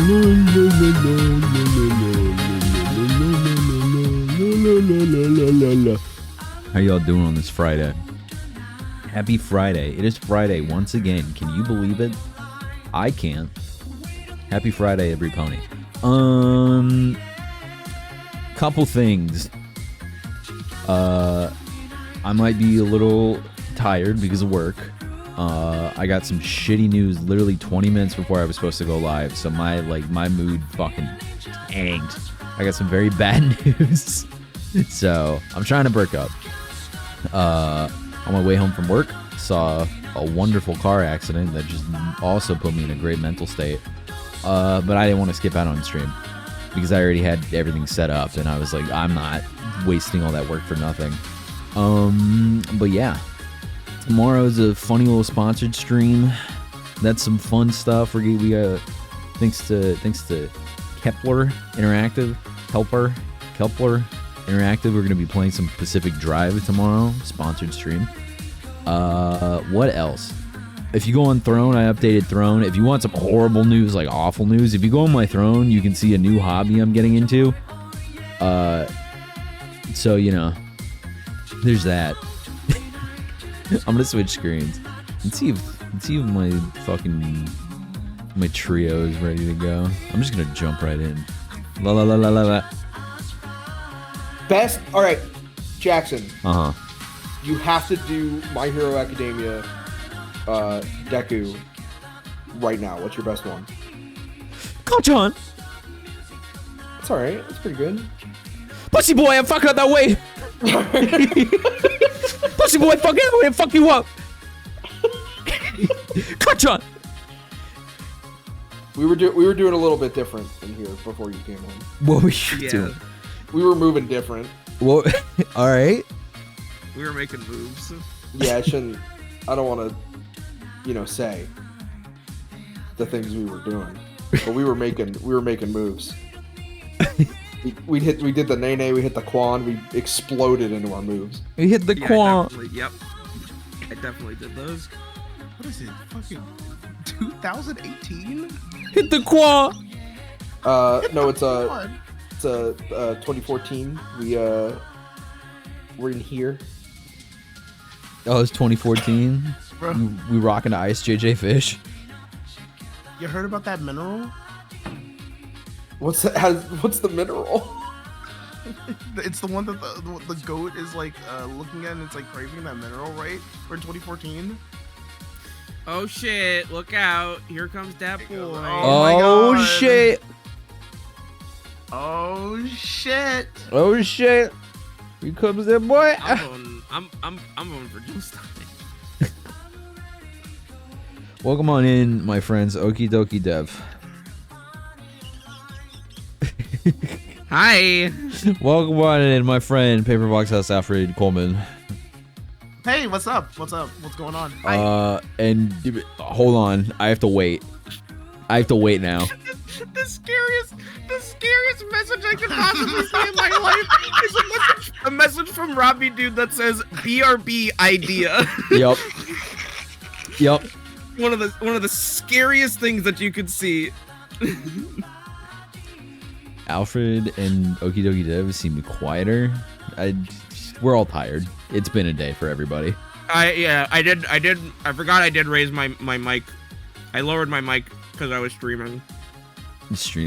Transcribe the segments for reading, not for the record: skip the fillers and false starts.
How y'all doing on this Friday? Happy Friday. It is Friday once again. Can you believe it? I can't. Happy Friday, every pony. Couple things. I might be a little tired because of work. I got some shitty news literally 20 minutes before I was supposed to go live, so my mood fucking tanked. I got some very bad news. So, I'm trying to perk up. On my way home from work, saw a wonderful car accident that just also put me in a great mental state. But I didn't want to skip out on stream because I already had everything set up, and I was like, I'm not wasting all that work for nothing. But yeah, tomorrow's a funny little sponsored stream. That's some fun stuff. We got thanks to Kepler Interactive, Interactive. We're gonna be playing some Pacific Drive tomorrow, sponsored stream. What else? If you go on Throne, I updated Throne. If you want some horrible news, like awful news, if you go on my Throne, you can see a new hobby I'm getting into. So you know, there's that. I'm gonna switch screens and see if my trio is ready to go. I'm just gonna jump right in. La la la la la la. Best. All right, Jackson. Uh-huh. You have to do My Hero Academia Deku right now. What's your best one? Coach on. It's all right. It's pretty good. Pussy boy, I'm fucking out that way. Pussy boy, fuck out that way and fuck you up. Coach on. We were doing a little bit different in here before you came home. What were you doing? We were moving different. Well, all right. We were making moves. Yeah, I shouldn't. I don't want to, say the things we were doing, but we were making moves. we did the Nene, we hit the Quan, we exploded into our moves. We hit the Quan. I definitely did those. What is it? Fucking 2018? Hit the Quan. No, it's 2014. We're in here. Oh, it's 2014. Bro. We rocking the Ice JJ Fish. You heard about that mineral? What's that? What's the mineral? It's the one that the goat is like looking at, and it's like craving that mineral, right? For 2014. Oh shit! Look out! Here comes that boy. Oh shit! Oh shit! Oh shit! Here comes that boy. I'm going for juice. Welcome on in, my friends. Okie dokie Dev. Hi. Welcome on in, my friend. Paperbox House Alfred Coleman. Hey, what's up? What's up? What's going on? And hold on. I have to wait. Now. The scariest message I could possibly see in my life is a message from Robbie Dude that says BRB idea. Yep. One of the scariest things that you could see. Alfred and Okie dokie Dev seem quieter. We're all tired. It's been a day for everybody. I forgot I did raise my mic. I lowered my mic because I was streaming.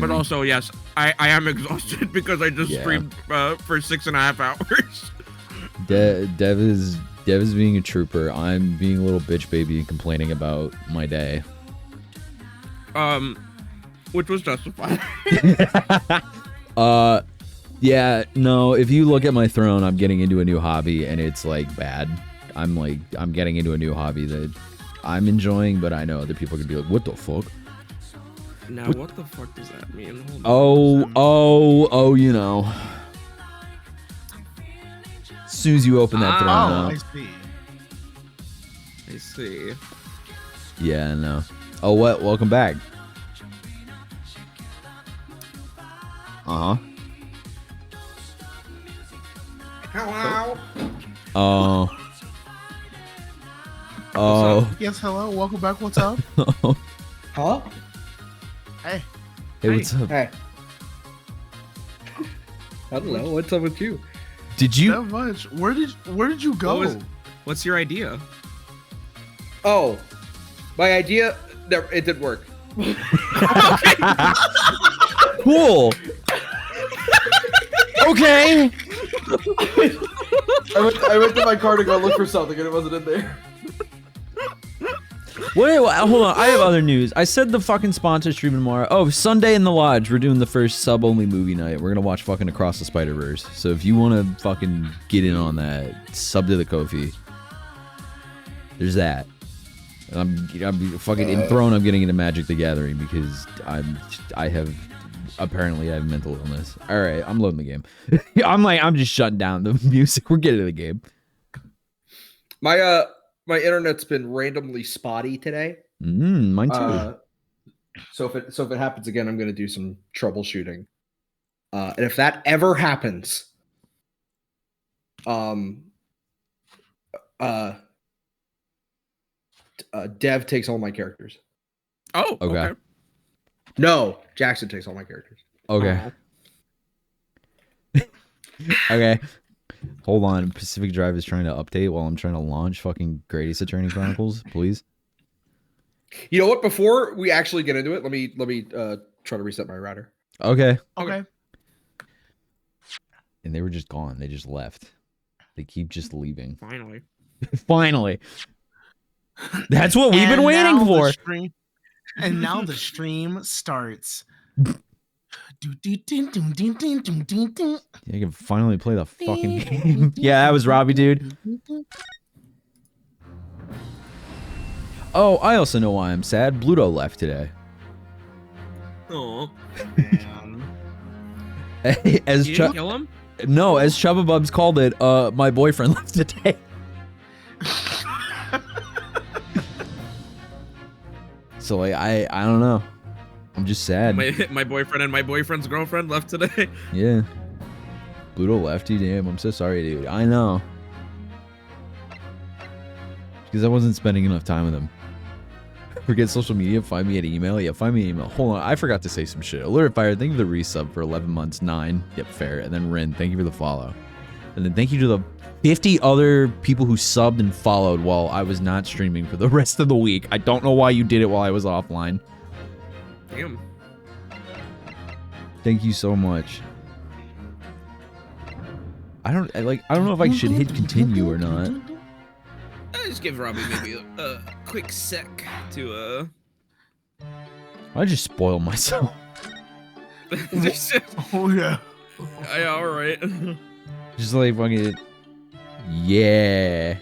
But also, yes, I am exhausted because I just streamed for 6.5 hours. Dev is being a trooper. I'm being a little bitch baby and complaining about my day. Which was justified. Yeah, no, if you look at my Throne, I'm getting into a new hobby and it's like bad. I'm getting into a new hobby that I'm enjoying, but I know other people could be like, what the fuck? Now, what the fuck does that mean? Oh, you know. As soon as you open that Throne up. I see. Yeah, no. Oh, what? Welcome back. Uh-huh. Hello. Oh. Yes, hello. Welcome back. What's up? Huh? Hey. Hey, what's up? Hey. I don't know. What's up with you? Did you? Not much. Where did you go? What's your idea? Oh, my idea. It didn't work. Cool. Okay. I went to my car to go look for something and it wasn't in there. Wait, hold on. I have other news. I said the fucking sponsor stream tomorrow. Oh, Sunday in the Lodge. We're doing the first sub-only movie night. We're gonna watch fucking Across the Spider-Verse. So if you want to fucking get in on that, sub to the Kofi. There's that. And I'm fucking enthroned. I'm getting into Magic the Gathering because I have mental illness. All right, I'm loading the game. I'm just shutting down the music. We're getting to the game. My internet's been randomly spotty today. Mine too. So if it happens again, I'm gonna do some troubleshooting. And if that ever happens, Dev takes all my characters. Oh, okay. No, Jackson takes all my characters. Okay. Okay. Hold on. Pacific Drive is trying to update while I'm trying to launch fucking Greatest Attorney Chronicles, please. You know what? Before we actually get into it, let me try to reset my router. Okay. Okay. And they were just gone. They just left. They keep just leaving. Finally. Finally. That's what we've been waiting for. And now the stream starts. You can finally play the fucking game. Yeah, that was Robbie, dude. Oh, I also know why I'm sad. Bluto left today. Oh. As You didn't kill him? No, as Chubba Bubs called it, my boyfriend left today. So like I don't know. I'm just sad. My boyfriend and my boyfriend's girlfriend left today. Yeah. Bluto left you, damn. I'm so sorry, dude. I know. Because I wasn't spending enough time with him. Forget social media, find me at email. Yeah, find me an email. Hold on, I forgot to say some shit. Alert Fire, thank you for the resub for 11 months. 9. Yep, fair. And then Rin, thank you for the follow. And then thank you to the 50 other people who subbed and followed while I was not streaming for the rest of the week. I don't know why you did it while I was offline. Damn. Thank you so much. I don't know if I should hit continue or not. Just give Robbie maybe a quick sec to I just spoil myself. Oh yeah. Yeah, all right. Just like fucking yeah.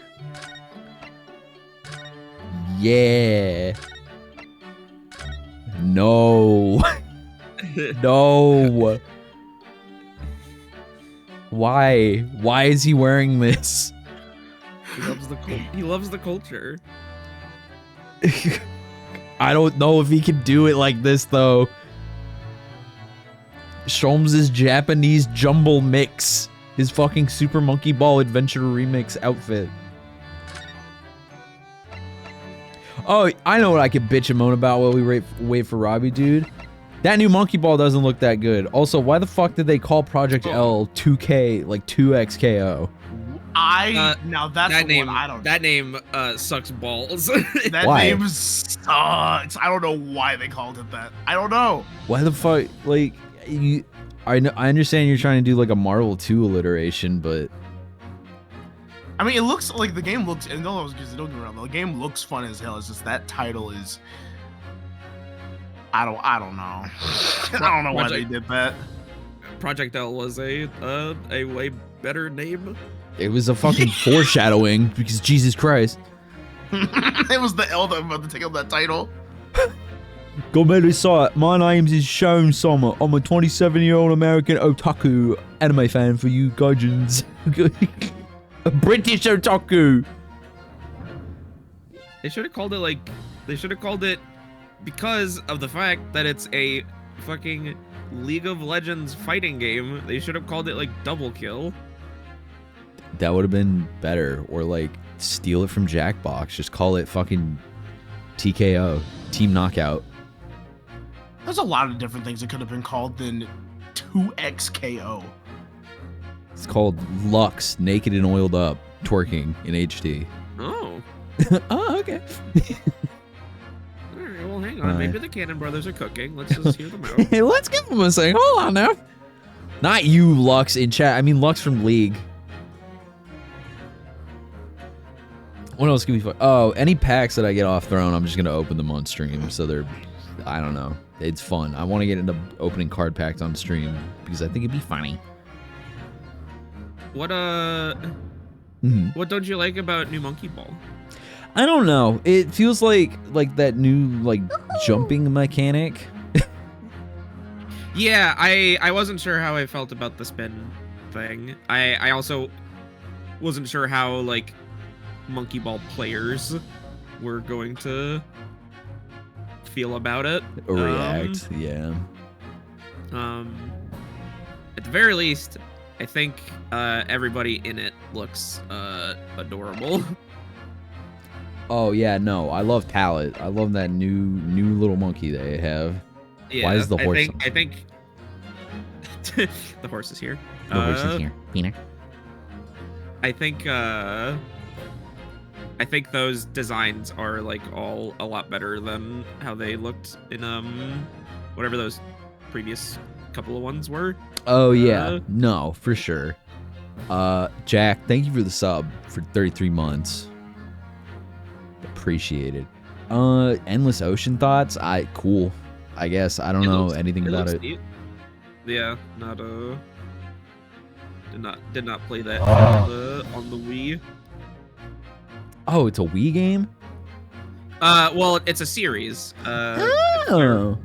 Yeah. No. No. Why? Why is he wearing this? He loves the culture. I don't know if he can do it like this though. Sholmes' Japanese jumble mix. His fucking Super Monkey Ball Adventure Remix outfit. Oh, I know what I could bitch and moan about while we wait for Robbie, dude. That new Monkey Ball doesn't look that good. Also, why the fuck did they call Project L 2K, like 2XKO? Now that's that name. I don't. That name sucks balls. That Why? name sucks. I don't know why they called it that. I don't know. Why the fuck, like, I understand you're trying to do like a Marvel 2 alliteration, but I mean, it looks like the game looks. And don't get me wrong, the game looks fun as hell. It's just that title is. I don't know. I don't know why they did that. Project L was a way better name. it was a fucking foreshadowing because Jesus Christ. It was the L that about to take up that title. Go better sight. My name's is Shone Sommer. I'm a 27-year-old American otaku anime fan for you gudgeons. A British otaku. They should have called it like. They should have called it because of the fact that it's a fucking League of Legends fighting game. They should have called it like Double Kill. That would have been better. Or like steal it from Jackbox. Just call it fucking TKO. Team Knockout. There's a lot of different things it could have been called than 2XKO. It's called Lux, naked and oiled up, twerking in HD. Oh. Oh, okay. All right, well, hang on. Maybe the Cannon brothers are cooking. Let's just hear them out. Hey, let's give them a second. Hold on now. Not you, Lux, in chat. I mean, Lux from League. What else can we find? Oh, any packs that I get off Throne, I'm just going to open them on stream. So they're, I don't know. It's fun. I want to get into opening card packs on stream because I think it'd be funny. What what don't you like about New Monkey Ball? I don't know. It feels like that new jumping mechanic. Yeah, I wasn't sure how I felt about the spin thing. I also wasn't sure how like Monkey Ball players were going to feel about it Or react. Yeah. At the very least, I think everybody in it looks adorable. Oh yeah, no, I love Palette. I love that new little monkey they have. Yeah, why is the horse? I think the horse is here. The horse is here. Peanut. I think those designs are like all a lot better than how they looked in whatever those previous couple of ones were. Oh yeah, no, for sure. Jack, thank you for the sub for 33 months. Appreciate it. Endless Ocean Thoughts. Cool. I guess I don't know anything about it. Neat. Yeah, not did not play that on the Wii. Oh, it's a Wii game? Well, it's a series. Oh.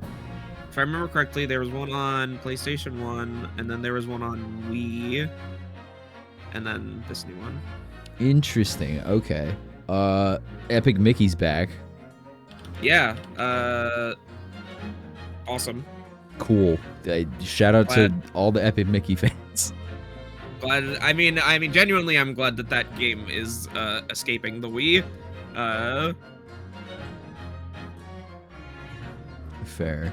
If I remember correctly, there was one on PlayStation 1, and then there was one on Wii, and then this new one. Interesting. Okay. Epic Mickey's back. Yeah. Awesome. Cool. Shout out to all the Epic Mickey fans. Glad. I mean, genuinely, I'm glad that game is escaping the Wii. Fair.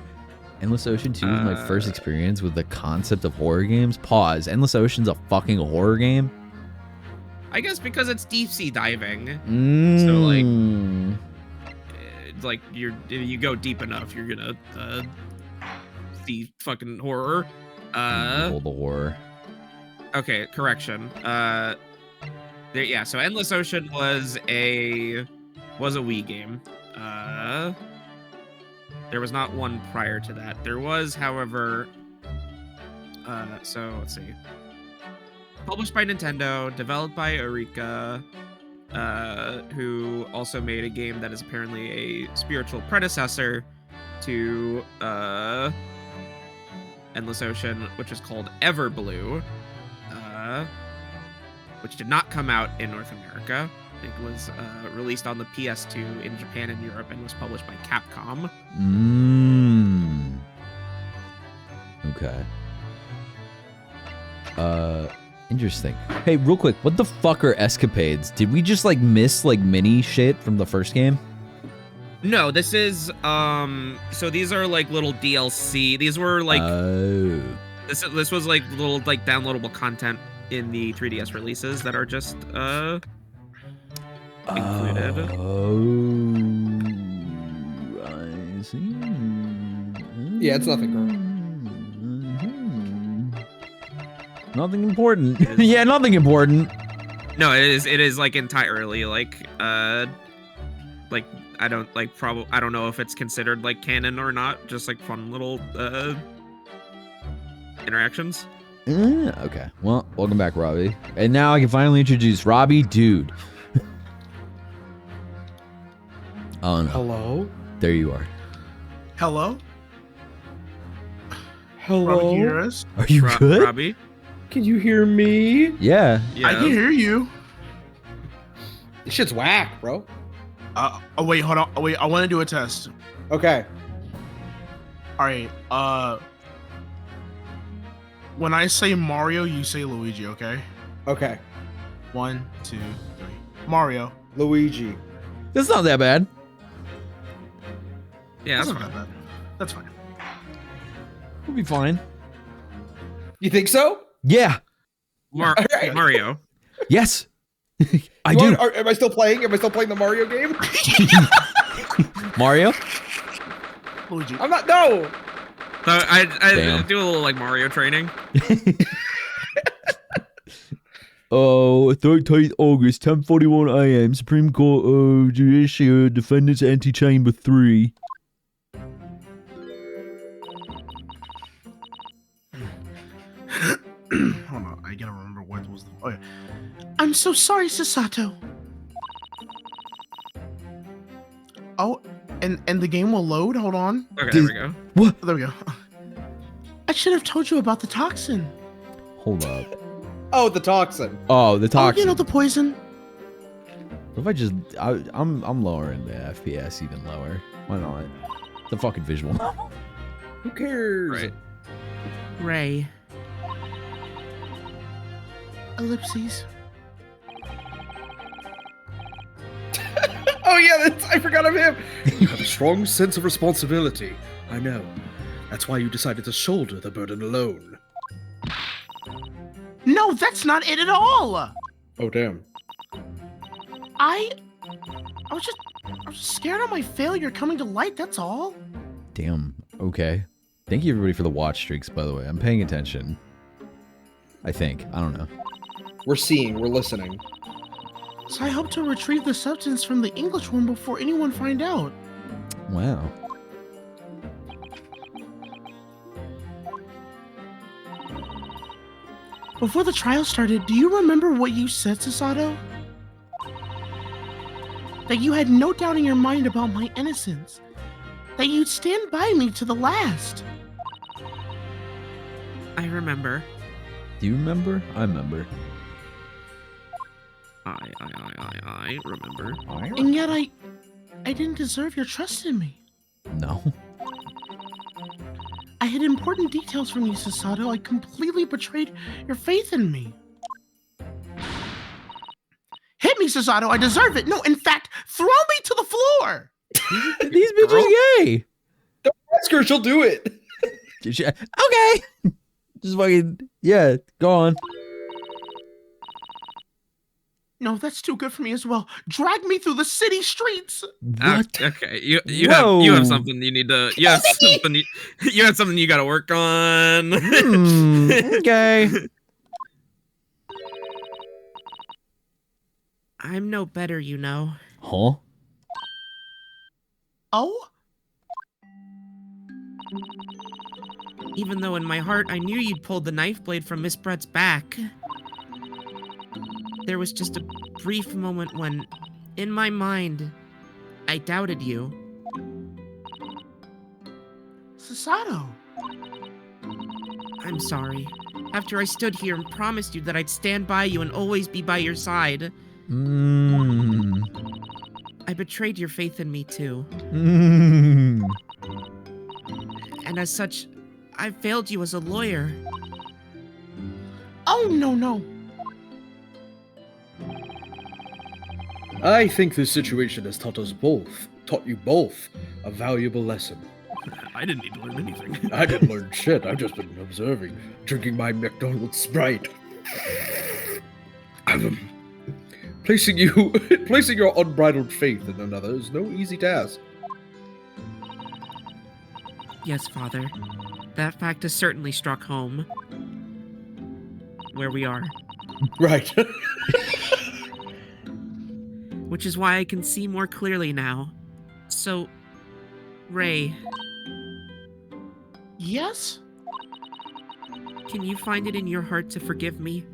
Endless Ocean 2 was my first experience with the concept of horror games. Pause. Endless Ocean's a fucking horror game? I guess because it's deep sea diving. So like you go deep enough, you're gonna see fucking horror. All the horror. Okay, correction. Yeah, so Endless Ocean was a Wii game. There was not one prior to that. There was, however, so let's see. Published by Nintendo, developed by Eureka, who also made a game that is apparently a spiritual predecessor to Endless Ocean, which is called Everblue, which did not come out in North America. It was released on the PS2 in Japan and Europe and was published by Capcom. Okay. Interesting. Hey, real quick, what the fuck are escapades? Did we just miss mini shit from the first game? No, this is so these are little DLC. These were this was little downloadable content in the 3DS releases that are just included. Oh, I see. Yeah, it's nothing, bro. Nothing important. Yeah, nothing important. No, it is entirely I don't I don't know if it's considered canon or not, just fun little interactions. Okay. Well, welcome back, Robbie. And now I can finally introduce Robbie Dude. Oh no. Hello? There you are. Hello? Hello? Robbie, can you hear us? Are you good? Robbie? Can you hear me? Yeah. I can hear you. This shit's whack, bro. Oh wait, hold on. Oh, wait, I want to do a test. Okay. All right. When I say Mario, you say Luigi, okay? Okay. 1, 2, 3. Mario. Luigi. That's not that bad. Yeah, that's not fine. that bad. That's fine. We'll be fine. You think so? Yeah. Alright. Mario. Yes. I do. Am I still playing? Am I still playing the Mario game? Mario? Luigi. I'm not. No. So I Damn. do a little like Mario training. 13th August, 10:41 a.m. Supreme Court Judiciary Defendants Antechamber 3. Hold on, I gotta remember what was the. Oh yeah. I'm so sorry, Sasato. Oh, and the game will load. Hold on. Okay, there we go. What? There we go. I should have told you about the toxin. Hold up. Oh, the toxin. Oh, the Oh, toxin. you know the poison. What if I just... I'm lowering the FPS even lower. Why not? It's a fucking visual. Who cares? Right. Ray. Ellipses. Oh yeah, I forgot of him. You have a strong sense of responsibility. I know. That's why you decided to shoulder the burden alone. No, that's not it at all. Oh damn. I was just scared of my failure coming to light. That's all. Damn. Okay. Thank you everybody for the watch streaks, by the way. I'm paying attention. I think. I don't know. We're seeing. We're listening. So I hope to retrieve the substance from the English room before anyone find out. Wow. Before the trial started, do you remember what you said, Sasato? That you had no doubt in your mind about my innocence. That you'd stand by me to the last. I remember. Do you remember? I remember. I remember. And yet I didn't deserve your trust in me. No. I hid important details from you, Sasato. I completely betrayed your faith in me. Hit me, Sasato. I deserve it. No, in fact, throw me to the floor. These bitches gay. Don't ask her. She'll do it. Okay. Just fucking, yeah, go on. No, that's too good for me as well. Drag me through the city streets. What? Okay, you have something you need to. You have something. You have something you got to work on. Okay. I'm no better, you know. Huh? Oh? Even though in my heart I knew you'd pulled the knife blade from Miss Brett's back. There was just a brief moment when, in my mind, I doubted you. Sasato. I'm sorry. After I stood here and promised you that I'd stand by you and always be by your side, I betrayed your faith in me too. And as such, I failed you as a lawyer. Oh, no. I think this situation has taught you both, a valuable lesson. I didn't need to learn anything. I didn't learn shit. I've just been observing, drinking my McDonald's Sprite. Placing your unbridled faith in another is no easy task. Yes, Father. That fact has certainly struck home. Where we are. Right. Which is why I can see more clearly now. So, Ray, Yes? can you find it in your heart to forgive me?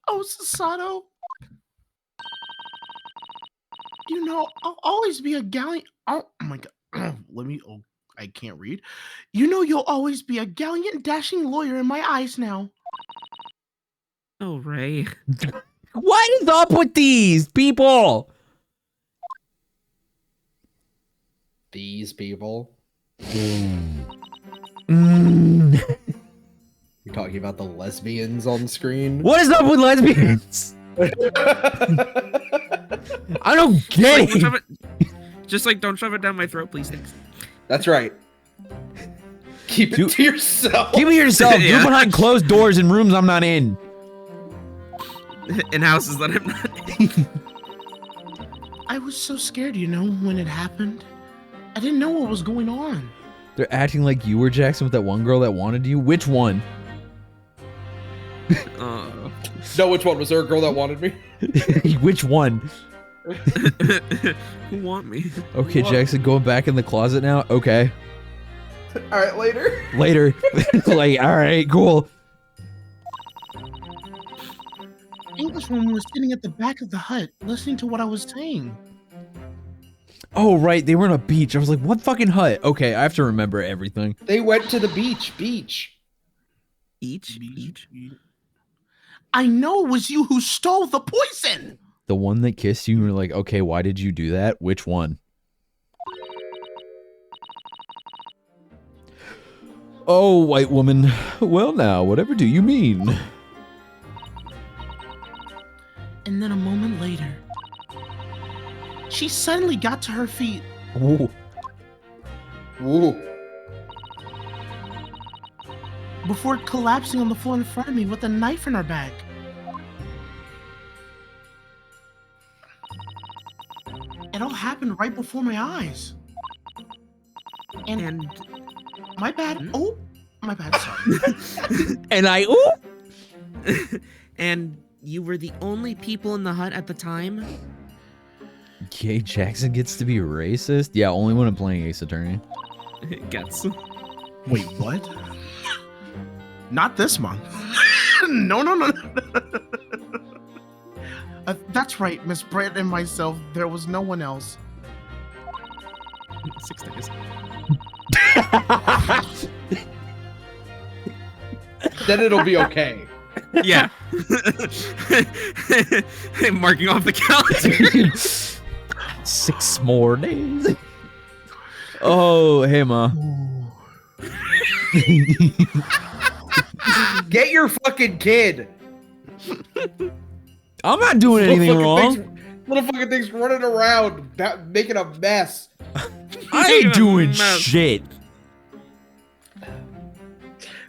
Oh, Sasato. You know, I'll always be a gallant. Oh my god. I can't read. You know, you'll always be a gallant, dashing lawyer in my eyes now. Oh, Ray. What is up with these people? These people. What You're talking about the lesbians on screen? is up with lesbians? I don't get Like, it. just like, don't shove it down my throat, please. Thanks. That's right. Keep it to yourself. Keep it to yourself. Yeah. Do it behind closed doors in rooms I'm not in. In houses that I'm not. I was so scared, when it happened. I didn't know what was going on. They're acting like you were Jackson with that one girl that wanted you. Which one? No, which one? Was there a girl that wanted me? Which one? Who want me? Okay, Jackson, going back in the closet now. Okay. All right, later. Later. Like, all right, cool. Englishwoman was sitting at the back of the hut, listening to what I was saying. Oh, right. They were on a beach. I was like, what fucking hut? Okay, I have to remember everything. They went to the beach. Each? I know it was you who stole the poison. The one that kissed you, and you're like, okay, why did you do that? Which one? Oh, white woman. Well, now, whatever do you mean? And then a moment later, she suddenly got to her feet. Ooh. Ooh. Before collapsing on the floor in front of me with a knife in her back. It all happened right before my eyes. And my bad. Oh, my bad. Sorry. And I, ooh. And you were the only people in the hut at the time? Okay, Jackson gets to be racist? Yeah, only when I'm playing Ace Attorney. Gets. Wait, what? Not this month. No. That's right, Miss Brett and myself. There was no one else. 6 days. Then it'll be okay. Yeah. Marking off the calendar. 6 more days. Oh, hey, Ma. Get your fucking kid. I'm not doing anything wrong. Little fucking things running around, making a mess. I ain't doing shit.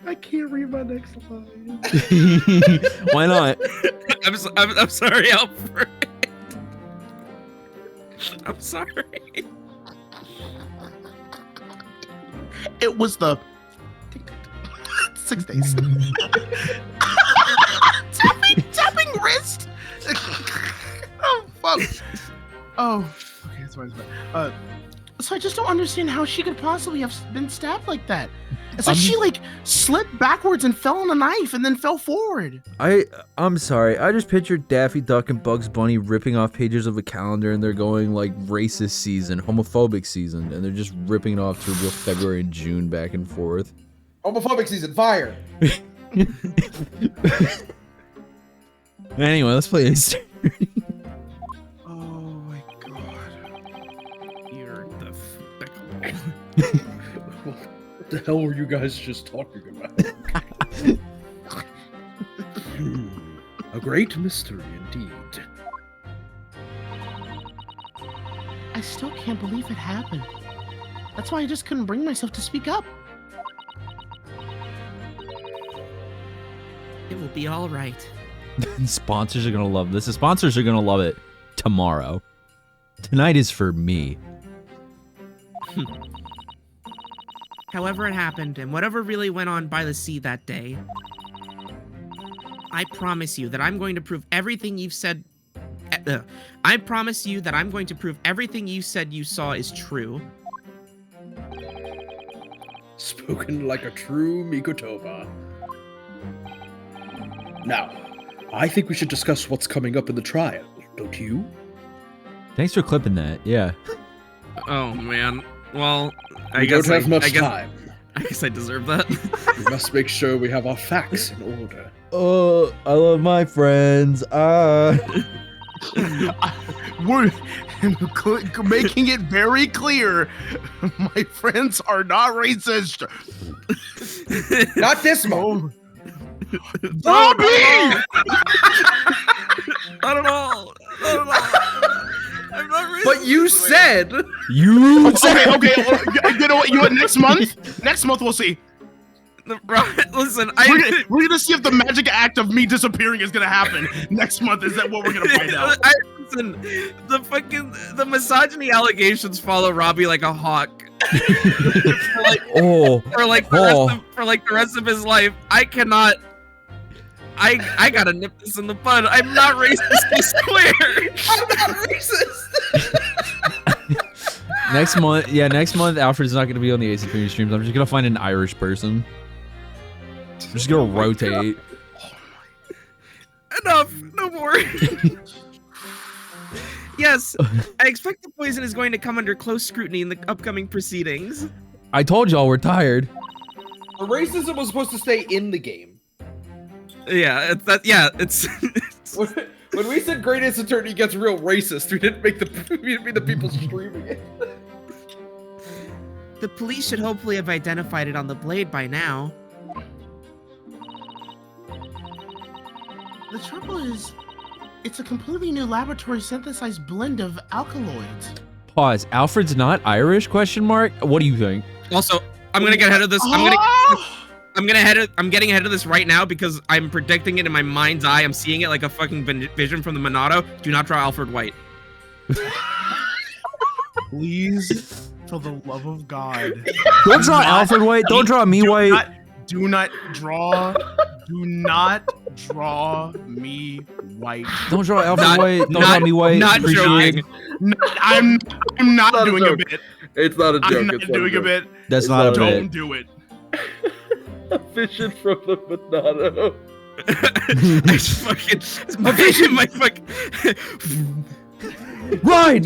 I can't read my next line. Why not? I'm sorry, Alfred. I'm sorry. It was the 6 days. tapping wrist. Oh fuck. Oh, okay, that's why. So I just don't understand how she could possibly have been stabbed like that. It's like she slipped backwards and fell on a knife and then fell forward. I'm sorry. I just pictured Daffy Duck and Bugs Bunny ripping off pages of a calendar, and they're going like racist season, homophobic season, and they're just ripping it off through February and June back and forth. Homophobic season, fire. Anyway, let's play Ace. Oh my god. You're despicable. What the hell were you guys just talking about? A great mystery indeed. I still can't believe it happened. That's why I just couldn't bring myself to speak up. It will be all right. Sponsors are gonna love this. The sponsors are gonna love it tomorrow. Tonight is for me. However it happened, and whatever really went on by the sea that day, I promise you that I'm going to prove everything you've said. I promise you that I'm going to prove everything you said you saw is true. Spoken like a true Mikotoba. Now, I think we should discuss what's coming up in the trial, don't you? Thanks for clipping that. Yeah. Oh man. Well, We don't have much time. I guess I deserve that. We must make sure we have our facts in order. Oh, I love my friends. We're making it very clear. My friends are not racist. Not this month. Robbie! Not at all. I'm not racist. But you said You Okay. You know what? Next month we'll see. Listen, We're gonna see if the magic act of me disappearing is gonna happen next month. Is that what we're gonna find out? Listen, the misogyny allegations follow Robbie like a hawk. for the rest of his life. I cannot. I gotta nip this in the bud. I'm not racist, I swear. I'm not racist. Next month, Alfred's not going to be on the Ace Attorney streams. I'm just going to find an Irish person. I'm just going to rotate. Enough. No more. Yes, I expect the poison is going to come under close scrutiny in the upcoming proceedings. I told y'all we're tired. the racism was supposed to stay in the game. Yeah, it's When we said Great Ace Attorney gets real racist, we didn't make the people streaming it. The police should hopefully have identified it on the blade by now. The trouble is, it's a completely new laboratory synthesized blend of alkaloids. Pause. Alfred's not Irish? Question mark. What do you think? Also, I'm gonna get ahead of this. I'm getting ahead of this right now because I'm predicting it in my mind's eye. I'm seeing it like a fucking vision from the Monado. Do not draw Alfred White. Please, for the love of God. Don't draw Alfred White. Don't draw me White. Do not draw me white. Don't draw Alfred White. Don't draw me White. Not joking. I'm not doing a bit. It's not a joke. I'm not doing a bit. That's not a bit. Don't do it. A vision from the Monado. It's my vision. My fucking. Ride!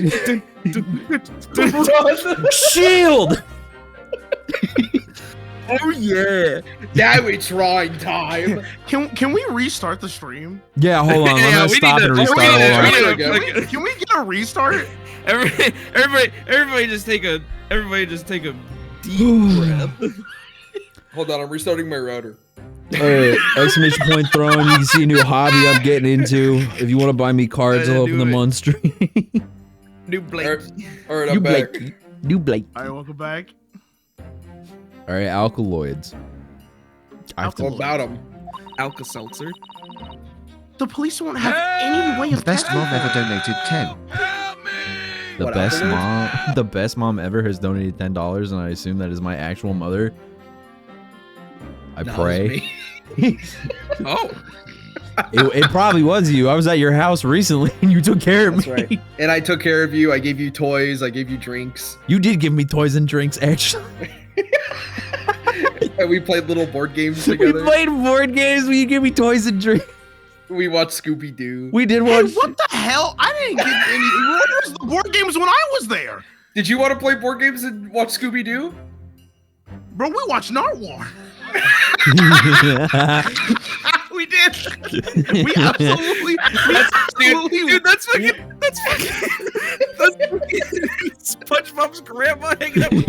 Shield! Oh yeah! Now it's drawing time. Can we restart the stream? Yeah, hold on. I'm gonna stop and restart. Can we get a restart? Everybody just take a deep breath. Hold on, I'm restarting my router. Alright, exclamation point thrown. You can see a new hobby I'm getting into. If you want to buy me cards, I'll open them on stream. New Blake. Alright, I'm back. New Blake. Alright, welcome back. Alright, alkaloids. What about them? Alka-Seltzer. The police won't have any way of Best testing mom ever donated 10. The best mom ever has donated $10, and I assume that is my actual mother. I pray. Oh. It probably was you. I was at your house recently, and you took care of me. That's right. And I took care of you. I gave you toys. I gave you drinks. You did give me toys and drinks, actually. And we played little board games together. We played board games where you gave me toys and drinks. We watched Scooby-Doo. We did Hey, watch. what the hell? I didn't get any. What was the board games when I was there? Did you want to play board games and watch Scooby-Doo? Bro, we watched Narwhal. We did. We absolutely. Dude, that's fucking SpongeBob's grandma hanging out with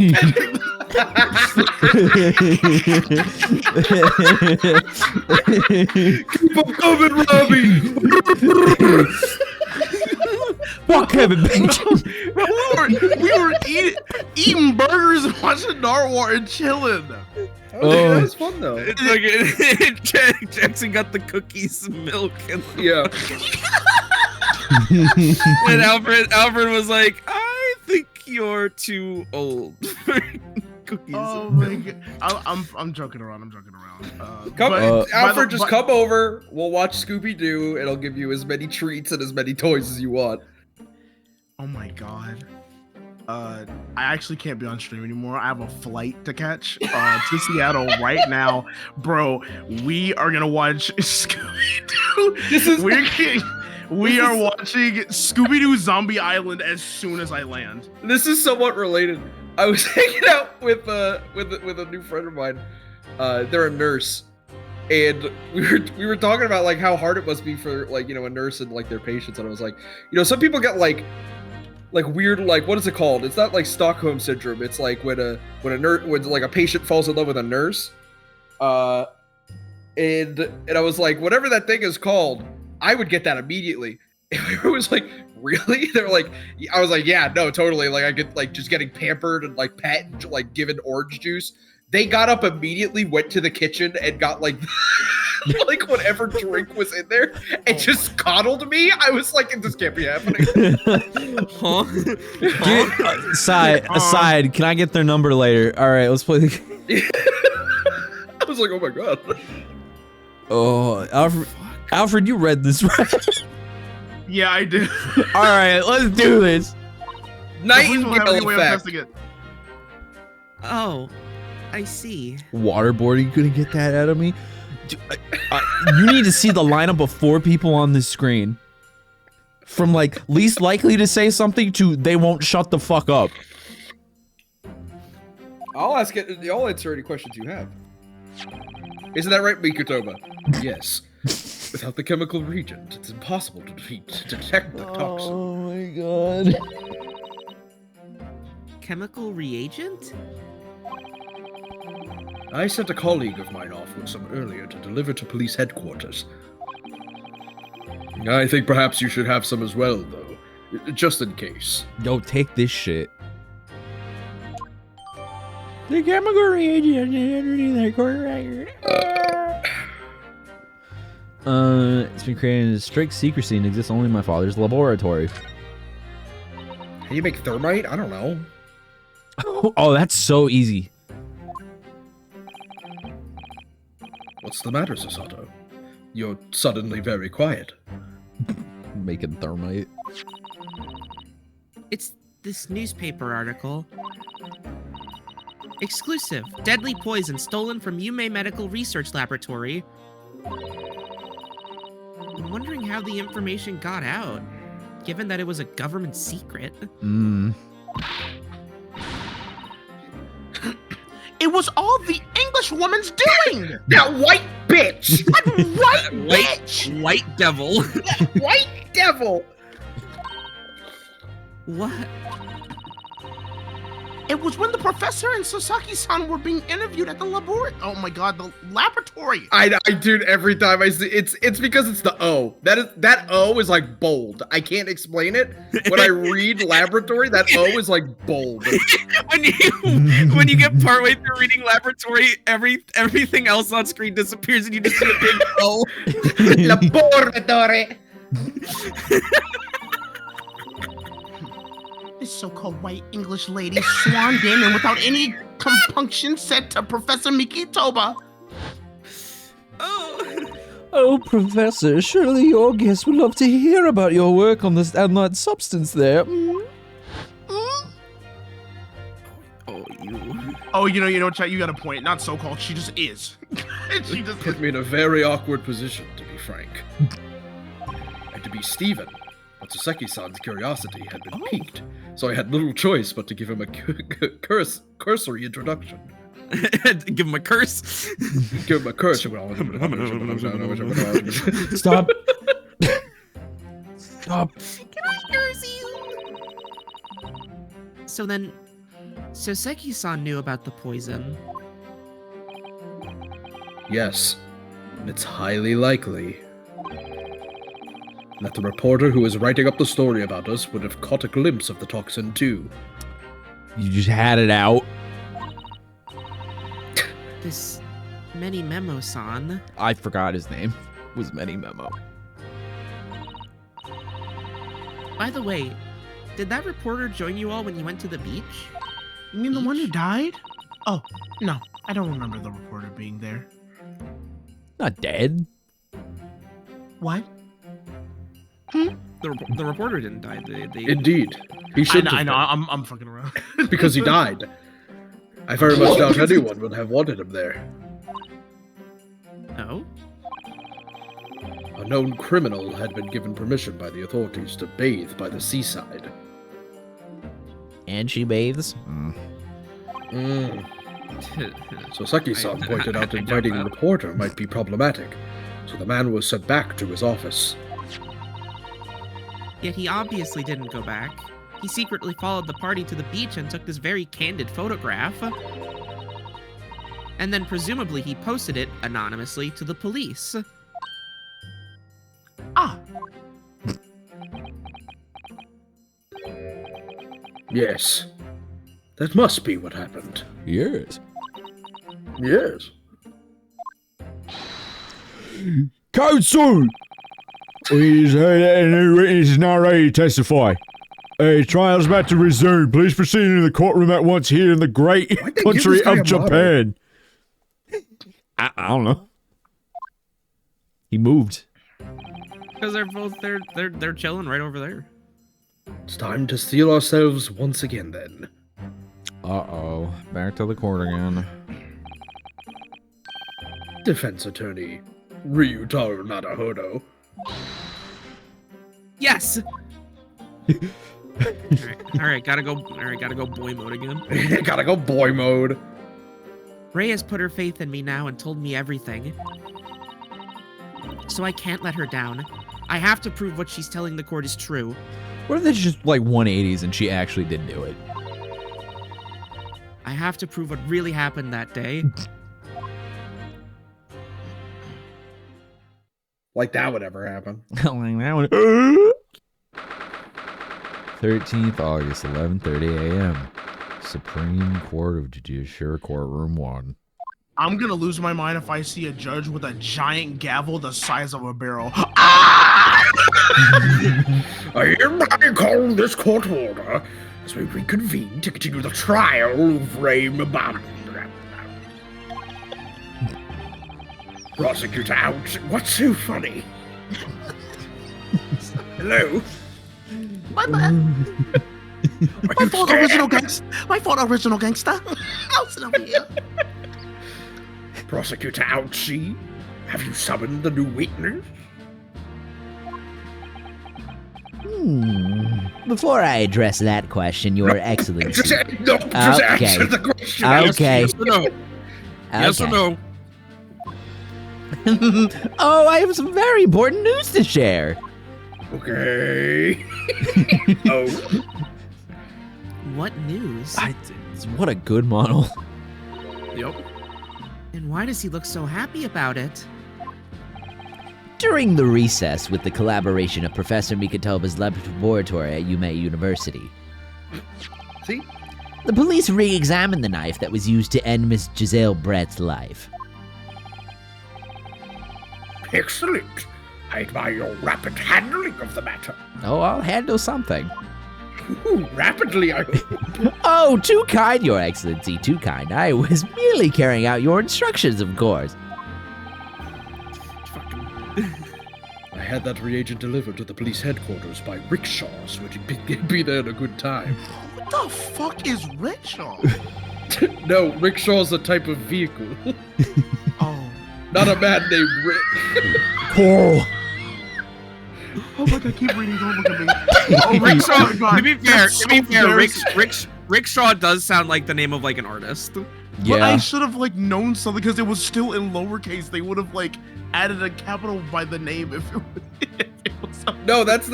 Keep on coming, Robbie! Fuck Kevin Bacon. we were eating burgers and watching Narwhal and chilling. Oh, that was fun though. It's like Jackson got the cookies, milk, and Yeah. and Alfred was like, "I think you're too old for cookies." Oh my god! I'm joking around. Alfred, come over. We'll watch Scooby-Doo, and I'll give you as many treats and as many toys as you want. Oh my god. I actually can't be on stream anymore. I have a flight to catch to Seattle right now, bro. We are gonna watch Scooby-Doo. We are watching Scooby-Doo Zombie Island as soon as I land. This is somewhat related. I was hanging out with a new friend of mine. They're a nurse, and we were talking about like how hard it must be for like a nurse and like their patients. And I was like, some people get like weird, like, what is it called? It's not like Stockholm syndrome. It's like when a patient falls in love with a nurse. and I was like, whatever that thing is called, I would get that immediately. It was like, really? They're like, I was like, yeah, no, totally. Like I could like just getting pampered and like pet and like given orange juice. They got up immediately, went to the kitchen and got like like whatever drink was in there and just coddled me. I was like, this can't be happening. Huh? Aside, can I get their number later? All right, let's play the game. I was like, oh my god. Oh, Alfred, you read this, right? Yeah, I did. All right, let's do this. Nightingale effect. Oh, I see. Waterboarding couldn't get that out of me. You need to see the lineup of 4 people on this screen. From like least likely to say something to they won't shut the fuck up. I'll answer any questions you have. Isn't that right, Mikutoba? Yes. Without the chemical reagent, it's impossible to detect the toxin. Oh my god. Chemical reagent? I sent a colleague of mine off with some earlier to deliver to police headquarters. I think perhaps you should have some as well, though. Just in case. Yo, take this shit. The chemical reagent underneath that corner. It's been created in strict secrecy and exists only in my father's laboratory. How do you make thermite? I don't know. Oh, that's so easy. What's the matter, Sasato? You're suddenly very quiet. Making thermite. It's this newspaper article. Exclusive. Deadly poison stolen from Yume Medical Research Laboratory. I'm wondering how the information got out, given that it was a government secret. It was all the English woman's doing! That white bitch! That white bitch! White devil. That white devil! What? It was when the professor and Sasaki-san were being interviewed at the laboratory. Oh my god, the laboratory! I dude, every time I see it's because it's the O. That O is like bold. I can't explain it. When I read laboratory, that O is like bold. when you get partway through reading laboratory, everything else on screen disappears and you just see a big O. Laboratory. This so-called white English lady swarmed in and without any compunction said to Professor Mikutoba, Oh, Professor, surely your guests would love to hear about your work on this and that substance there. Oh, you know, chat, you got a point. Not so-called, she just is. She just Put me in a very awkward position, to be frank. And to be Steven, but Saseki-san's curiosity had been piqued, so I had little choice but to give him a cursory introduction. Give him a curse. Give him a curse. Stop. Stop. Can I curse you? So then, Soseki-san knew about the poison. Yes, and it's highly likely that the reporter who was writing up the story about us would have caught a glimpse of the toxin too. You just had it out. This Many Memo-san. I forgot his name. It was Many Memo. By the way, did that reporter join you all when you went to the beach? You mean the one who died? Oh, no. I don't remember the reporter being there. Not dead. What? The reporter didn't die. Indeed, he should. I know. I'm fucking around. Because he died. I very much doubt anyone would have wanted him there. Oh? A known criminal had been given permission by the authorities to bathe by the seaside. And she bathes? Soseki-san pointed out inviting a reporter might be problematic, so the man was sent back to his office. Yet he obviously didn't go back. He secretly followed the party to the beach and took this very candid photograph. And then presumably he posted it anonymously to the police. Ah, Yes. That must be what happened. Yes. Yes. Counsel! Please, any witness is not ready to testify. Trial's about to resume. Please proceed into the courtroom at once here in the great Why'd they give country this guy of a model? Japan. I don't know. He moved. Because they're both they're chilling right over there. It's time to steel ourselves once again, then. Uh-oh. Back to the court again. Defense attorney, Ryutaro Nadahodo. Yes. All right, gotta go boy mode again. Gotta go boy mode. Ray has put her faith in me now and told me everything. So I can't let her down. I have to prove what she's telling the court is true. What if it's just like 180s and she actually did do it? I have to prove what really happened that day. Like that would ever happen. 13th August, 11:30 a.m. Supreme Court of Judiciary, Courtroom 1. I'm gonna lose my mind if I see a judge with a giant gavel the size of a barrel. I hereby call this court order as we reconvene to continue the trial of Ray Mabam. Prosecutor out. What's so funny? Hello? My fault, original gangster. My fault, original gangster. I'll sit over here. Prosecutor Ouchie, have you summoned the new witness? Before I address that question, Your Excellency. Just answer the question. Okay. Yes or no? Yes or Okay. no? Oh, I have some very important news to share. Okay. Oh. What news? What a good model. Yep. And why does he look so happy about it? During the recess with the collaboration of Professor Mikatoba's laboratory at Yume University, See? the police re-examined the knife that was used to end Miss Giselle Brett's life. Excellent. I admire your rapid handling of the matter. Oh, I'll handle something. Ooh, rapidly, I hope. Oh, too kind, Your Excellency, too kind. I was merely carrying out your instructions, of course. I had that reagent delivered to the police headquarters by rickshaws, which would be there in a good time. What the fuck is rickshaw? No, rickshaw's a type of vehicle. Oh. Not a man named Rick. Coral. Oh my god, keep reading, don't look at me. Oh, Rickshaw. my God. To be fair, That's so embarrassing. Rickshaw does sound like the name of like an artist. But I Yeah. should have like known something because it was still in lowercase. They would have like added a capital by the name if it was something. No, that's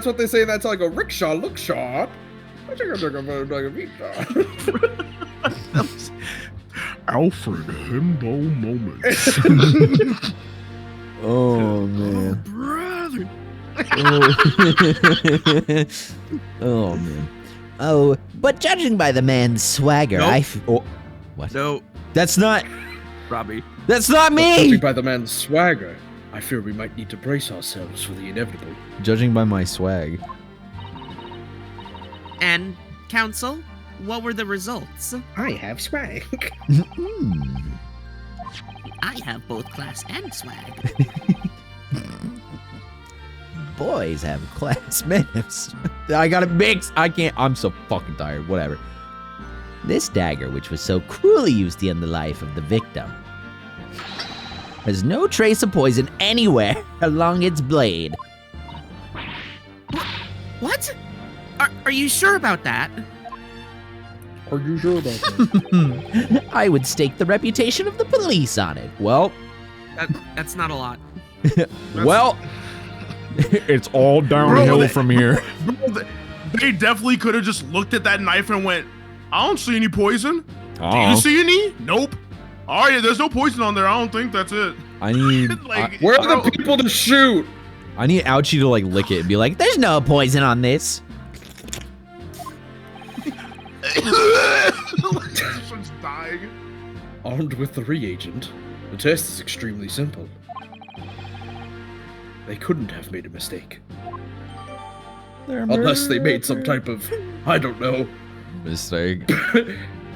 what they say in that song. Go rickshaw, look shot. I think I'm talking about like a rickshaw. That was Alfred Himbo moments. Oh, man. Brother. Oh, man. Oh, but judging by the man's swagger, Nope. What? No, That's not Robbie. me. Judging by the man's swagger, I fear we might need to brace ourselves for the inevitable. Judging by my swag. And, counsel, what were the results? I have swag. I have both class and swag. Boys have class manners. I got it mixed. I can't. I'm so fucking tired. Whatever. This dagger, which was so cruelly used to end the life of the victim, has no trace of poison anywhere along its blade. What? Are you sure about that? Are you sure about that? I would stake the reputation of the police on it. Well, That's not a lot. well, it's all downhill Bro, from here. Bro, they definitely could have just looked at that knife and went, I don't see any poison. Do you see any? Nope. Oh yeah, there's no poison on there. I don't think that's it. I need Where are the people to shoot? I need Ouchie to like lick it and be like, There's no poison on this. Starts dying. Armed with the reagent, the test is extremely simple. They couldn't have made a mistake. Unless they made some type of, I don't know, mistake.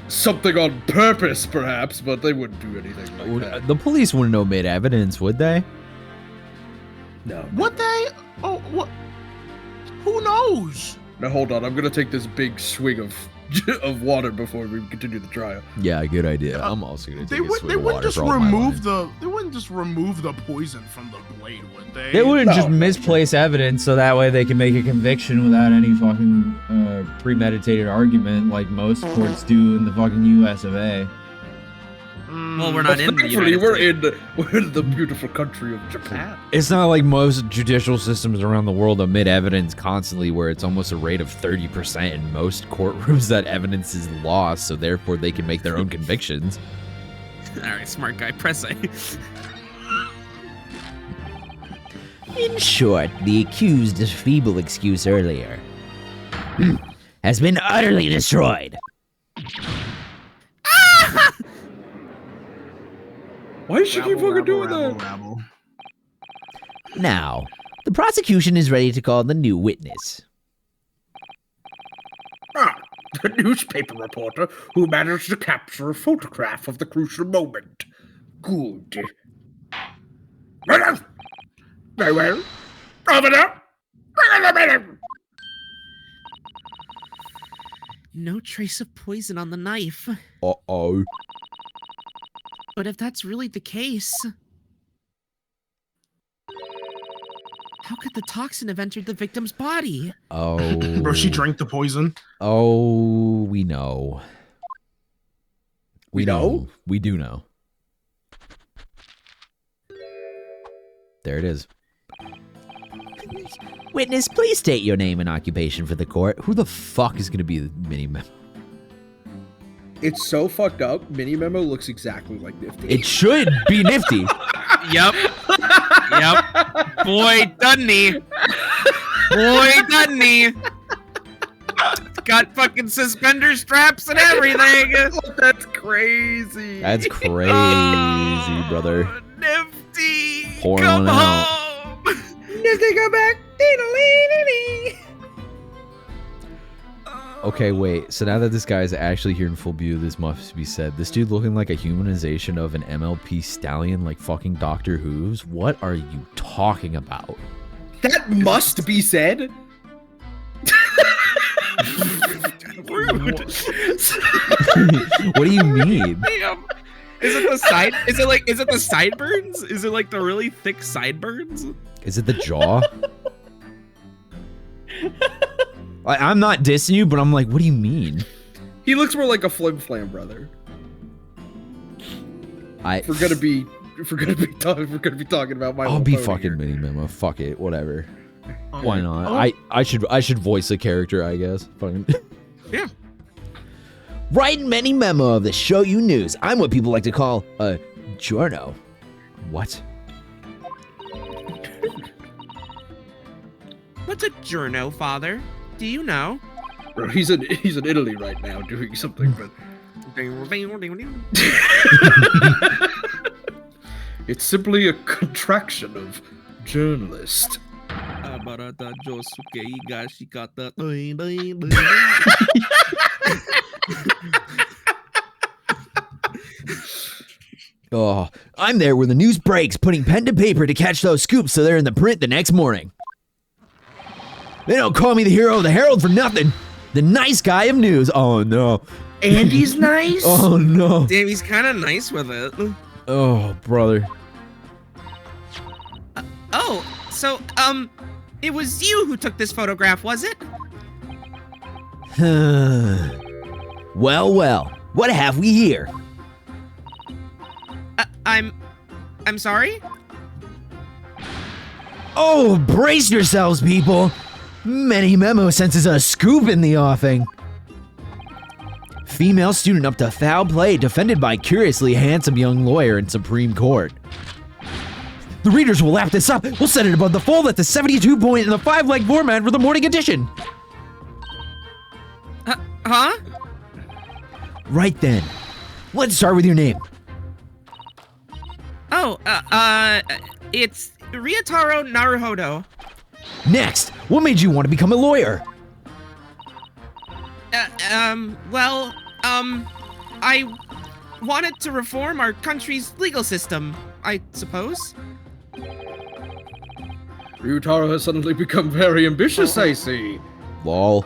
something on purpose, perhaps, but they wouldn't do anything like that. The police wouldn't omit evidence, would they? No. What they? Oh, what? Who knows? Now hold on, I'm gonna take this big swig of water before we continue the trial. Yeah, good idea. I'm also gonna take a swig of water just for all my remove wine. they wouldn't just remove the poison from the blade, would they? They wouldn't No. just misplace evidence so that way they can make a conviction without any fucking premeditated argument like most courts do in the fucking US of A. Well, we're not in the Thankfully, United States. we're in the beautiful country of Japan. It's not like most judicial systems around the world omit evidence constantly where it's almost a rate of 30% in most courtrooms that evidence is lost, so therefore they can make their own convictions. All right, smart guy, press A. In short, the accused's feeble excuse earlier has been utterly destroyed. Why is she keep fucking doing that? Rabble. Now, the prosecution is ready to call the new witness. Ah, the newspaper reporter who managed to capture a photograph of the crucial moment. Good. Very well. Over there. No trace of poison on the knife. Uh-oh. But if that's really the case, how could the toxin have entered the victim's body? Oh. Bro, she drank the poison. Oh, we know. We know? We do know. There it is. Witness, please state your name and occupation for the court. Who the fuck is gonna be the mini-memo? It's so fucked up. Mini Memo looks exactly like Nifty. It should be Nifty. Yep. Boy, doesn't he? Boy, doesn't he? Got fucking suspender straps and everything. That's crazy. That's crazy, brother. Oh, Nifty, Pour come one out. home. Nifty, go back. Okay, wait. So now that this guy is actually here in full view, this must be said. This dude looking like a humanization of an MLP stallion like fucking Doctor Who's? What are you talking about? That must be said. Rude. What do you mean? Damn. Is it the side? Is it the sideburns? Is it like the really thick sideburns? Is it the jaw? I'm not dissing you, but I'm like, what do you mean? He looks more like a Flim Flam brother. If we're gonna be talking about my. I'll be Little Pony fucking here. mini memo. Fuck it, whatever. Oh, Why not? I should voice a character, I guess. Fucking. Yeah. Write many memo of the Show You News. I'm what people like to call a journo. What? What's a journo, Father? Do you know? Bro, he's in Italy right now doing something, but it's simply a contraction of journalist. Oh, I'm there when the news breaks, putting pen to paper to catch those scoops so they're in the print the next morning. They don't call me the hero of the Herald for nothing. The nice guy of news. Oh no. Andy's nice. Oh no. Damn, he's kind of nice with it. Oh, brother. Oh, so, it was you who took this photograph, was it? Well, what have we here? I'm sorry? Oh, brace yourselves, people. Many Memo senses a scoop in the offing. female student up to foul play defended by curiously handsome young lawyer in Supreme Court. The readers will lap this up. We'll set it above the fold at the 72 point in the 5-leg format for the morning edition. Huh? Right then. Let's start with your name. Oh, it's Ryotaro Naruhodo. Next, what made you want to become a lawyer? I wanted to reform our country's legal system, I suppose. Ryutaro has suddenly become very ambitious, I see. Lol.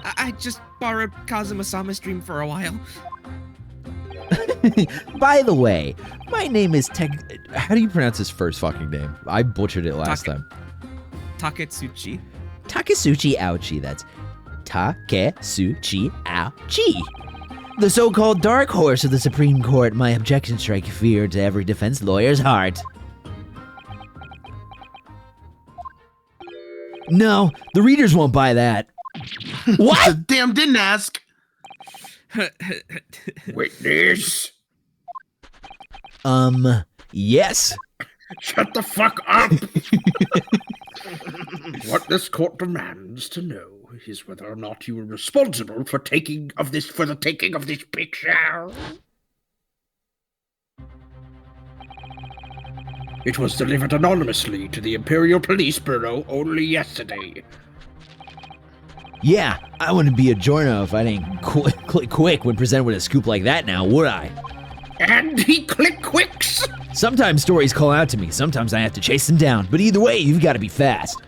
I just borrowed Kazuma-sama's dream for a while. By the way, my name is How do you pronounce his first fucking name? I butchered it last time. Taketsuchi. Taketsuchi Ouchi, that's Taketsuchi Ouchi. The so-called dark horse of the Supreme Court, my objection strike fear to every defense lawyer's heart. No, the readers won't buy that. What? Damn, didn't ask. Witness. Yes. Shut the fuck up. What this court demands to know is whether or not you were responsible for the taking of this picture. It was delivered anonymously to the Imperial Police Bureau only yesterday. Yeah, I wouldn't be a journo if I didn't click quick when presented with a scoop like that now, would I? And he click quicks. Sometimes stories call out to me, sometimes I have to chase them down, but either way, you've got to be fast.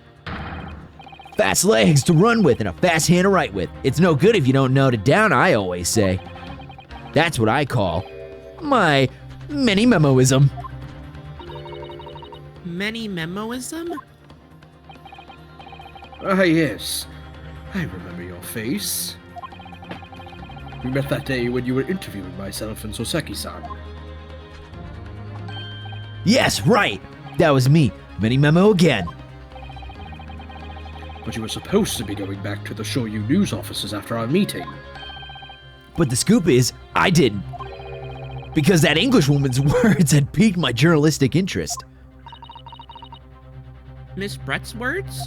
Fast legs to run with and a fast hand to write with. It's no good if you don't note it down, I always say. That's what I call my mini-memoism. Many-memoism? Ah, yes. I remember your face. We met that day when you were interviewing myself and Soseki-san. Yes, right. That was me. Mini-memo again. But you were supposed to be going back to the Shoyu news offices after our meeting. But the scoop is, I didn't. Because that Englishwoman's words had piqued my journalistic interest. Miss Brett's words?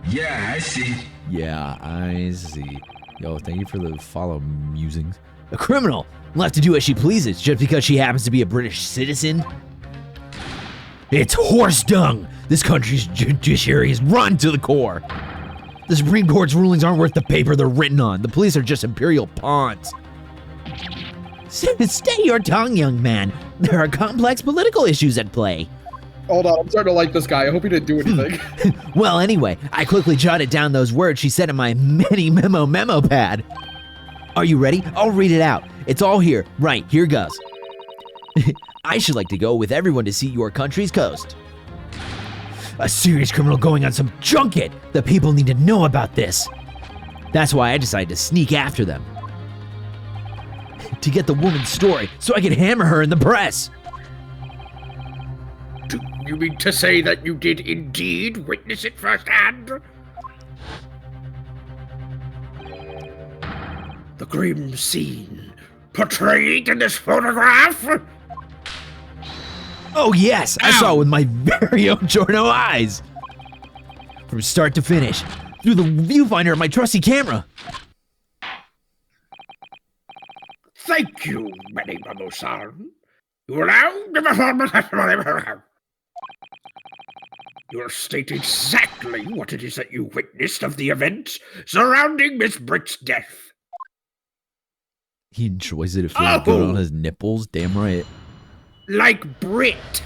Yeah, I see. Yeah, I see. Yo, thank you for the follow musings. A criminal, left to do as she pleases just because she happens to be a British citizen? It's horse dung! This country's judiciary is rotten to the core. The Supreme Court's rulings aren't worth the paper they're written on. The police are just imperial pawns. Stay your tongue, young man. There are complex political issues at play. Hold on, I'm starting to like this guy. I hope he didn't do anything. Well, anyway, I quickly jotted down those words she said in my memo pad. Are you ready? I'll read it out. It's all here. Right, here goes. I should like to go with everyone to see your country's coast. A serious criminal going on some junket. The people need to know about this. That's why I decided to sneak after them. To get the woman's story so I could hammer her in the press. Do you mean to say that you did indeed witness it firsthand? The grim scene portrayed in this photograph? Oh yes, I saw it with my very own Giorno eyes. From start to finish, through the viewfinder of my trusty camera. Thank you, Many-Memo-san. You will now give a You will state exactly what it is that you witnessed of the events surrounding Miss Britt's death. He enjoys it. It feels good on his nipples. Damn right. Like Brit.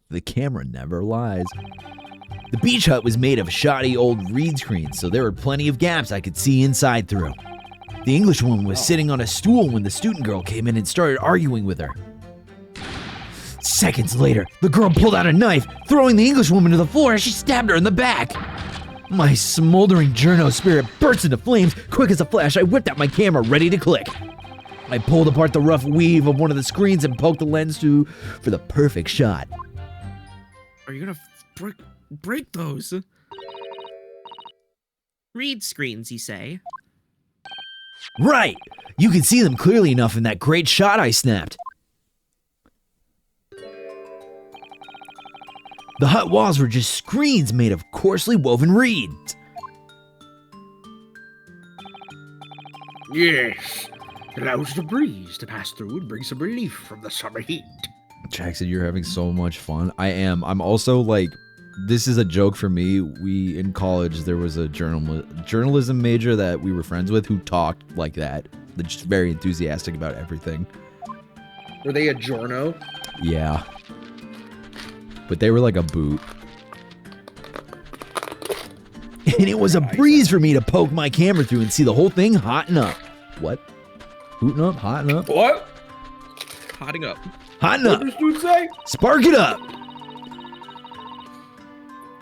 The camera never lies. The beach hut was made of shoddy old reed screens, so there were plenty of gaps I could see inside through. The Englishwoman was sitting on a stool when the student girl came in and started arguing with her. Seconds later, the girl pulled out a knife, throwing the Englishwoman to the floor as she stabbed her in the back. My smoldering journo spirit burst into flames. Quick as a flash, I whipped out my camera, ready to click. I pulled apart the rough weave of one of the screens and poked the lens for the perfect shot. Are you gonna break those? Read screens, you say? Right! You can see them clearly enough in that great shot I snapped. The hut walls were just screens made of coarsely woven reeds. Yes. It allows the breeze to pass through and bring some relief from the summer heat. Jackson, you're having so much fun. I am. I'm also like, this is a joke for me. We, in college, there was a journalism major that we were friends with who talked like that. They're just very enthusiastic about everything. Were they a Giorno? Yeah. But they were like a boot. And it was a breeze for me to poke my camera through and see the whole thing hotting up. What? Hooting up? Hotting up? What? Hotting up. Hotting What up! did this dude say? Spark it up!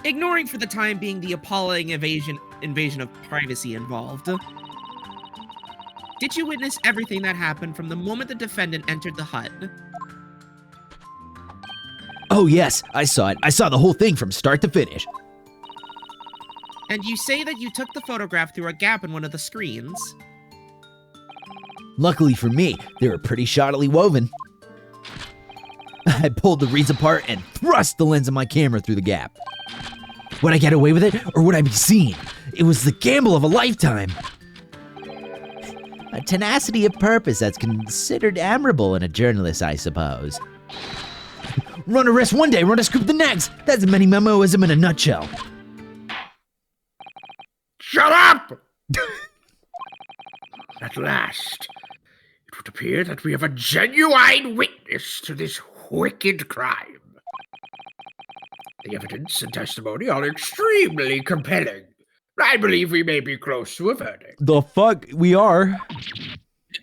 Ignoring for the time being the appalling invasion of privacy involved. Did you witness everything that happened from the moment the defendant entered the hut? Oh yes, I saw it. I saw the whole thing from start to finish. And you say that you took the photograph through a gap in one of the screens. Luckily for me, they were pretty shoddily woven. I pulled the reeds apart and thrust the lens of my camera through the gap. Would I get away with it, or would I be seen? It was the gamble of a lifetime. A tenacity of purpose that's considered admirable in a journalist, I suppose. Run a risk one day, run a scoop the next. That's mini memoism in a nutshell. Shut up! At last, it would appear that we have a genuine witness to this wicked crime. The evidence and testimony are extremely compelling. I believe we may be close to a verdict. The fuck? We are.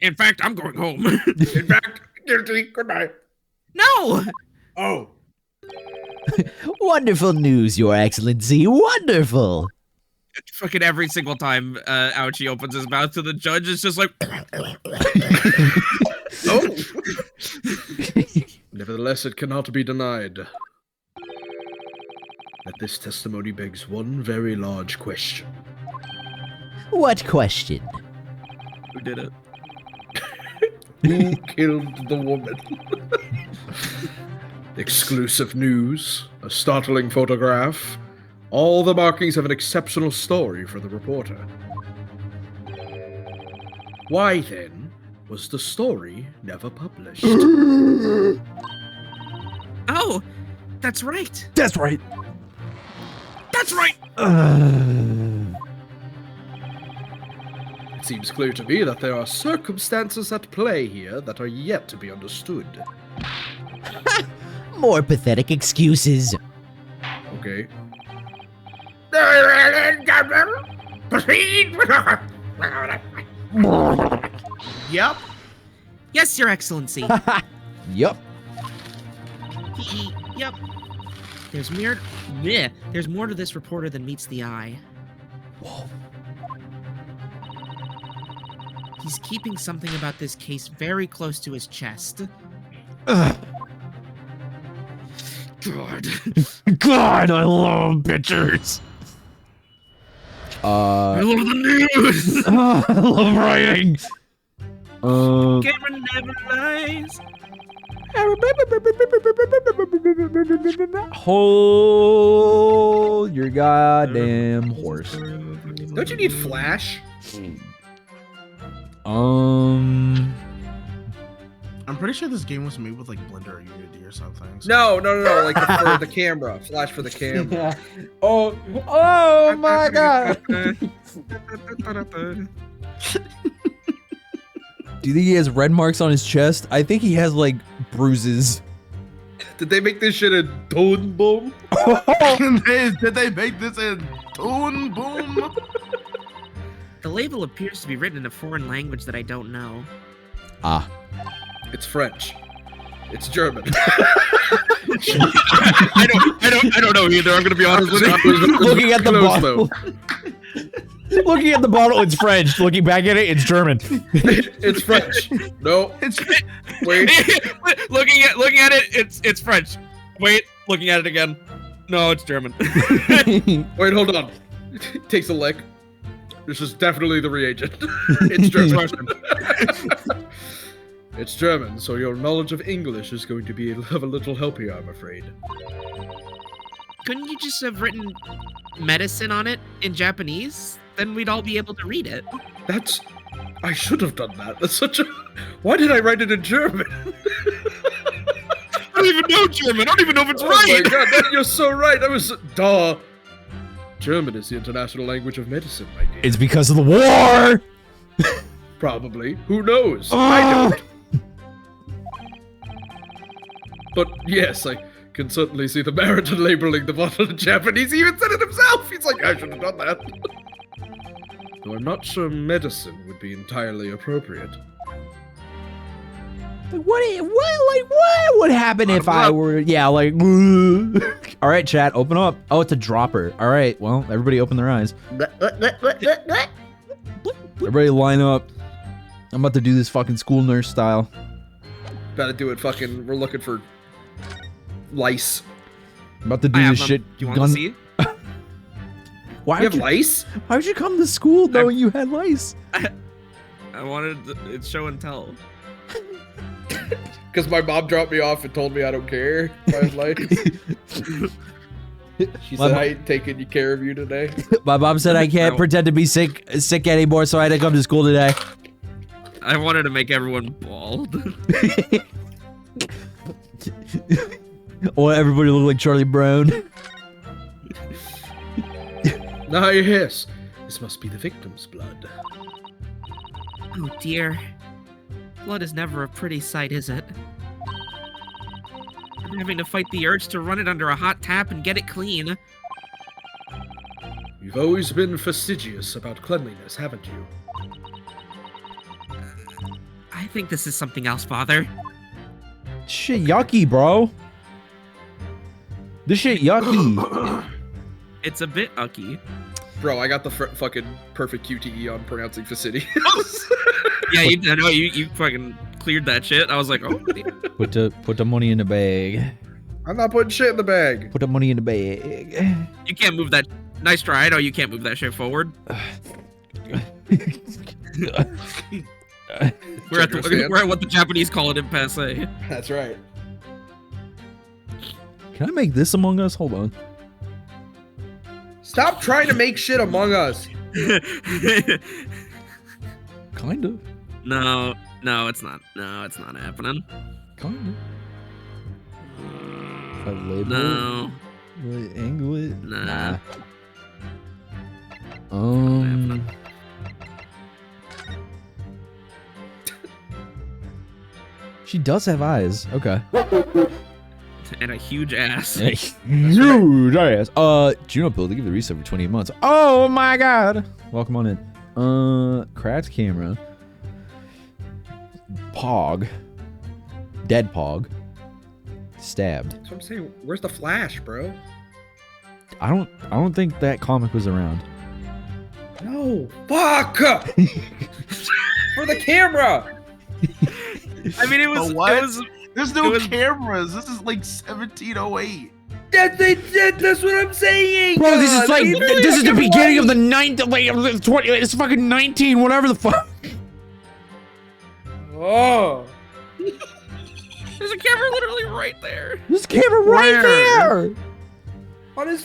In fact, I'm going home. In fact, guilty. Goodbye. No! Oh. Wonderful news, Your Excellency. Wonderful. Fucking every single time Ouchie opens his mouth to the judge, it's just like... Oh. Nevertheless, it cannot be denied that this testimony begs one very large question. What question? Who did it? Who killed the woman? Exclusive news, a startling photograph, all the markings of an exceptional story for the reporter. Why, then, was the story never published? Oh, that's right. That's right. That's right! It seems clear to me that there are circumstances at play here that are yet to be understood. More pathetic excuses. Okay. Proceed. Yep. Yes, Your Excellency. Yup. Yep. There's more to this reporter than meets the eye. Whoa. He's keeping something about this case very close to his chest. Ugh. God. God, I love pictures. I love the news! I love writing. Cameron never lies. Hold your goddamn horse. Don't you need Flash? I'm pretty sure this game was made with like Blender or Unity or something. So. No. Like for the camera. Flash for the camera. Oh my god. Do you think he has red marks on his chest? I think he has like bruises. Did they make this shit a Toon Boom? Did they make this in Toon Boom? The label appears to be written in a foreign language that I don't know. Ah. It's French. It's German. I don't know either. I'm gonna be honest with you. Looking at the Close, bottle. Looking at the bottle, it's French. Looking back at it, it's German. It's French. No. It's Wait. looking at it, it's French. Wait, looking at it again. No, it's German. Wait, hold on. Takes a lick. This is definitely the reagent. It's German. It's German, so your knowledge of English is going to be of a little help here, I'm afraid. Couldn't you just have written medicine on it in Japanese? Then we'd all be able to read it. I should have done that. That's such a... Why did I write it in German? I don't even know German. I don't even know if it's Oh right. my god, you're so right. Duh. German is the international language of medicine, my dear. It's because of the war. Probably. Who knows? I don't. But yes, I can certainly see the merit in labeling the bottle in Japanese. He even said it himself. He's like, I should have done that. Though I'm not sure medicine would be entirely appropriate. What would happen if I were, all right, chat, open up. Oh, it's a dropper. All right, well, everybody open their eyes. Everybody line up. I'm about to do this fucking school nurse style. Gotta do it fucking, we're looking for lice. I'm about to do this shit. Do you want to see? Why You have lice? Why would you come to school knowing you had lice? I wanted it's show and tell. Because my mom dropped me off and told me I don't care if I have lice. She said, I ain't taking care of you today. My mom said I can't pretend to be sick anymore, so I had to come to school today. I wanted to make everyone bald. I want everybody to look like Charlie Brown. Now yes, this must be the victim's blood. Oh dear. Blood is never a pretty sight, is it? I'm having to fight the urge to run it under a hot tap and get it clean. You've always been fastidious about cleanliness, haven't you? I think this is something else, Father. Shit yucky, bro. This shit yucky. It's a bit ucky. Bro, I got the fucking perfect QTE on pronouncing fastidious. Yeah, I know you fucking cleared that shit. I was like, oh. Put the money in the bag. I'm not putting shit in the bag. Put the money in the bag. You can't move that. Nice try. I know you can't move that shit forward. We're at what the Japanese call it in passe. That's right. Can I make this Among Us? Hold on. Stop trying to make shit Among Us. Kind of. No, it's not. No, it's not happening. Kind of. If I label No. it, will I angle it? Nah. She does have eyes. Okay. And a huge ass. Huge ass. Juno building, give the reset for 28 months. Oh my god. Welcome on in. Cracked camera. Pog. Dead Pog. Stabbed. That's what I'm saying. Where's the Flash, bro? I don't think that comic was around. No. Fuck! For the camera! I mean, it was. what? It was. There's no cameras. This is like 1708. That's what I'm saying! Bro, this is like, this is the beginning of the 20, it's fucking 19, whatever the fuck. Oh. There's a camera literally right there. There's a camera right there. On his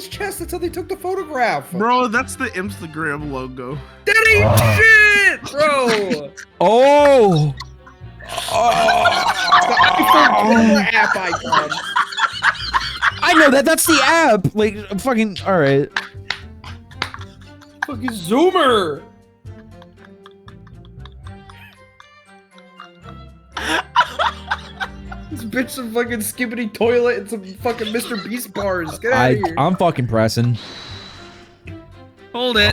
chest, that's how they took the photograph. Bro, that's the Instagram logo. That ain't shit, bro! Oh. Camera app icon. I know that. That's the app. Like, fucking. All right. Fucking Zoomer. This bitch some fucking skibbity toilet and some fucking Mr. Beast bars. Get out of here. I'm fucking pressing. Hold it.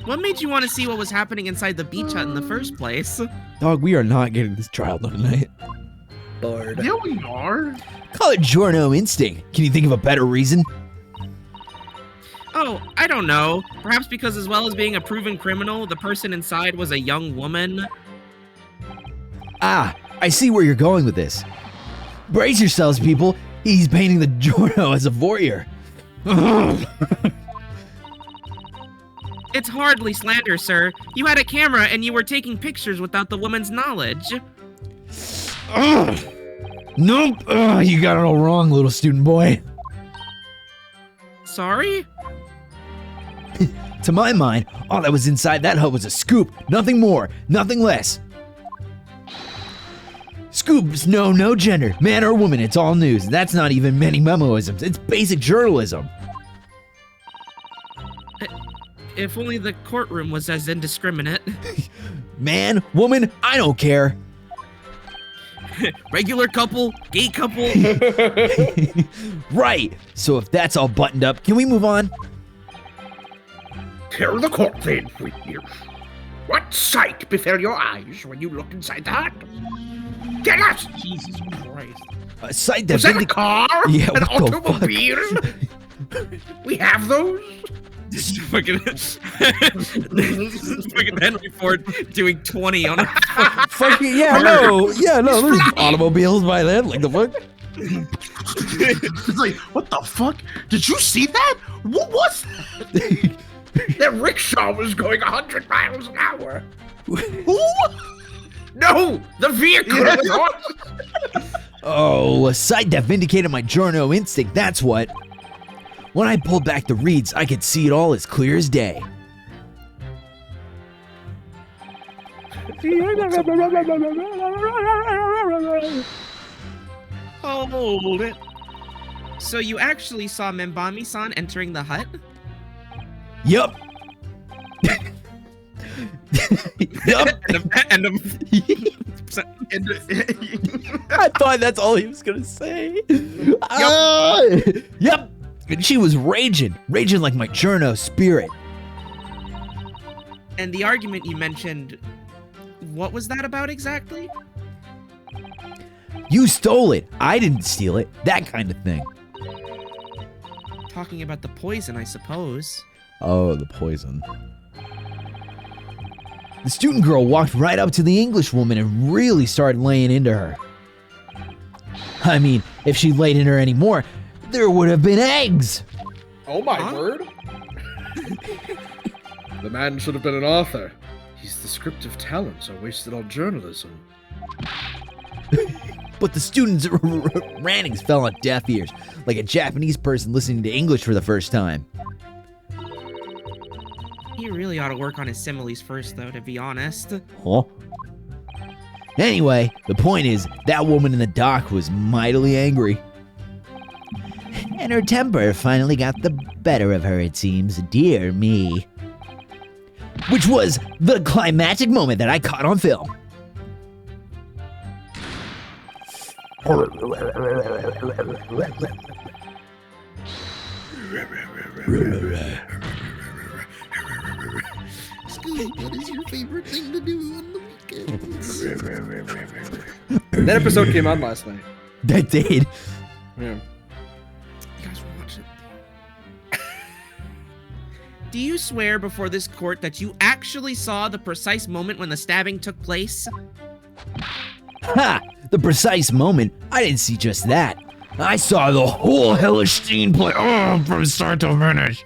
What made you want to see what was happening inside the beach hut in the first place? Dog, we are not getting this trial done tonight. Bored. Yeah, we are. Call it Giorno instinct. Can you think of a better reason? Oh, I don't know. Perhaps because as well as being a proven criminal, the person inside was a young woman. Ah, I see where you're going with this. Brace yourselves, people. He's painting the Giorno as a voyeur. It's hardly slander, sir. You had a camera and you were taking pictures without the woman's knowledge. Ugh. Nope. Ugh, you got it all wrong, little student boy. Sorry? To my mind, all that was inside that hut was a scoop. Nothing more, nothing less. Scoops know no gender, man or woman, it's all news. That's not even many memoisms, it's basic journalism. If only the courtroom was as indiscriminate. Man, woman, I don't care. Regular couple, gay couple. Right, so if that's all buttoned up, can we move on? Tell the court then, witness. What sight befell your eyes when you looked inside the hut? Tell us! Jesus Christ. A sight that Was that a car? Yeah, An what the automobile? We have those? This is fucking Henry Ford doing 20 on a Fucking, yeah, no, there's automobiles by then, like the fuck? It's like, what the fuck? Did you see that? What was that? That rickshaw was going 100 miles an hour. Who? No, the vehicle. Oh, a sight that vindicated my journo instinct, that's what. When I pulled back the reeds, I could see it all as clear as day. Hold it. So you actually saw Membami-san entering the hut? Yup. Yup. I thought that's all he was gonna say. Yep. And she was raging like my journo spirit. And the argument you mentioned, what was that about exactly? You stole it. I didn't steal it. That kind of thing. Talking about the poison, I suppose. Oh, the poison. The student girl walked right up to the English woman and really started laying into her. I mean, if she laid into her anymore, there would have been eggs. Oh my word. The man should have been an author. His descriptive talents are wasted on journalism. But the students' rantings fell on deaf ears, like a Japanese person listening to English for the first time. He really ought to work on his similes first, though, to be honest. Huh? Anyway, the point is, that woman in the dock was mightily angry. And her temper finally got the better of her, it seems. Dear me. Which was the climactic moment that I caught on film. What is your favorite thing to do on the weekends? That episode came on last night. That did. Yeah. You guys watch it. Do you swear before this court that you actually saw the precise moment when the stabbing took place? Ha! The precise moment. I didn't see just that. I saw the whole hellish scene play from start to finish.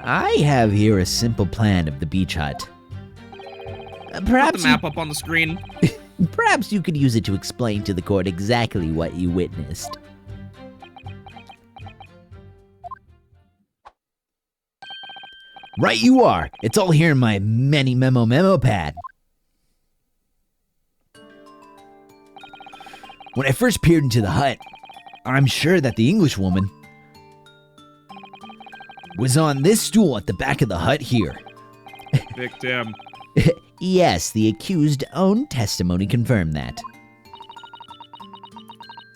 I have here a simple plan of the beach hut. Put Perhaps the map up on the screen. perhaps you could use it to explain to the court exactly what you witnessed. Right you are. It's all here in my many memo pad. When I first peered into the hut, I'm sure that the English woman was on this stool at the back of the hut here. Victim. Yes, the accused's own testimony confirmed that.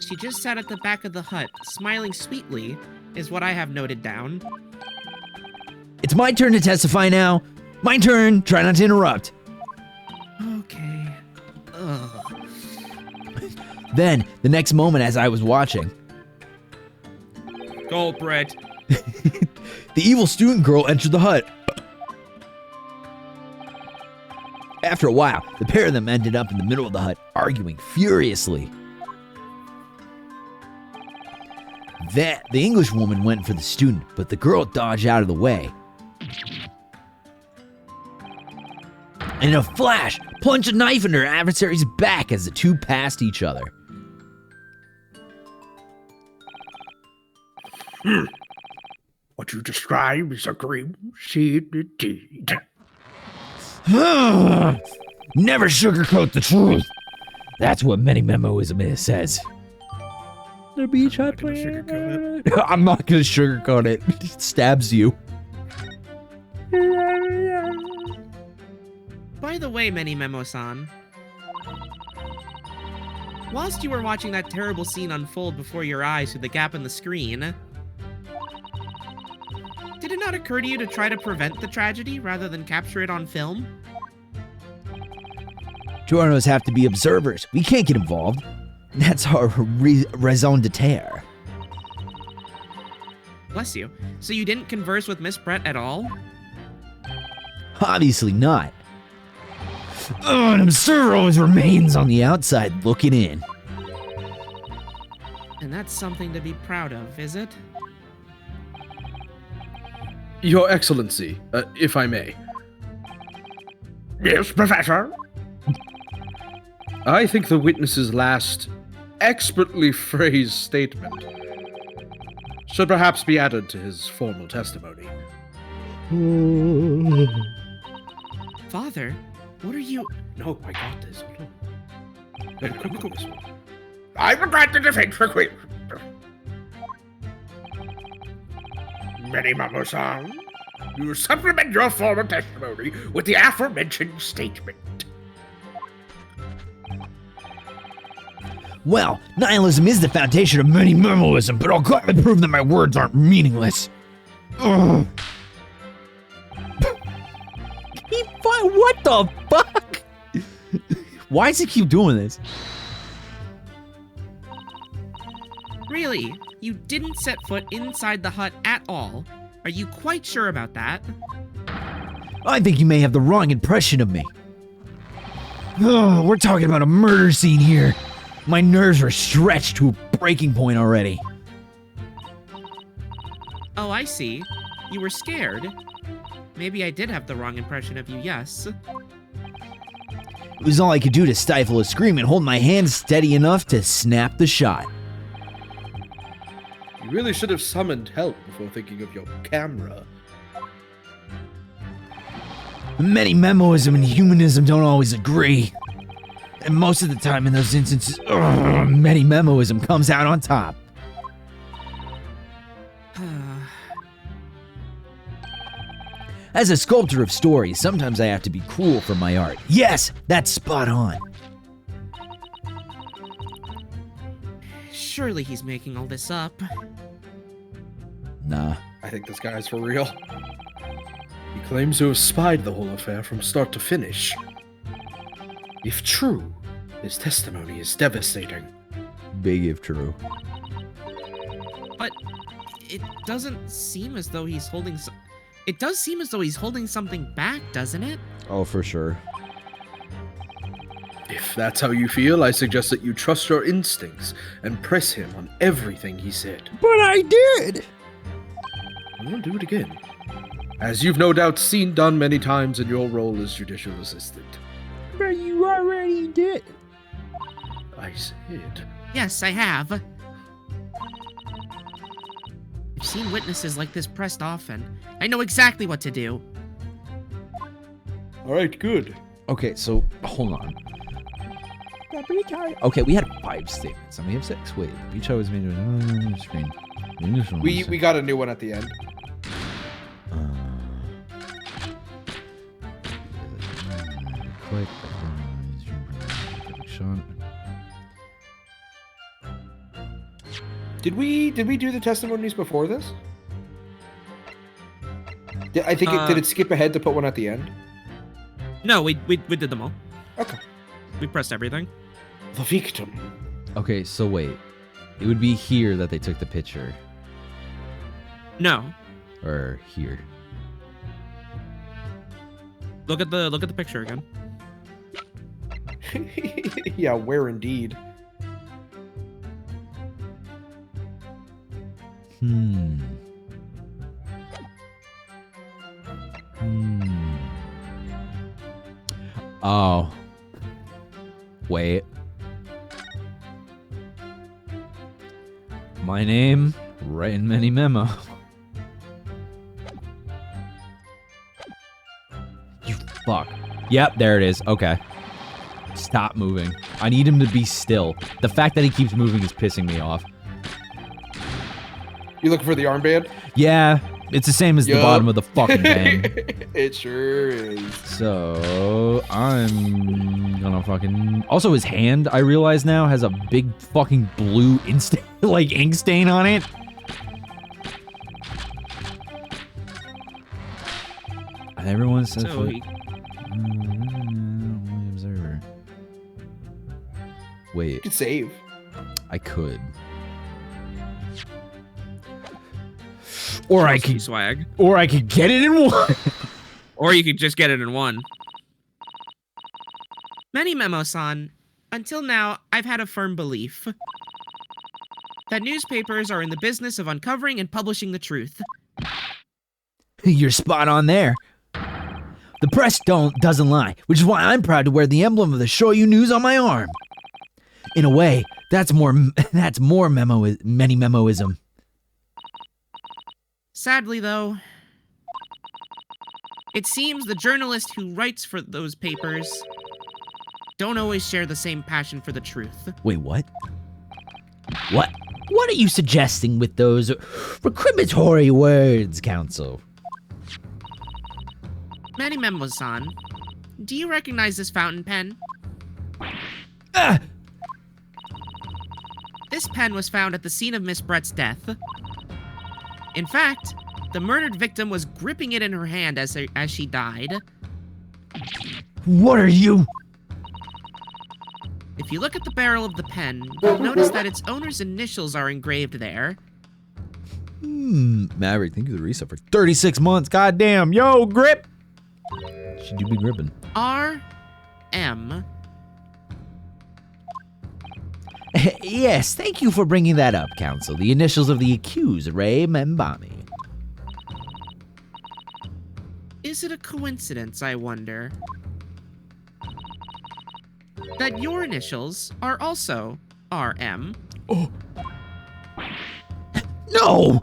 She just sat at the back of the hut, smiling sweetly, is what I have noted down. It's my turn to testify now. My turn. Try not to interrupt. Okay. Ugh. Then, the next moment as I was watching, Culprit. the evil student girl entered the hut. After a while, the pair of them ended up in the middle of the hut, arguing furiously. The English woman went for the student, but the girl dodged out of the way. and in a flash, plunged a knife into her adversary's back as the two passed each other. What you describe is a grim scene indeed. Never sugarcoat the truth. That's what many memoism says. The beach I planned. I'm not gonna sugarcoat it. It stabs you. By the way, Many Memo-san, whilst you were watching that terrible scene unfold before your eyes through the gap in the screen, did it not occur to you to try to prevent the tragedy rather than capture it on film? Journos have to be observers. We can't get involved. That's our raison d'etre. Bless you. So you didn't converse with Miss Brett at all? Obviously not. An observer always remains on the outside looking in. And that's something to be proud of, is it? Your Excellency, if I may. Yes, Professor? I think the witness's last expertly phrased statement should perhaps be added to his formal testimony. Father, what are you... No, I got this. Hold on. Let me quick on this one. I will grant the defense request. Many Mamo-san, you supplement your formal testimony with the aforementioned statement. Well, nihilism is the foundation of many memoism, but I'll gladly prove that my words aren't meaningless. Ugh. What the fuck? Why does he keep doing this? Really? You didn't set foot inside the hut at all? Are you quite sure about that? I think you may have the wrong impression of me. Oh, we're talking about a murder scene here. My nerves are stretched to a breaking point already. Oh, I see. You were scared. Maybe I did have the wrong impression of you, yes. It was all I could do to stifle a scream and hold my hands steady enough to snap the shot. You really should have summoned help before thinking of your camera. Many memoism and humanism don't always agree. And most of the time in those instances, many memoism comes out on top. As a sculptor of stories, sometimes I have to be cruel for my art. Yes, that's spot on. Surely he's making all this up. Nah. I think this guy's for real. He claims to have spied the whole affair from start to finish. If true, his testimony is devastating. Big if true. But it doesn't seem as though he's holding... It does seem as though he's holding something back, doesn't it? Oh, for sure. If that's how you feel, I suggest that you trust your instincts and press him on everything he said. But I did! I'll do it again. As you've no doubt seen done many times in your role as judicial assistant. But you already did. I said. Yes, I have. I've seen witnesses like this pressed often. I know exactly what to do. Alright, good. Okay, so hold on. Okay, we had 5 statements, and we have 6. Wait, beach was made on the screen. We got a new one at the end. Quick. Did we do the testimonies before this? I think did it skip ahead to put one at the end? No, we did them all. Okay. We pressed everything. The victim. Okay, so wait. It would be here that they took the picture. No. Or here. Look at the picture again. Yeah, where indeed. Oh. Wait. My name, right in many memo. You fuck. Yep, there it is. Okay. Stop moving. I need him to be still. The fact that he keeps moving is pissing me off. You looking for the armband? Yeah, it's the same as the bottom of the fucking pen. It sure is. So, I'm gonna fucking... Also, his hand, I realize now, has a big fucking blue like ink stain on it. Everyone says... So he... Observer. Wait, You can save. I could. Or I Chelsea could... swag. Or I could get it in one. Or you could just get it in one. Many Memo-san, until now, I've had a firm belief that newspapers are in the business of uncovering and publishing the truth. You're spot on there. The press doesn't lie, which is why I'm proud to wear the emblem of the Shoyu News on my arm. In a way, that's more many memoism. Sadly, though, it seems the journalist who writes for those papers don't always share the same passion for the truth. Wait, what? What are you suggesting with those recriminatory words, Counsel? Many Memo-san, do you recognize this fountain pen? Ah! This pen was found at the scene of Miss Brett's death. In fact, the murdered victim was gripping it in her hand as she died. What are you? If you look at the barrel of the pen, you'll notice that its owner's initials are engraved there. Maverick, thank you for the reset for 36 months. Goddamn. Yo, grip. Should you be gripping? R.M. Yes, thank you for bringing that up, Counsel. The initials of the accused, Ray Membami. Is it a coincidence, I wonder, that your initials are also R.M.? No!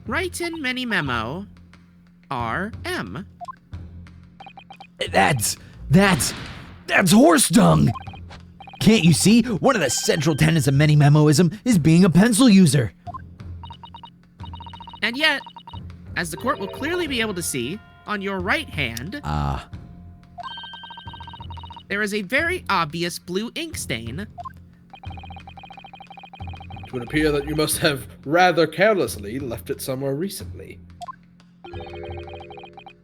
Write in Many Memo, R.M. That's horse dung! Can't you see? One of the central tenets of many memoism is being a pencil user. And yet, as the court will clearly be able to see, on your right hand, there is a very obvious blue ink stain. It would appear that you must have rather carelessly left it somewhere recently.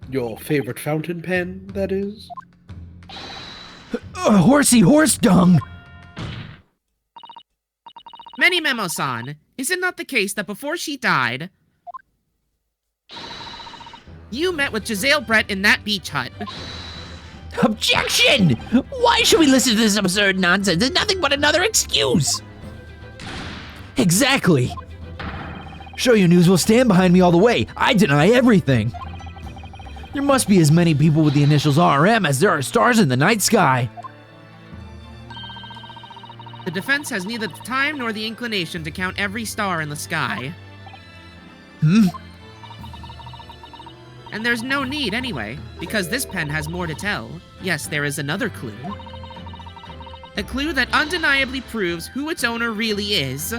Your favorite fountain pen, that is? Horsey horse dung! Many Memo-san, is it not the case that before she died, you met with Giselle Brett in that beach hut? Objection! Why should we listen to this absurd nonsense? It's nothing but another excuse! Exactly! Shoyu News will stand behind me all the way. I deny everything. There must be as many people with the initials RM as there are stars in the night sky. The defense has neither the time nor the inclination to count every star in the sky. And there's no need anyway, because this pen has more to tell. Yes, there is another clue. A clue that undeniably proves who its owner really is.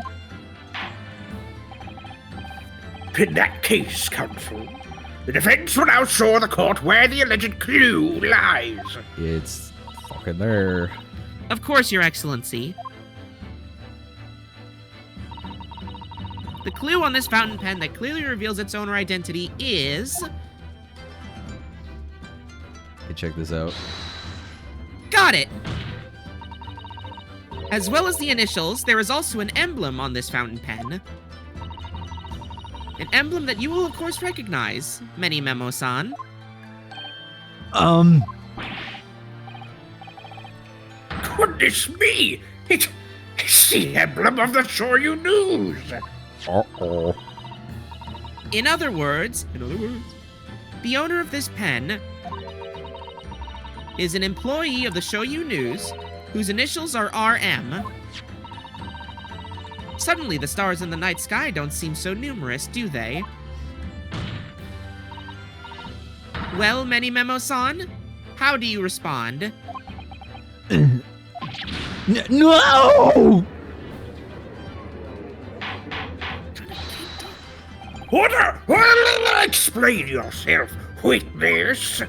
In that case, Counsel, the defense will now show the court where the alleged clue lies. It's fucking there. Of course, Your Excellency. The clue on this fountain pen that clearly reveals its owner identity is... Hey, check this out. Got it! As well as the initials, there is also an emblem on this fountain pen. An emblem that you will of course recognize, Many Memo-san. Goodness me! It's the emblem of the Shoyu News! Uh-oh. In other words, the owner of this pen is an employee of the Shoyu News whose initials are RM. Suddenly, the stars in the night sky don't seem so numerous, do they? Well, Many Memo-san, how do you respond? No! Order! Explain yourself, witness.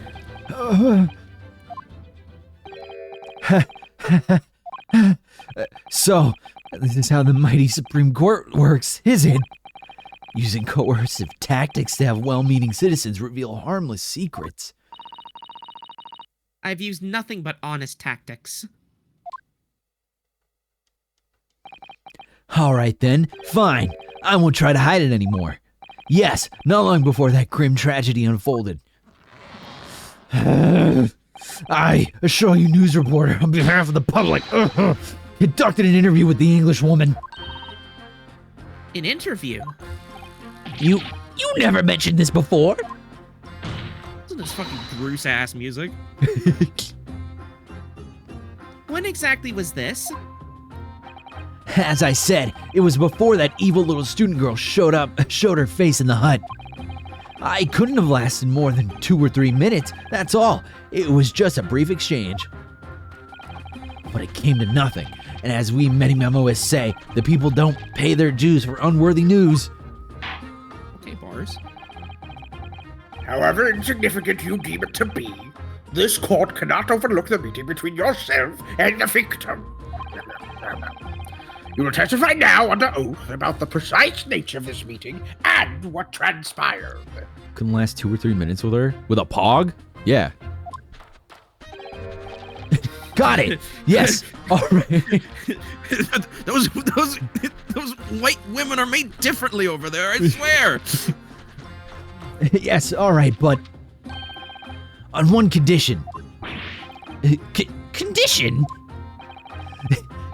So, this is how the mighty Supreme Court works, is it? Using coercive tactics to have well-meaning citizens reveal harmless secrets. I've used nothing but honest tactics. Alright then, fine. I won't try to hide it anymore. Yes, not long before that grim tragedy unfolded. I, a Shoyu News reporter on behalf of the public, conducted an interview with the English woman. An interview? You never mentioned this before? Isn't this fucking Bruce-ass music? When exactly was this? As I said, it was before that evil little student girl showed her face in the hut. I couldn't have lasted more than 2 or 3 minutes, that's all. It was just a brief exchange. But it came to nothing, and as we many memoists say, the people don't pay their dues for unworthy news. Okay, Bars. However insignificant you deem it to be, this court cannot overlook the meeting between yourself and the victim. You will testify now under oath about the precise nature of this meeting and what transpired. Couldn't last 2 or 3 minutes with her? With a pog? Yeah. Got it! Yes! Alright. those white women are made differently over there, I swear. Yes, alright, but on one condition. Condition?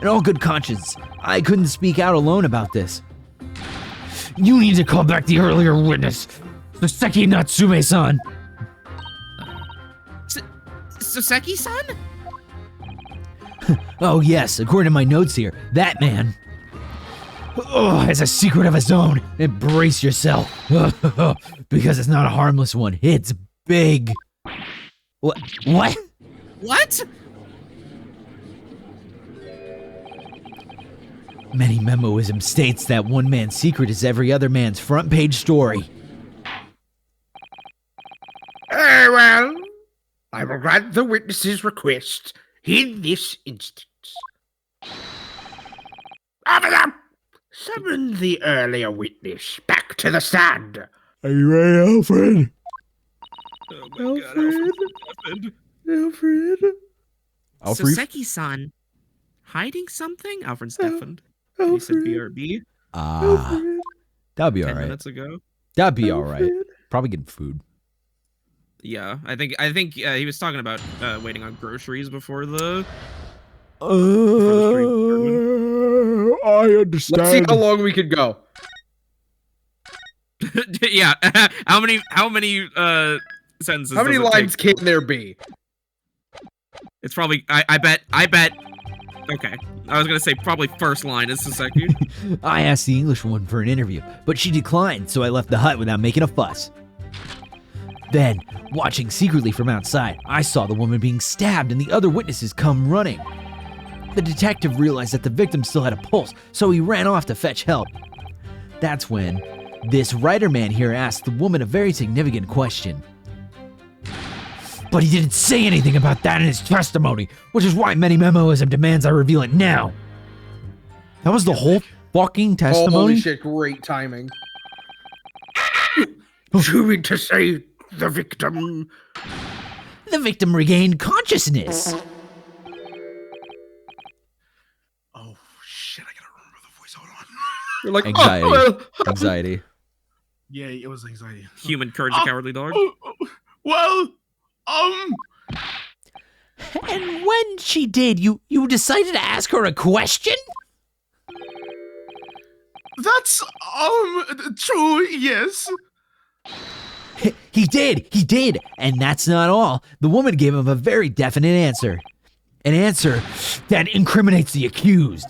In all good conscience, I couldn't speak out alone about this. You need to call back the earlier witness, Soseki Natsume-san. Soseki-san? Oh yes, according to my notes here, that man has a secret of his own. Embrace yourself. Because it's not a harmless one, it's big. What? What? Many memoism states that one man's secret is every other man's front page story. Very well. I will grant the witness's request in this instance. Officer, summon the earlier witness back to the stand. Are you ready, Alfred? Oh my God, Alfred? Soseki-san hiding something? Alfred's deafened. He said BRB That'd be 10 alright. minutes ago. That'd be alright. Probably getting food. Yeah, I think he was talking about waiting on groceries before the. I understand. Let's see how long we could go. Yeah. How many sentences? How many does it lines take? can there be? It's probably. I bet. Okay. I was gonna say probably first line is Soseki. I asked the English woman for an interview, but she declined, so I left the hut without making a fuss. Then, watching secretly from outside, I saw the woman being stabbed and the other witnesses come running. The detective realized that the victim still had a pulse, so he ran off to fetch help. That's when this writer man here asked the woman a very significant question. But he didn't say anything about that in his testimony, which is why many memoism demands I reveal it now. That was the whole fucking testimony? Holy shit, great timing. You mean to say the victim? The victim regained consciousness. Oh shit! I gotta remember the voice. Hold on. You're like, Anxiety. oh, well. Anxiety. Yeah, it was anxiety. Human courage, the cowardly dog. Well, And when she did, you decided to ask her a question? that's true. Yes. He did. And that's not all. The woman gave him a very definite answer. An answer that incriminates the accused.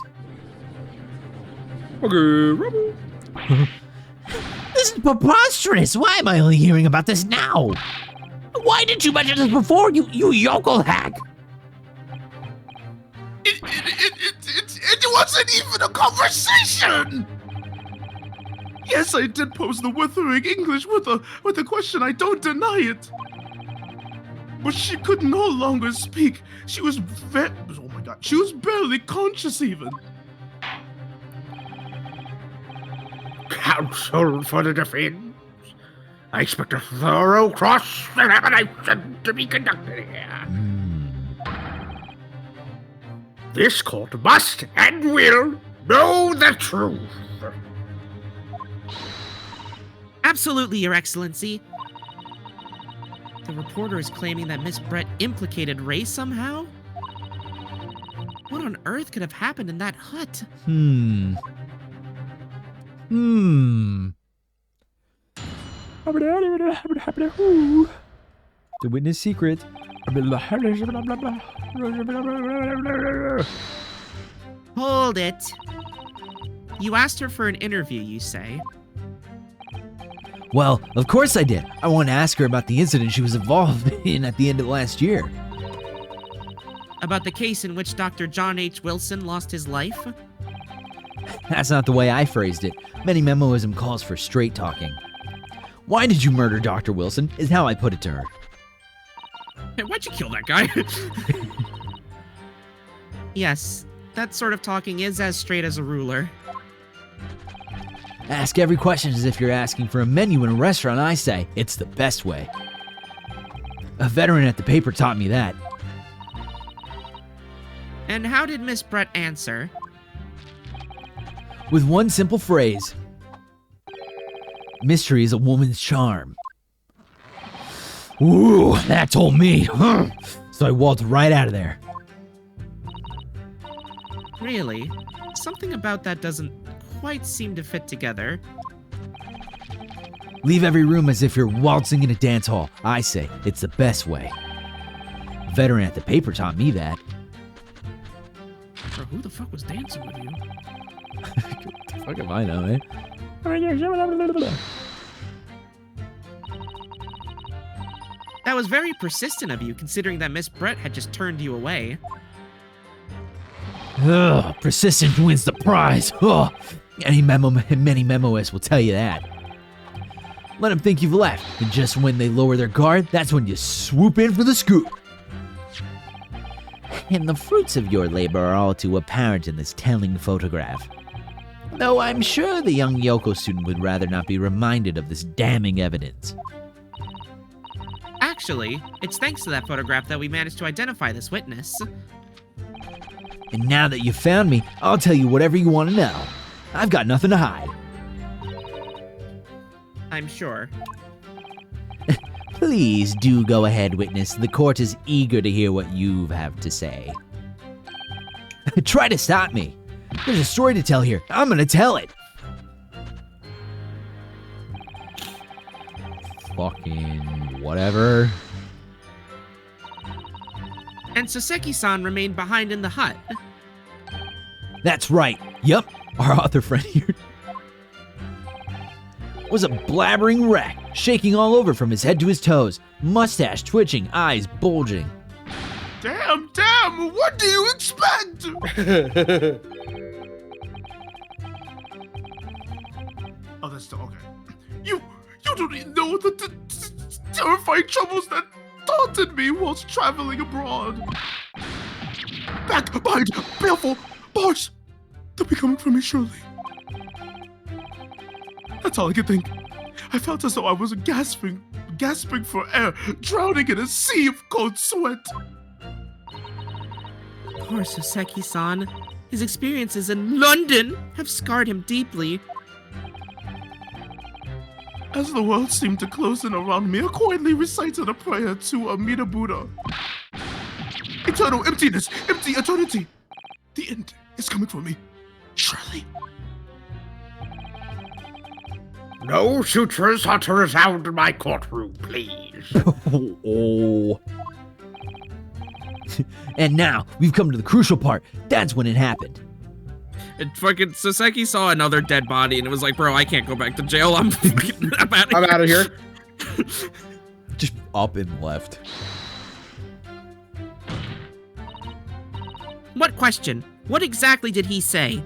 Okay, This is preposterous. Why am I only hearing about this now? Why didn't you mention this before, you yokel hack? It wasn't even a conversation! Yes, I did pose the withering English with a question. I don't deny it. But she could no longer speak. She was oh my god, she was barely conscious even. Counsel for the defense. I expect a thorough cross-examination to be conducted here. This court must and will know the truth. Absolutely, Your Excellency. The reporter is claiming that Miss Brett implicated Ray somehow? What on earth could have happened in that hut? The witness secret. Hold it. You asked her for an interview, you say? Well, of course I did. I want to ask her about the incident she was involved in at the end of last year. About the case in which Dr. John H. Wilson lost his life? That's not the way I phrased it. Many memoism calls for straight talking. Why did you murder Dr. Wilson is how I put it to her. Hey, why'd you kill that guy? Yes, that sort of talking is as straight as a ruler. Ask every question as if you're asking for a menu in a restaurant, I say. It's the best way. A veteran at the paper taught me that. And how did Miss Brett answer? With one simple phrase. Mystery is a woman's charm. Ooh, that told me. So I waltzed right out of there. Really? Something about that doesn't quite seem to fit together. Leave every room as if you're waltzing in a dance hall. I say, it's the best way. A veteran at the paper taught me that. Bro, who the fuck was dancing with you? Fuck if I know, eh? That was very persistent of you, considering that Miss Brett had just turned you away. Ugh, persistence wins the prize. Ugh. Many memoists will tell you that. Let them think you've left, and just when they lower their guard, that's when you swoop in for the scoop. And the fruits of your labor are all too apparent in this telling photograph. Though I'm sure the young Yoko student would rather not be reminded of this damning evidence. Actually, it's thanks to that photograph that we managed to identify this witness. And now that you've found me, I'll tell you whatever you want to know. I've got nothing to hide. I'm sure. Please do go ahead, witness. The court is eager to hear what you have to say. Try to stop me. There's a story to tell here. I'm gonna tell it. Fucking whatever. And Soseki-san remained behind in the hut. That's right. Yup, our author friend here was a blabbering wreck, shaking all over from his head to his toes, mustache twitching, eyes bulging. Damn, what do you expect? Oh, that's still okay. You don't even know the terrifying troubles that taunted me whilst traveling abroad. Back, behind, baleful, bars. They'll be coming for me surely. That's all I could think. I felt as though I was gasping for air, drowning in a sea of cold sweat. Poor Soseki-san. His experiences in London have scarred him deeply. As the world seemed to close in around me, I quietly recited a prayer to Amida Buddha. Eternal emptiness, empty eternity. The end is coming for me. Surely. No sutras are to resound in my courtroom, please. Oh. And now, we've come to the crucial part. That's when it happened. And fucking Soseki saw another dead body and it was like, bro, I can't go back to jail. I'm out of here. Just up and left. What question? What exactly did he say?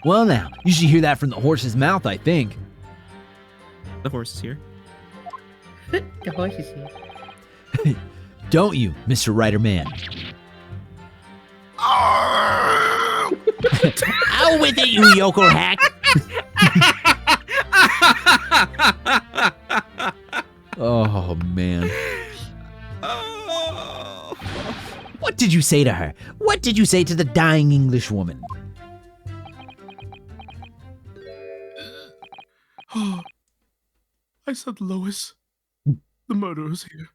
Well, now, you should hear that from the horse's mouth, I think. The horse is here. The horse is here. Don't you, Mr. Writer Man? Out with it, you yokel hack! Oh, man. What did you say to her? What did you say to the dying English woman? I said, Lois, the murderer's here.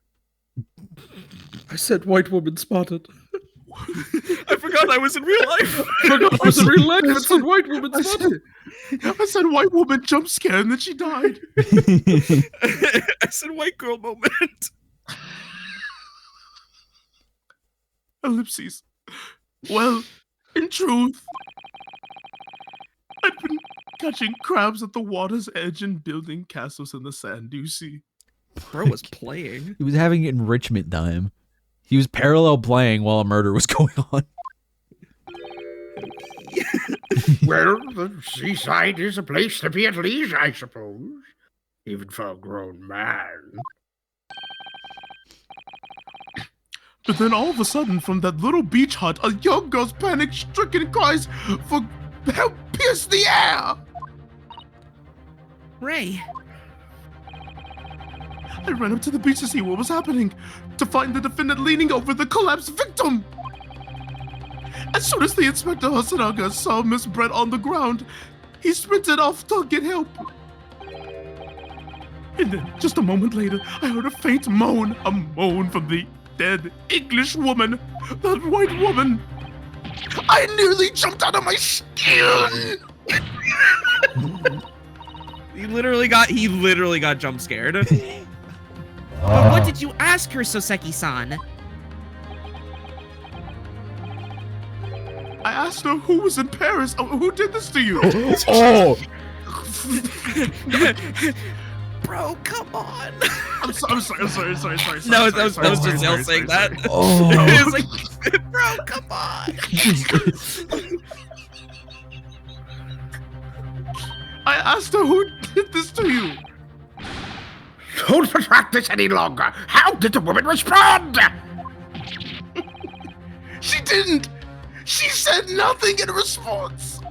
I said white woman spotted. I forgot I was in real life. I forgot I was in real life. I said white woman spotted. I said white woman jump scare and then she died. I said white girl moment. Ellipses. Well, in truth, I've been catching crabs at the water's edge and building castles in the sand, do you see? Bro was playing. He was having enrichment time. He was parallel playing while a murder was going on. Well, the seaside is a place to be at leisure, I suppose. Even for a grown man. But then all of a sudden, from that little beach hut, a young girl's panic-stricken cries for help pierce the air! Ray, I ran up to the beach to see what was happening, to find the defendant leaning over the collapsed victim. As soon as the Inspector Hasanaga saw Miss Brett on the ground, he sprinted off to get help. And then, just a moment later, I heard a faint moan, a moan from the dead English woman, that white woman. I nearly jumped out of my skin. He literally got jump scared. but what did you ask her, Soseki-san? I asked her who was in Paris. Oh, who did this to you? Oh! Bro, come on. I'm sorry. No, that was just Elle saying that. Oh. It was like, bro, come on. I asked her who did this to you. Don't protract this any longer. How did the woman respond? She didn't. She said nothing in response.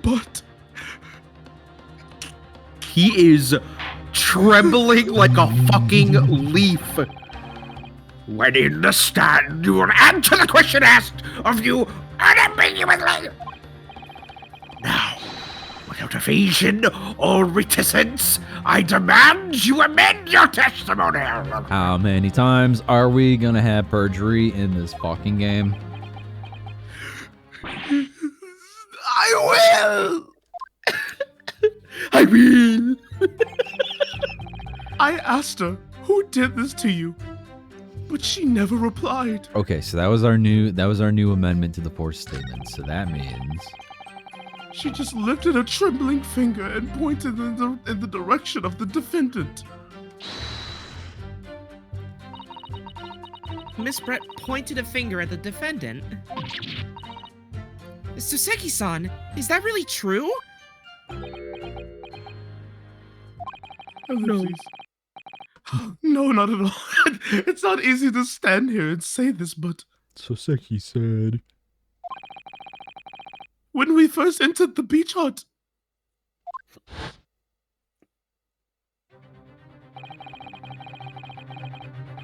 But He is trembling like a fucking leaf. When in the stand, you will answer the question asked of you unambiguously. Now, without evasion or reticence, I demand you amend your testimony. How many times are we gonna have perjury in this fucking game? I will. I will. I asked her who did this to you, but she never replied. Okay, so that was our new amendment to the force statement. So that means She just lifted a trembling finger and pointed in the direction of the defendant. Miss Brett pointed a finger at the defendant. Soseki-san, is that really true? No. No, not at all. It's not easy to stand here and say this, but Soseki said. when we first entered the beach hut,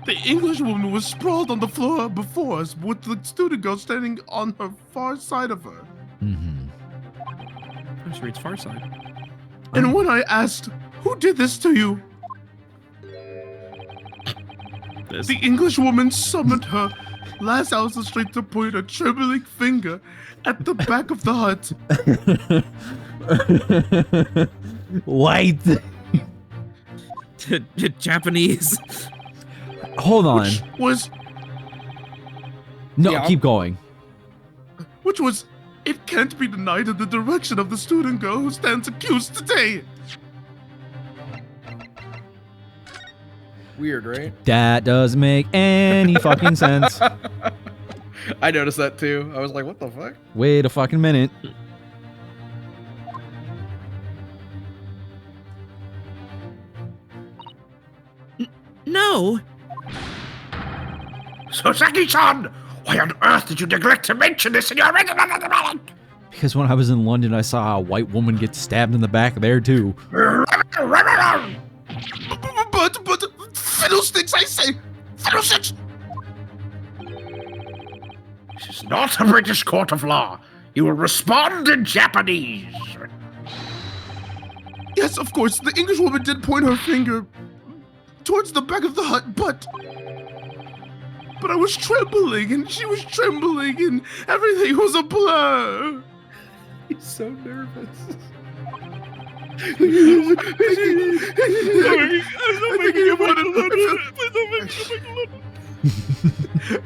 the English woman was sprawled on the floor before us, with the student girl standing on her far side of her. Mm-hmm. I'm sure it's far side. And when I asked, who did this to you? The English woman summoned her Last house is straight to point a trembling finger at the back of the hut. White. Japanese. Hold on. No, Yeah. keep going. Which was, it can't be denied in the direction of the student girl who stands accused today. Weird, right? That doesn't make any fucking sense. I noticed that too. I was like, what the fuck? Wait a fucking minute. No. Sosaki-chan! Why on earth did you neglect to mention this in your original meeting? Because when I was in London, I saw a white woman get stabbed in the back there too. But, fiddlesticks, I say! Fiddlesticks! This is not a British court of law. You will respond in Japanese. Yes, of course, the English woman did point her finger towards the back of the hut, but I was trembling, and she was trembling, and everything was a blur. He's so nervous.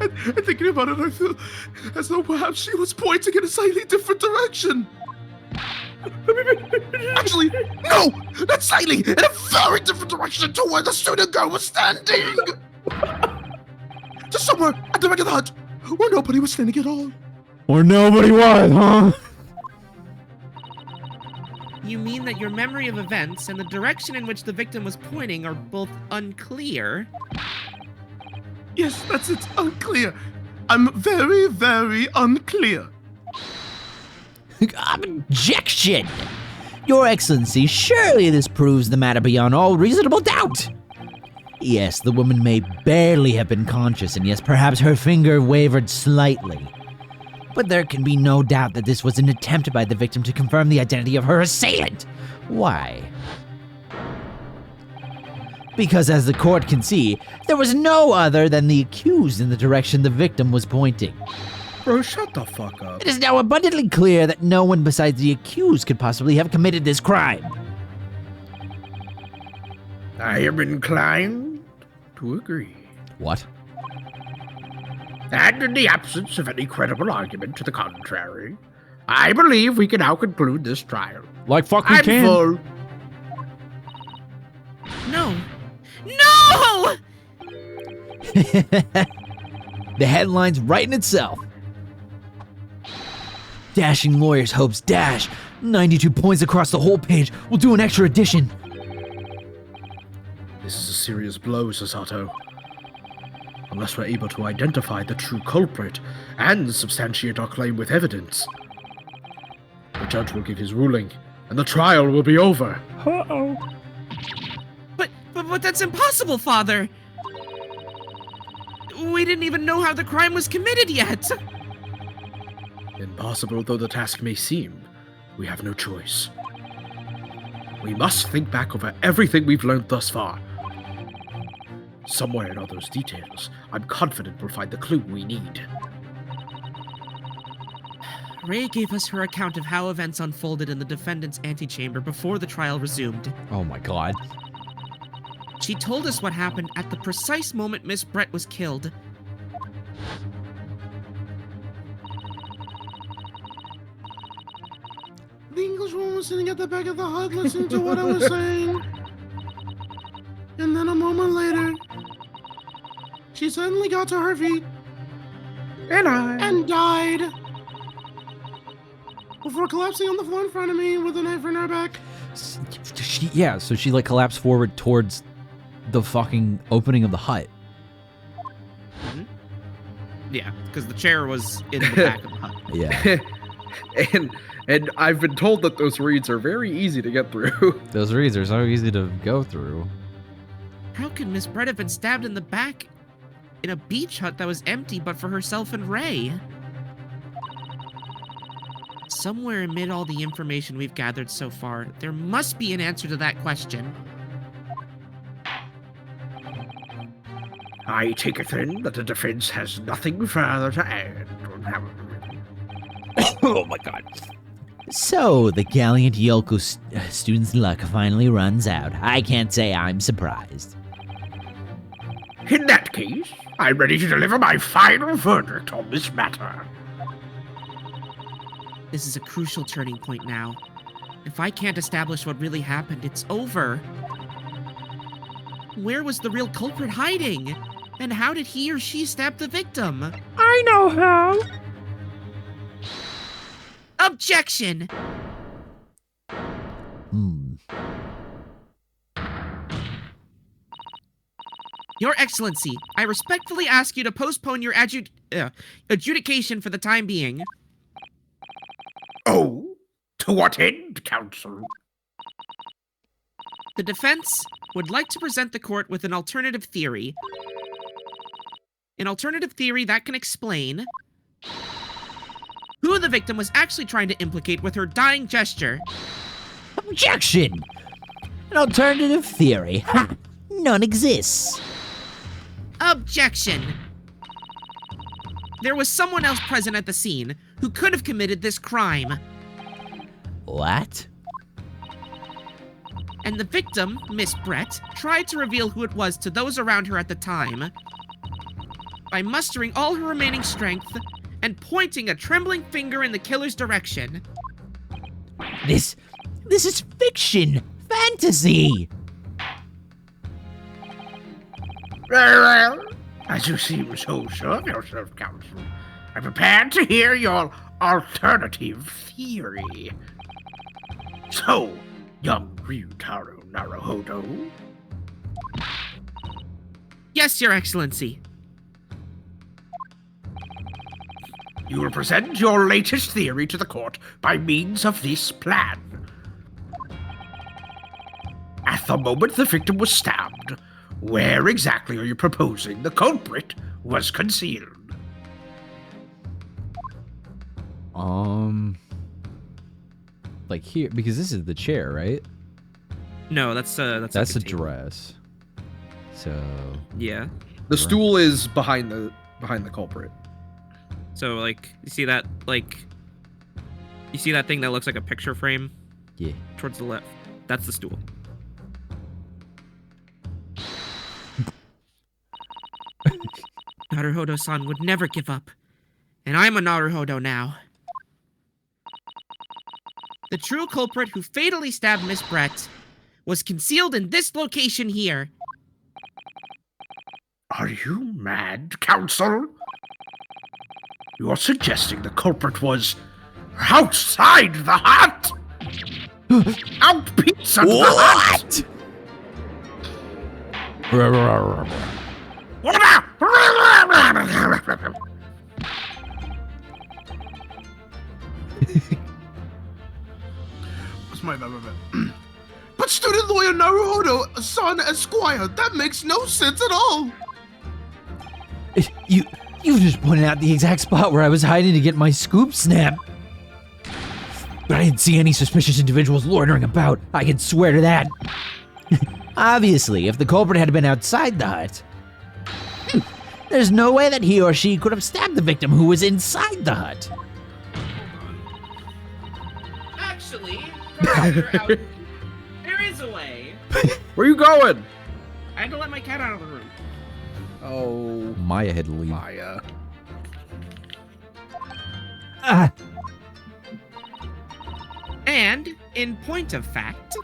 I'm thinking about it, I feel as though perhaps she was pointing in a slightly different direction. Actually, no! Not slightly! In a very different direction to where the student girl was standing! Just somewhere at the back of the hut, where nobody was standing at all. Or nobody was, huh? You mean that your memory of events and the direction in which the victim was pointing are both unclear? Yes, that's it. Unclear. I'm very, very unclear. Objection! Your Excellency, surely this proves the matter beyond all reasonable doubt. Yes, the woman may barely have been conscious, and yes, perhaps her finger wavered slightly. But there can be no doubt that this was an attempt by the victim to confirm the identity of her assailant. Why? Because as the court can see, there was no other than the accused in the direction the victim was pointing. Bro, shut the fuck up. It is now abundantly clear that no one besides the accused could possibly have committed this crime. I am inclined to agree. What? And in the absence of any credible argument to the contrary, I believe we can now conclude this trial. Like fuck we I'm can. full. No. No! The headline's writing itself. Dashing lawyers hopes dash. 92 points across the whole page. We'll do an extra edition. This is a serious blow, Sasato. Unless we're able to identify the true culprit and substantiate our claim with evidence. The judge will give his ruling, and the trial will be over. But that's impossible, Father! We didn't even know how the crime was committed yet! Impossible though the task may seem, we have no choice. We must think back over everything we've learned thus far. Somewhere in all those details, I'm confident we'll find the clue we need. Ray gave us her account of how events unfolded in the defendant's antechamber before the trial resumed. Oh my god. She told us what happened at the precise moment Miss Brett was killed. The Englishwoman was sitting at the back of the hut listening to what I was saying. And then a moment later, she suddenly got to her feet. And died. Before collapsing on the floor in front of me with a knife in her back. So she like collapsed forward towards the fucking opening of the hut. Yeah, because the chair was in the back of the hut. Yeah. and I've been told that those reeds are very easy to get through. Those reeds are so easy to go through. How could Miss Brett have been stabbed in the back in a beach hut that was empty but for herself and Ray? Somewhere amid all the information we've gathered so far, there must be an answer to that question. I take it then that the defense has nothing further to add. Oh my god. So, the gallant Yoko student's luck finally runs out. I can't say I'm surprised. In that case, I'm ready to deliver my final verdict on this matter. This is a crucial turning point now. If I can't establish what really happened, it's over. Where was the real culprit hiding? And how did he or she stab the victim? I know how. Objection! Your Excellency, I respectfully ask you to postpone your adjudication for the time being. Oh? To what end, counsel? The defense would like to present the court with an alternative theory. An alternative theory that can explain who the victim was actually trying to implicate with her dying gesture. Objection! An alternative theory. Ha! None exists. Objection! There was someone else present at the scene who could have committed this crime. What? And the victim, Miss Brett, tried to reveal who it was to those around her at the time by mustering all her remaining strength and pointing a trembling finger in the killer's direction. This is fiction! Fantasy! Well, as you seem so sure of yourself, counsel, I'm prepared to hear your alternative theory. So, young Ryutaro Naruhodo? Yes, Your Excellency. You will present your latest theory to the court by means of this plan. At the moment the victim was stabbed, where exactly are you proposing the culprit was concealed? Like here, because this is the chair, right? No, that's That's like a table. dress. So Yeah. The stool is behind the culprit. So, like, you see that thing that looks like a picture frame? yeah. Towards the left. That's the stool. Naruhodo-san would never give up. And I'm a Naruhodo now. The true culprit who fatally stabbed Miss Brett was concealed in this location here. Are you mad, counsel? You are suggesting the culprit was outside the hut? Out pizza the hut? That's my bad. But student lawyer Naruhodo, son Esquire, that makes no sense at all. You just pointed out the exact spot where I was hiding to get my scoop snap. But I didn't see any suspicious individuals loitering about. I can swear to that. Obviously, if the culprit had been outside the hut, there's no way that he or she could have stabbed the victim who was inside the hut. Actually, there is a way. Where you going? I had to let my cat out of the room. Oh, Maya had to leave. Maya. Ah, And, in point of fact,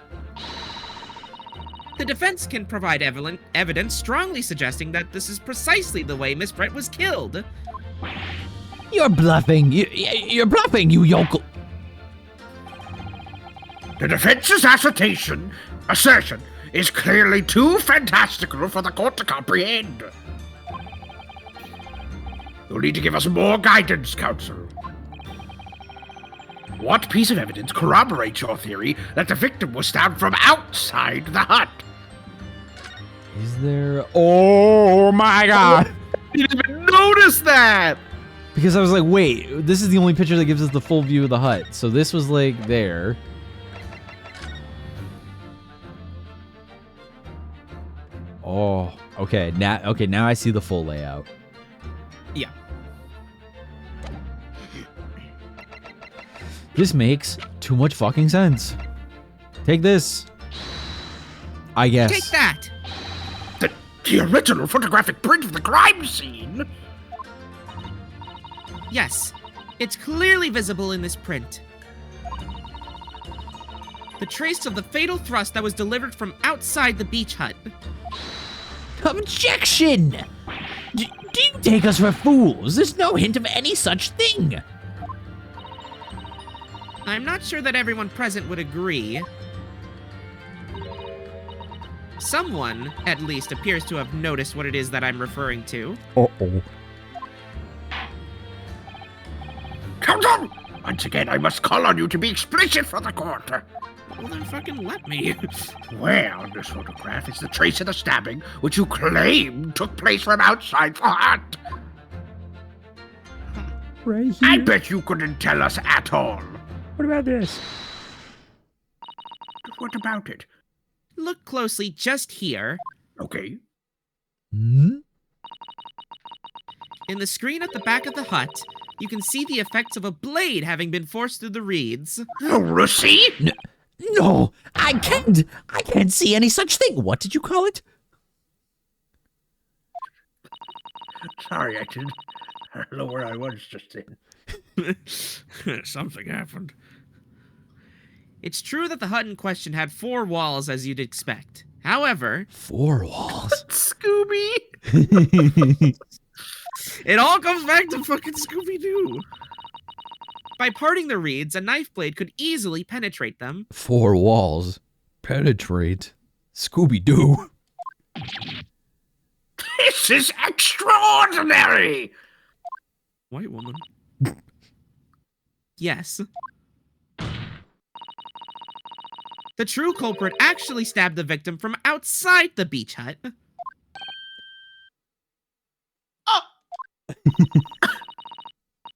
the defense can provide evidence strongly suggesting that this is precisely the way Miss Brett was killed. you're bluffing. You're bluffing, you yokel. The defense's assertion is clearly too fantastical for the court to comprehend. You'll need to give us more guidance, counsel. What piece of evidence corroborates your theory that the victim was stabbed from outside the hut? Is there? Oh my god! You didn't even notice that. Because I was like, wait, this is the only picture that gives us the full view of the hut. So this was like there. Oh, okay. Now I see the full layout. Yeah. This makes too much fucking sense. Take this. I guess. Take that! The original photographic print of the crime scene? Yes, it's clearly visible in this print. The trace of the fatal thrust that was delivered from outside the beach hut. Objection! Do you take us for fools? There's no hint of any such thing. I'm not sure that everyone present would agree. Someone, at least, appears to have noticed what it is that I'm referring to. Uh-oh. Count. Once again, I must call on you to be explicit for the court. Well, then fucking let me. Where on this photograph is the trace of the stabbing, which you claim took place from outside the hut? Right here. I bet you couldn't tell us at all. What about this? What about it? Look closely just here. Okay. Hmm? In the screen at the back of the hut, you can see the effects of a blade having been forced through the reeds. Oh, Russie? No, I can't see any such thing. What did you call it? Sorry, I don't know where I was just then. Something happened. It's true that the hut in question had 4 walls, as you'd expect. However, 4 walls. Scooby! It all comes back to fucking Scooby-Doo. By parting the reeds, a knife blade could easily penetrate them. 4 walls. Penetrate. Scooby-Doo. This is extraordinary! White woman. Yes. The true culprit actually stabbed the victim from outside the beach hut.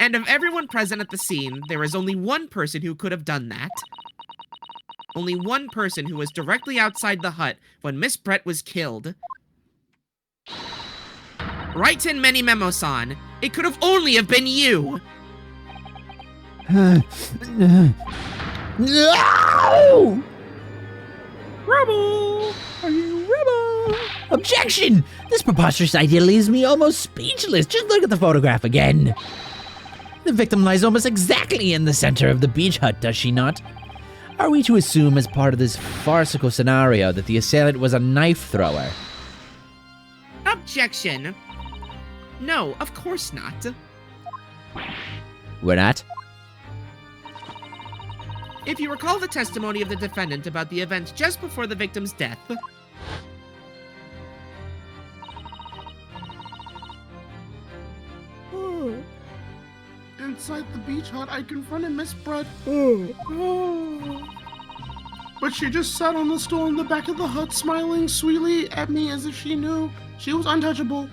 And of everyone present at the scene, there is only one person who could have done that. Only one person who was directly outside the hut when Miss Brett was killed. Right in Many Memo-san, it could have only have been you! No! Rebel! Are you rebel? Objection! This preposterous idea leaves me almost speechless. Just look at the photograph again. The victim lies almost exactly in the center of the beach hut, does she not? Are we to assume as part of this farcical scenario that the assailant was a knife thrower? Objection! No, of course not. We're not? If you recall the testimony of the defendant about the event just before the victim's death, Inside the beach hut, I confronted Miss Brett. But she just sat on the stool in the back of the hut, smiling sweetly at me as if she knew she was untouchable.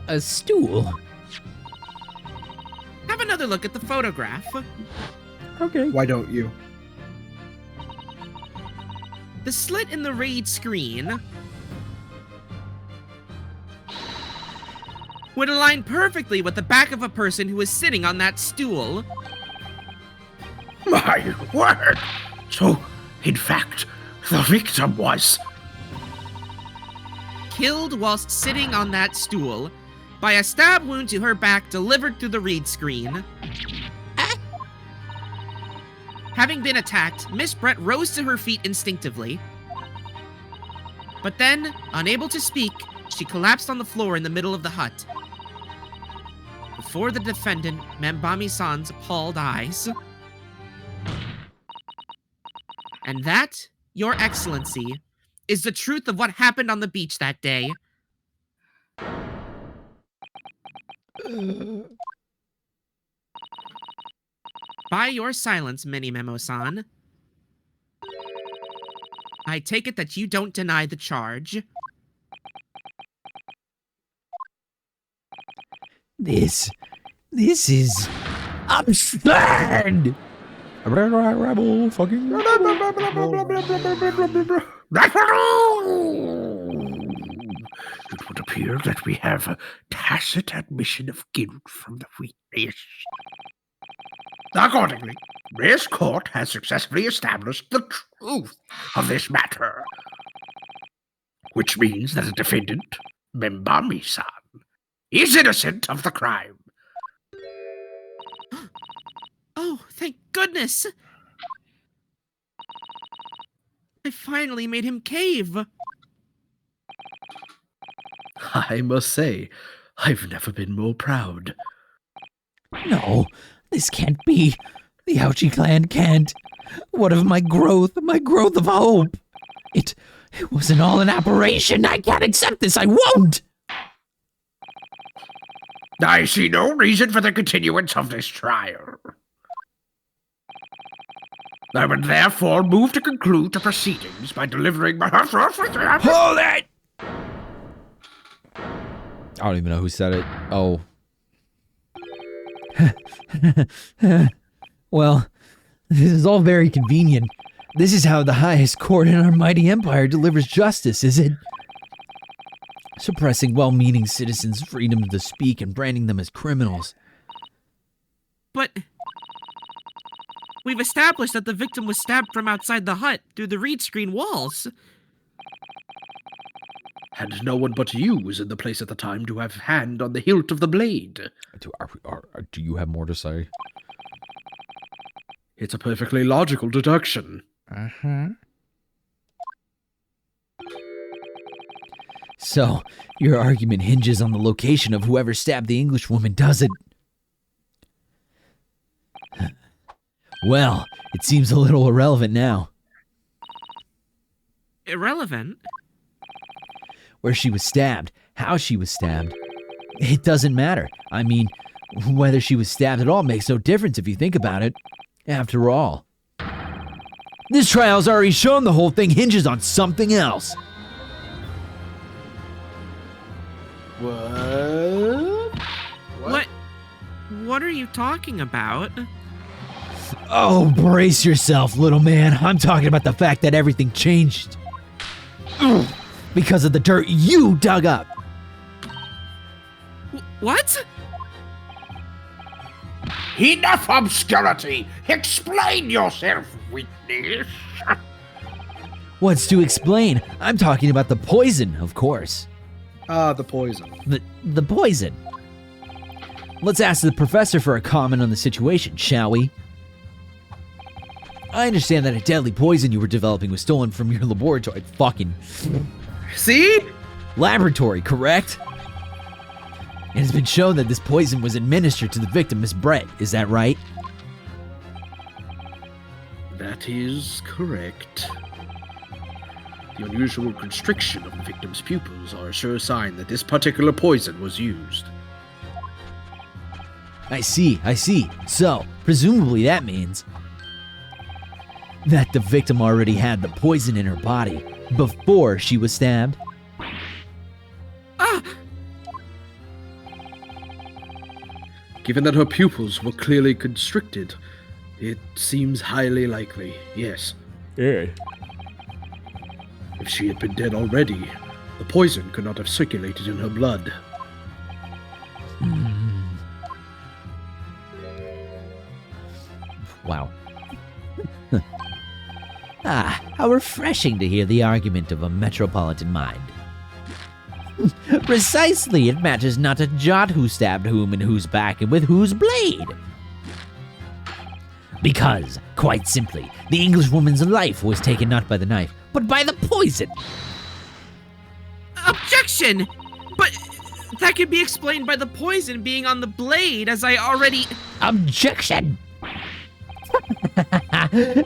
A stool? have another look at the photograph. Okay. Why don't you? The slit in the reed screen would align perfectly with the back of a person who was sitting on that stool. My word! So, in fact, the victim was... killed whilst sitting on that stool by a stab wound to her back delivered through the reed screen. Having been attacked, Miss Brett rose to her feet instinctively. But then, unable to speak, she collapsed on the floor in the middle of the hut. Before the defendant, Membami-san's appalled eyes. And that, Your Excellency, is the truth of what happened on the beach that day. By your silence, Mini-Memo-san, I take it that you don't deny the charge. This is absurd! Rebel fucking. It would appear that we have a tacit admission of guilt from the witness. Accordingly, this court has successfully established the truth of this matter, which means that the defendant, Membami-san, is innocent of the crime. Oh, thank goodness! I finally made him cave. I must say, I've never been more proud. No, this can't be. The Ouchie clan can't. What of my growth of hope? It wasn't all an aberration. I can't accept this. I won't. I see no reason for the continuance of this trial. I would therefore move to conclude the proceedings by delivering my... Hold it! I don't even know who said it. Oh. Well, this is all very convenient. This is how the highest court in our mighty empire delivers justice, is it? Suppressing well-meaning citizens' freedom to speak and branding them as criminals. But we've established that the victim was stabbed from outside the hut through the reed screen walls. And no one but you was in the place at the time to have hand on the hilt of the blade. Do you have more to say? It's a perfectly logical deduction. So, your argument hinges on the location of whoever stabbed the Englishwoman, does it? Well, it seems a little irrelevant now. Irrelevant? Where she was stabbed, how she was stabbed. It doesn't matter. I mean, whether she was stabbed at all makes no difference if you think about it. After all, this trial's already shown the whole thing hinges on something else. What are you talking about? Oh, brace yourself, little man. I'm talking about the fact that everything changed. Because of the dirt you dug up. What? Enough obscurity! Explain yourself, witness! What's to explain? I'm talking about the poison, of course. The poison. The poison. Let's ask the professor for a comment on the situation, shall we? I understand that a deadly poison you were developing was stolen from your laboratory. See? Laboratory, correct? It has been shown that this poison was administered to the victim as bread. Is that right? That is correct. The unusual constriction of the victim's pupils are a sure sign that this particular poison was used. I see. So, presumably that means that the victim already had the poison in her body before she was stabbed. Given that her pupils were clearly constricted, it seems highly likely, yes. Yeah. If she had been dead already, the poison could not have circulated in her blood. Wow. How refreshing to hear the argument of a metropolitan mind. Precisely, it matters not a jot who stabbed whom and whose back and with whose blade. Because, quite simply, the Englishwoman's life was taken not by the knife, but by the poison. Objection! But that could be explained by the poison being on the blade, as I already... Objection!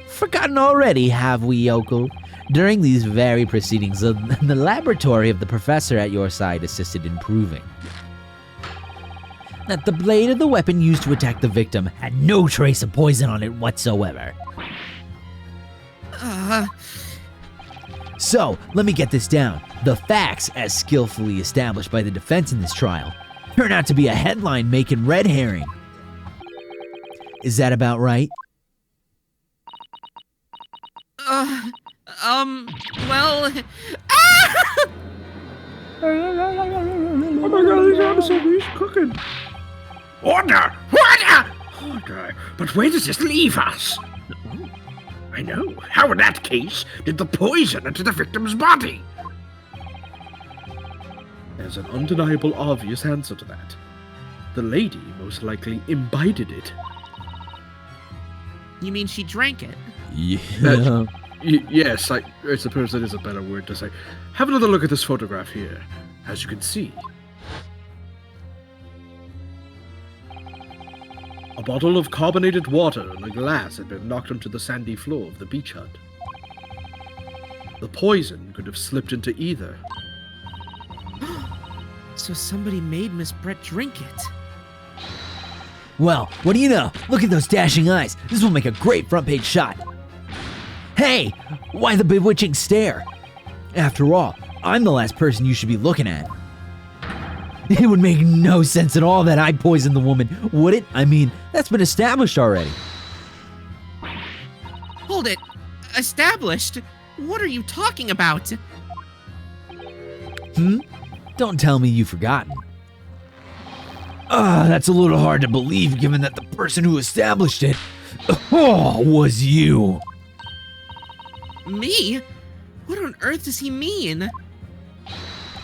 Forgotten already, have we, yokel? During these very proceedings, the laboratory of the professor at your side assisted in proving that the blade of the weapon used to attack the victim had no trace of poison on it whatsoever. So, let me get this down. The facts, as skillfully established by the defense in this trial, turn out to be a headline-making red herring. Is that about right? Well... Oh my god, he's honestly, he's cooking. Order! Order! Order! But where does this leave us? I know. How in that case did the poison enter the victim's body? There's an undeniable obvious answer to that. The lady most likely imbibed it. You mean she drank it? Yeah. Yes, I suppose that is a better word to say. Have another look at this photograph here. As you can see, a bottle of carbonated water and a glass had been knocked onto the sandy floor of the beach hut. The poison could have slipped into either. So somebody made Miss Brett drink it. Well, what do you know? Look at those dashing eyes. This will make a great front page shot. Hey, why the bewitching stare? After all, I'm the last person you should be looking at. It would make no sense at all that I poisoned the woman, would it? I mean, that's been established already. Hold it. Established? What are you talking about? Don't tell me you've forgotten. That's a little hard to believe given that the person who established it was you. Me? What on earth does he mean?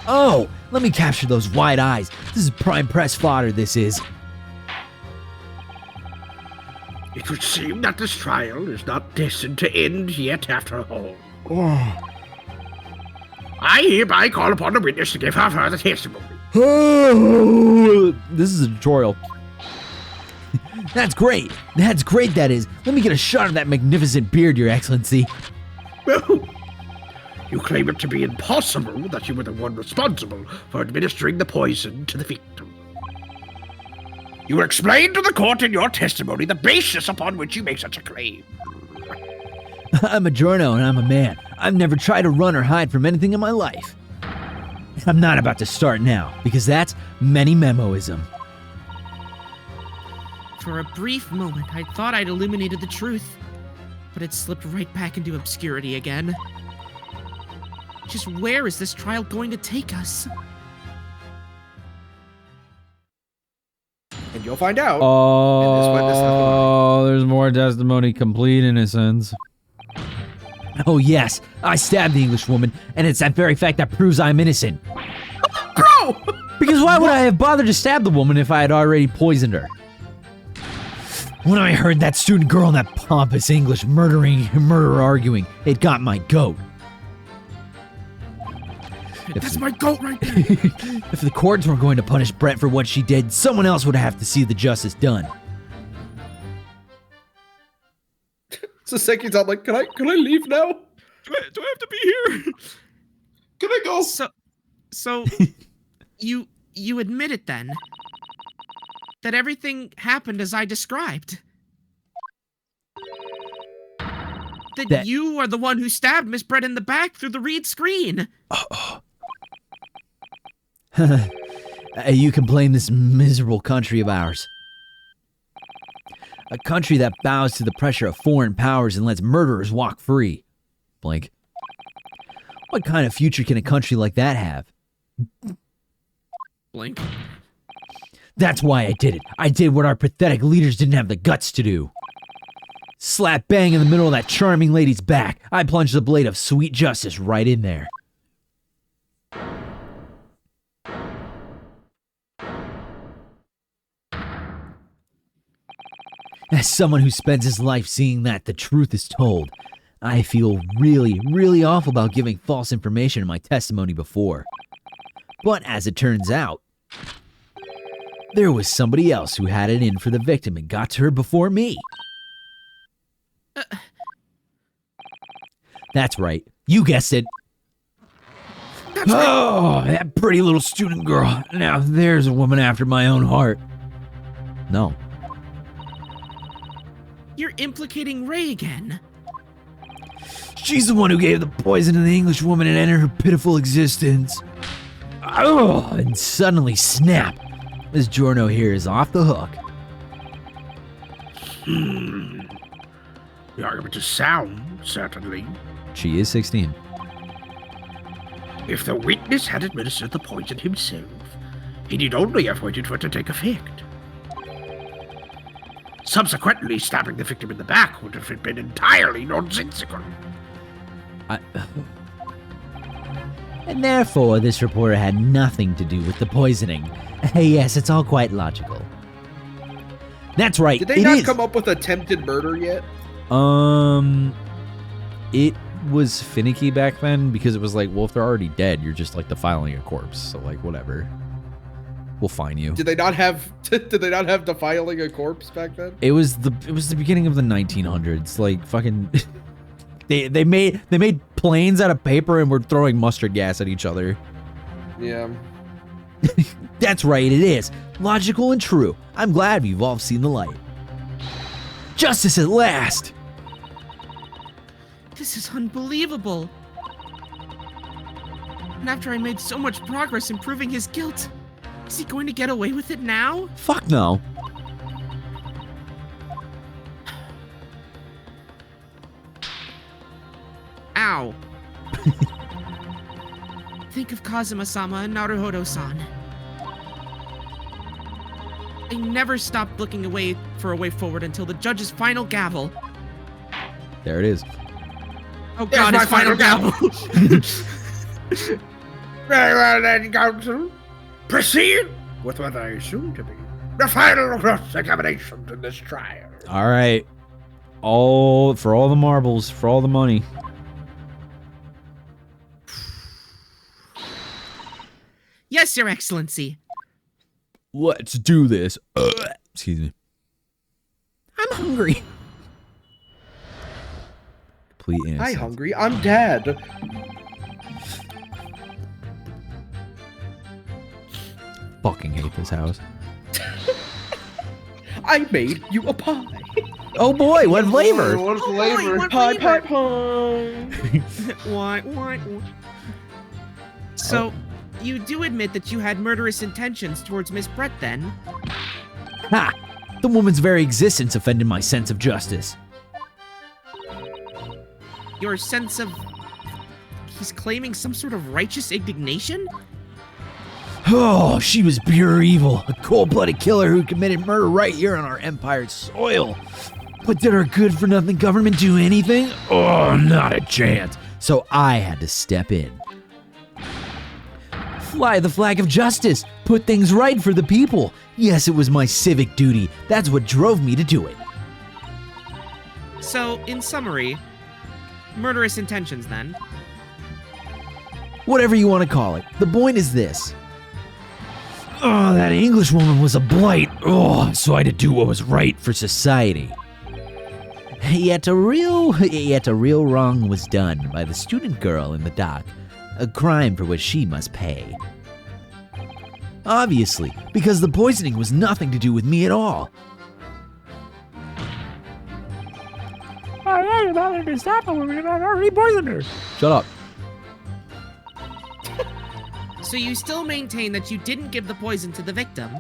Oh, let me capture those wide eyes. This is prime press fodder, this is. It would seem that this trial is not destined to end yet after all. I hereby call upon the witness to give her further testimony. This is a tutorial. That's great. That's great, that is. Let me get a shot of that magnificent beard, Your Excellency. Well, you claim it to be impossible that you were the one responsible for administering the poison to the victim. You will explain to the court in your testimony the basis upon which you make such a claim. I'm a journo and I'm a man. I've never tried to run or hide from anything in my life. I'm not about to start now, because that's many-memoism. For a brief moment, I thought I'd illuminated the truth, but it slipped right back into obscurity again. Just where is this trial going to take us? And you'll find out. Oh, there's more testimony. Complete innocence. Oh yes, I stabbed the English woman, and it's that very fact that proves I'm innocent. Bro! Because why would I have bothered to stab the woman if I had already poisoned her? When I heard that student girl in that pompous English murderer arguing, it got my goat. That's my goat right there. If the courts were going to punish Brett for what she did, someone else would have to see the justice done. So Seki's out like, can I leave now? Do I have to be here? Can I go? So you admit it then? That everything happened as I described? That you are the one who stabbed Miss Brett in the back through the reed screen? You can blame this miserable country of ours. A country that bows to the pressure of foreign powers and lets murderers walk free. Blank. What kind of future can a country like that have? Blink. That's why I did it. I did what our pathetic leaders didn't have the guts to do. Slap bang in the middle of that charming lady's back. I plunged the blade of sweet justice right in there. As someone who spends his life seeing that the truth is told, I feel really, really awful about giving false information in my testimony before. But as it turns out, there was somebody else who had it in for the victim and got to her before me. That's right. You guessed it. Oh, that pretty little student girl. Now there's a woman after my own heart. No. You're implicating Ray again. She's the one who gave the poison to the English woman and ended her pitiful existence. Oh, and suddenly, snap. This Giorno here is off the hook. The argument is sound, certainly. She is 16. If the witness had administered the poison himself, he need only have waited for it to take effect. Subsequently, stabbing the victim in the back would have been entirely nonsensical. And therefore, this reporter had nothing to do with the poisoning. Yes, it's all quite logical. That's right. Did they not come up with attempted murder yet? It was finicky back then because it was like, well, if they're already dead, you're just like defiling a corpse. So like, whatever. We'll fine you. Did they not have defiling a corpse back then? It was the beginning of the 1900s. Like fucking, they made planes out of paper and were throwing mustard gas at each other. Yeah. That's right, it is. Logical and true. I'm glad we've all seen the light. Justice at last! This is unbelievable. And after I made so much progress in proving his guilt, is he going to get away with it now? Fuck no. Ow. Think of Kazuma-sama and Naruhodo-san. They never stopped looking away for a way forward until the judge's final gavel. There it is. Oh god, his final gavel! Very well then, counsel. Proceed with what I assume to be the final cross-examination in this trial. All right. For all the marbles, for all the money. Yes, Your Excellency. Let's do this. Excuse me. I'm hungry. Complete innocence. Hi, hungry. I'm Dad. Fucking hate this house. I made you a pie. Oh boy, what flavor? What Oh, flavor? boy, what Pie, pie, flavor? pie. Why? So, you do admit that you had murderous intentions towards Miss Brett, then? Ha! The woman's very existence offended my sense of justice. Your sense of... He's claiming some sort of righteous indignation? Oh, she was pure evil. A cold-blooded killer who committed murder right here on our empire's soil. But did our good-for-nothing government do anything? Oh, not a chance. So I had to step in. Fly the flag of justice. Put things right for the people. Yes, it was my civic duty. That's what drove me to do it. So, in summary, murderous intentions, then? Whatever you want to call it. The point is this. Oh, that English woman was a blight. Oh, so I had to do what was right for society. Yet a real wrong was done by the student girl in the dock. A crime for which she must pay. Obviously, because the poisoning was nothing to do with me at all. I ain't bothered to stop her when I already poisoned her. Shut up. So you still maintain that you didn't give the poison to the victim?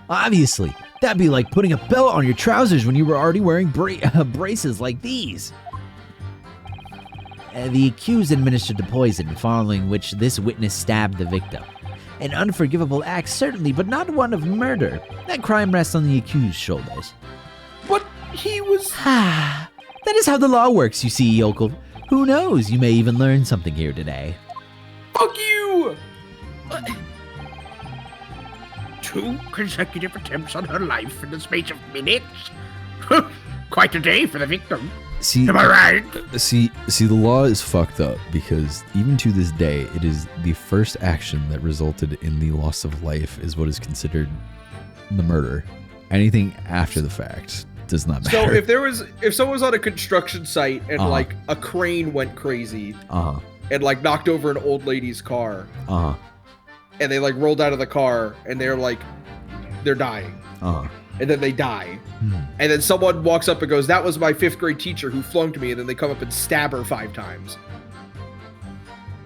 Obviously, that'd be like putting a belt on your trousers when you were already wearing braces like these. The accused administered the poison, following which this witness stabbed the victim. An unforgivable act, certainly, but not one of murder. That crime rests on the accused's shoulders. But he was... That is how the law works, you see, yokel. Who knows, you may even learn something here today. Fuck you! 2 consecutive attempts on her life in the space of minutes? Quite a day for the victim. See, Am I right? See, the law is fucked up because even to this day, it is the first action that resulted in the loss of life is what is considered the murder. Anything after the fact does not matter. So if someone was on a construction site and like a crane went crazy and like knocked over an old lady's car, and they like rolled out of the car and they're dying, and then they die, and then someone walks up and goes, "That was my 5th grade teacher who flunked me," and then they come up and stab her 5 times.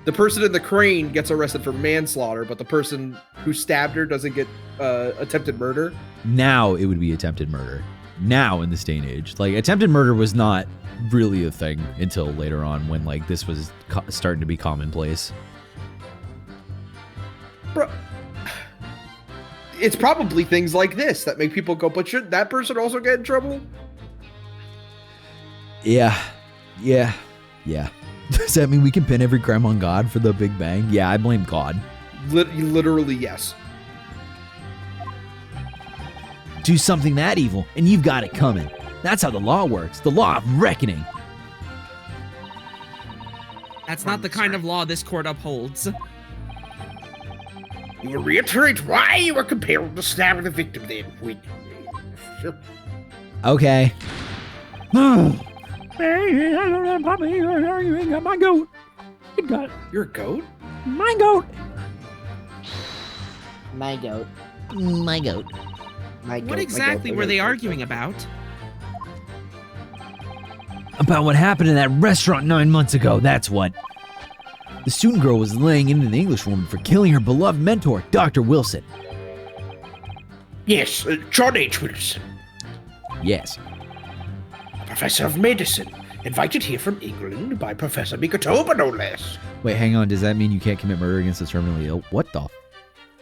The person in the crane gets arrested for manslaughter, but the person who stabbed her doesn't get attempted murder. Now it would be attempted murder. now in this day and age. Like, attempted murder was not really a thing until later on when, like, this was starting to be commonplace. Bro, it's probably things like this that make people go, but should that person also get in trouble? Yeah. Does that mean we can pin every crime on God for the Big Bang? Yeah, I blame God. Literally, yes. Do something that evil, and you've got it coming. That's how the law works. The law of reckoning. That's not the kind of law this court upholds. You will reiterate why you were compelled to stab the victim then. Okay. Hey, I don't have puppy. You ain't got my goat. You got You're a goat? my goat. My goat. My goat. My goat. What exactly were they arguing about? About what happened in that restaurant 9 months ago, that's what. The student girl was laying into the English woman for killing her beloved mentor, Dr. Wilson. Yes, John H. Wilson, Yes. professor of medicine, invited here from England by Professor Mikotoba, no less. Wait, hang on. Does that mean you can't commit murder against the terminally ill? What the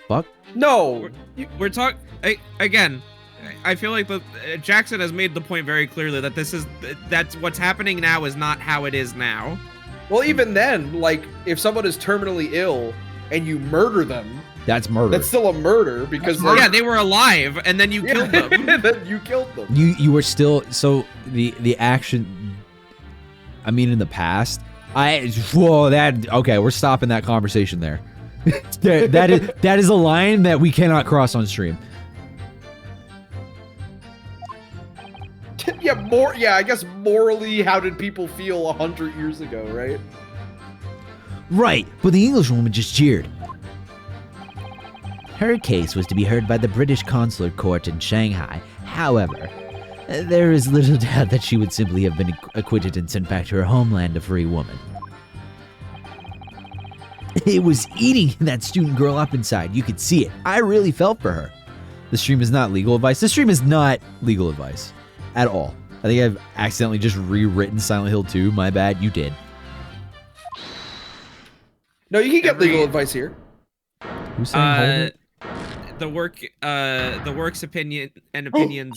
fuck? No. We're talking again. I feel like Jackson has made the point very clearly that that's what's happening now is not how it is now. Well, even then, like, if someone is terminally ill and you murder them, That's murder. that's still a murder because Yeah, they were alive, and then you killed them. then you killed them. You were still the action. I mean, in the past, okay. We're stopping that conversation there. that is a line that we cannot cross on stream. Yeah, I guess morally, how did people feel 100 years ago, right? Right, but the English woman just jeered. Her case was to be heard by the British Consular Court in Shanghai. However, there is little doubt that she would simply have been acquitted and sent back to her homeland a free woman. It was eating that student girl up inside. You could see it. I really felt for her. The stream is not legal advice. The stream is not legal advice at all. I think I've accidentally just rewritten Silent Hill 2. My bad. You did. No, you can get legal advice here. Who's saying hold it? The work's opinions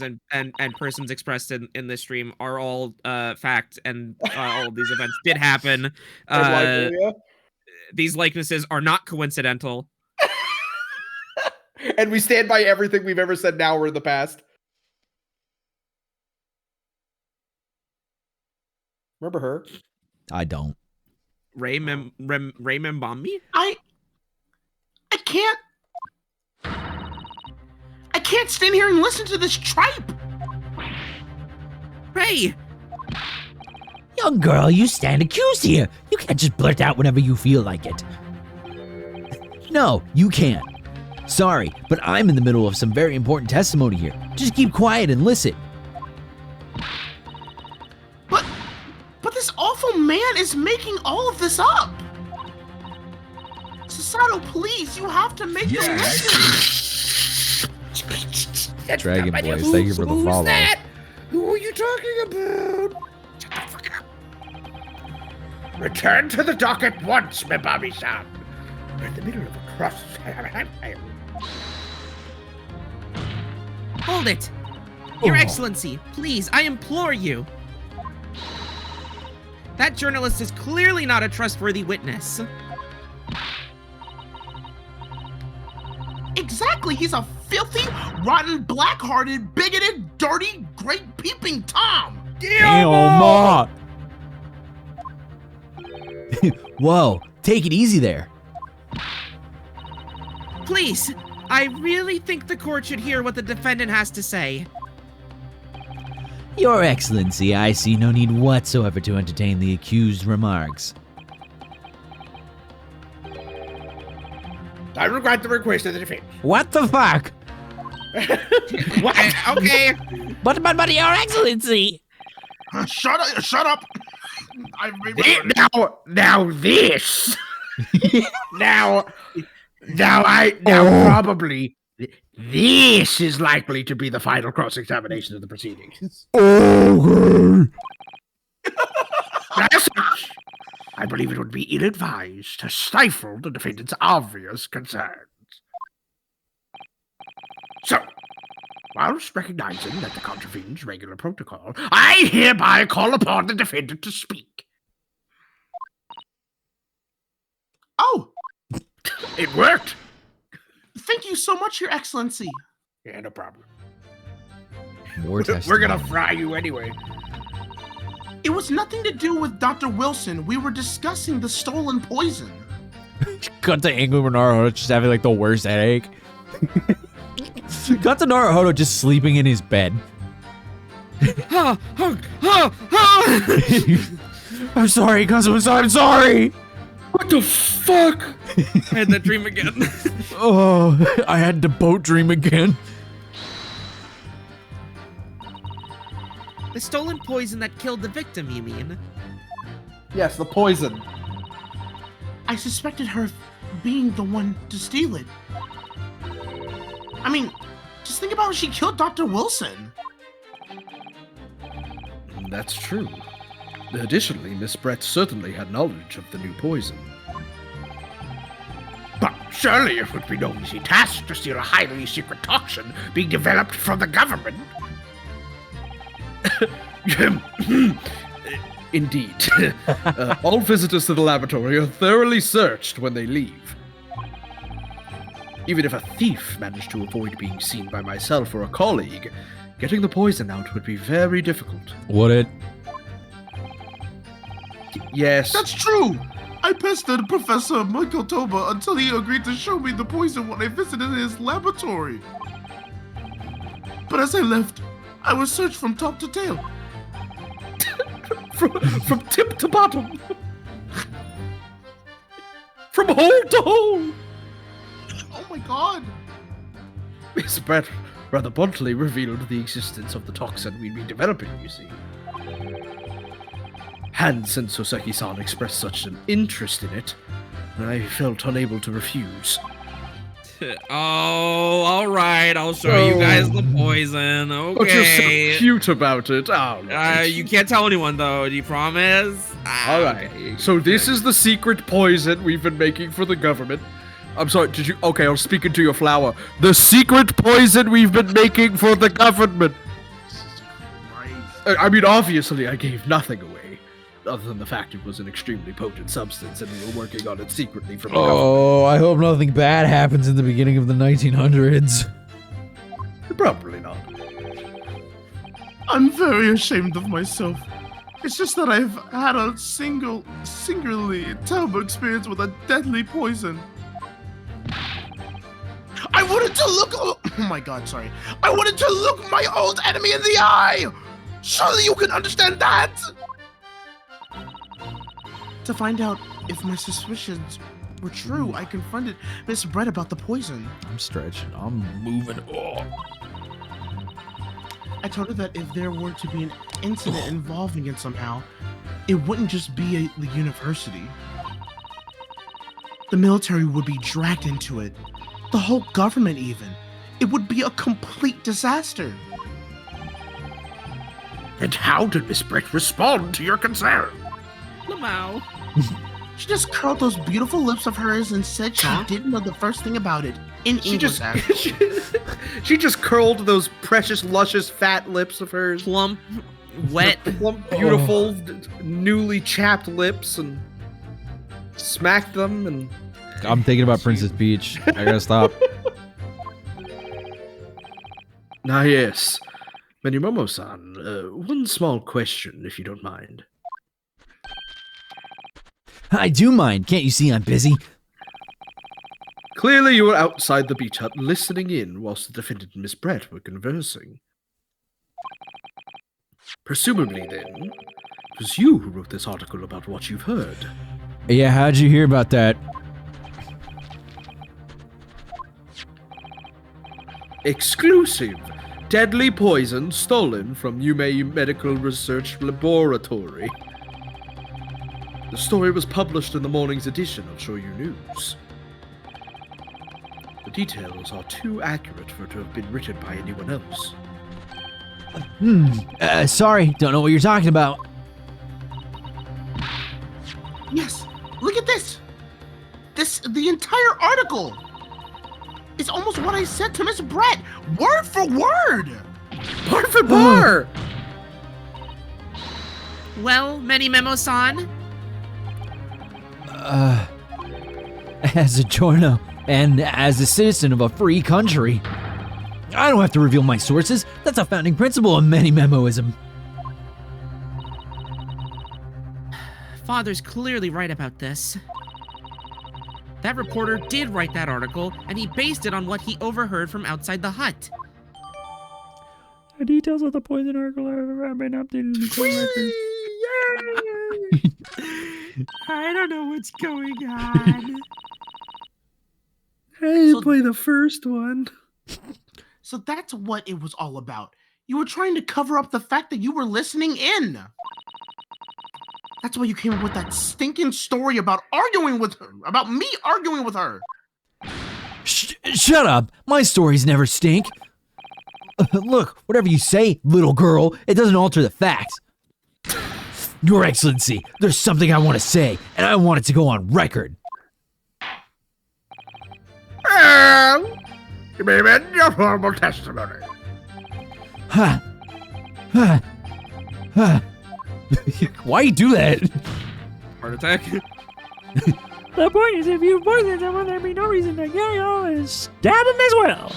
and persons expressed in this stream are all fact, and all of these events did happen. These likenesses are not coincidental. And we stand by everything we've ever said now or in the past. Remember her? I don't. Ray Membambi? I can't stand here and listen to this tripe. Ray! Young girl, you stand accused here. You can't just blurt out whenever you feel like it. No, you can't. Sorry, but I'm in the middle of some very important testimony here. Just keep quiet and listen. But this awful man is making all of this up. Sasato, please, you have to make the listen. Dragon Boys, thank you for the follow. That? Who are you talking about? Shut the fuck up. Return to the dock at once, Mebami-san. We're in the middle of a cross. Hold it! Your Excellency, please, I implore you. That journalist is clearly not a trustworthy witness. Exactly, he's a filthy, rotten, black-hearted, bigoted, dirty, great peeping Tom. Damn, Ma! Whoa, take it easy there. Please, I really think the court should hear what the defendant has to say. Your Excellency, I see no need whatsoever to entertain the accused's remarks. I regret the request of the defense. What the fuck? What? Okay. But Your Excellency! Shut up. Now this. now Oh. probably This is likely to be the final cross-examination of the proceedings. Okay. As such, I believe it would be ill-advised to stifle the defendant's obvious concerns. So, whilst recognizing that the contravenes regular protocol, I hereby call upon the defendant to speak. Oh, It worked! thank you so much, Your Excellency. Yeah, no problem. More testing. We're gonna fry you anyway. It was nothing to do with Dr. Wilson. We were discussing the stolen poison. Cut to Anglo Naruto just having like the worst headache. Cut to Naruto just sleeping in his bed. I'm sorry, Cosmos. I'm sorry. What the fuck? I had that dream again. Oh, I had the boat dream again. The stolen poison that killed the victim, you mean? Yes, the poison. I suspected her of being the one to steal it. I mean, just think about how she killed Dr. Wilson. That's true. Additionally, Miss Brett certainly had knowledge of the new poison. But surely it would be no easy task to steal a highly secret toxin being developed from the government. Indeed. All visitors to the laboratory are thoroughly searched when they leave. Even if a thief managed to avoid being seen by myself or a colleague, getting the poison out would be very difficult. Would it? Yes. That's true. I pestered Professor Michael Toba until he agreed to show me the poison when I visited his laboratory. But as I left, I was searched from top to tail. from tip to bottom. From hole to hole. Oh my god. Miss Brett rather bluntly revealed the existence of the toxin we'd be developing, you see. And since Soseki-san expressed such an interest in it, I felt unable to refuse. Oh, all right. I'll show you guys the poison. Okay. But you're so cute about it. Oh, You can't tell anyone though. Do you promise? all right. Okay. So this is the secret poison we've been making for the government. I'm sorry, did you? Okay, I'll speak into your flower. The secret poison we've been making for the government. I mean, obviously, I gave nothing away, other than the fact it was an extremely potent substance and we were working on it secretly from the government. Oh, I hope nothing bad happens in the beginning of the 1900s. Probably not. I'm very ashamed of myself. It's just that I've had a singularly terrible experience with a deadly poison. I wanted to look. Oh my god, sorry. I wanted to look my old enemy in the eye. Surely you can understand that. To find out if my suspicions were true, I confronted Miss Brett about the poison. I'm stretching. I'm moving. Oh. I told her that if there were to be an incident involving it somehow, it wouldn't just be the university. The military would be dragged into it. The whole government even. It would be a complete disaster. And how did Miss Brett respond to your concern? Lamau. She just curled those beautiful lips of hers and said she didn't know the first thing about it. In English, actually. She just curled those precious, luscious, fat lips of hers. Plump, wet. Plump, beautiful, newly chapped lips and smacked them and... I'm thinking about Princess Peach. I gotta stop. Ah, yes. Manimomo-san, one small question, if you don't mind. I do mind. Can't you see I'm busy? Clearly you were outside the beach hut listening in whilst the defendant and Miss Brett were conversing. Presumably, then, it was you who wrote this article about what you've heard. Yeah, how'd you hear about that? Exclusive. Deadly poison stolen from Yume Medical Research Laboratory. The story was published in the morning's edition of Shoyu News. The details are too accurate for it to have been written by anyone else. Sorry, don't know what you're talking about. Yes, look at this. The entire article is almost what I said to Miss Brett, word for word. Bar for bar! Well, Many Memo-san, As a Giorno, and as a citizen of a free country, I don't have to reveal my sources. That's a founding principle of many memoism. Father's clearly right about this. That reporter did write that article, and he based it on what he overheard from outside the hut. The details of the poison article have been updated in the court record. I don't know what's going on. Hey, So- play the first one. So that's what it was all about. You were trying to cover up the fact that you were listening in. That's why you came up with that stinking story about arguing with her, about me arguing with her. Shut up! My stories never stink. Look, whatever you say, little girl, it doesn't alter the facts. Your Excellency, there's something I want to say, and I want it to go on record. You may amend your formal testimony. Ha! Ha! Ha! Why you do that? Heart attack. The point is, if you poison someone, there'd be no reason to kill you and stab him as well.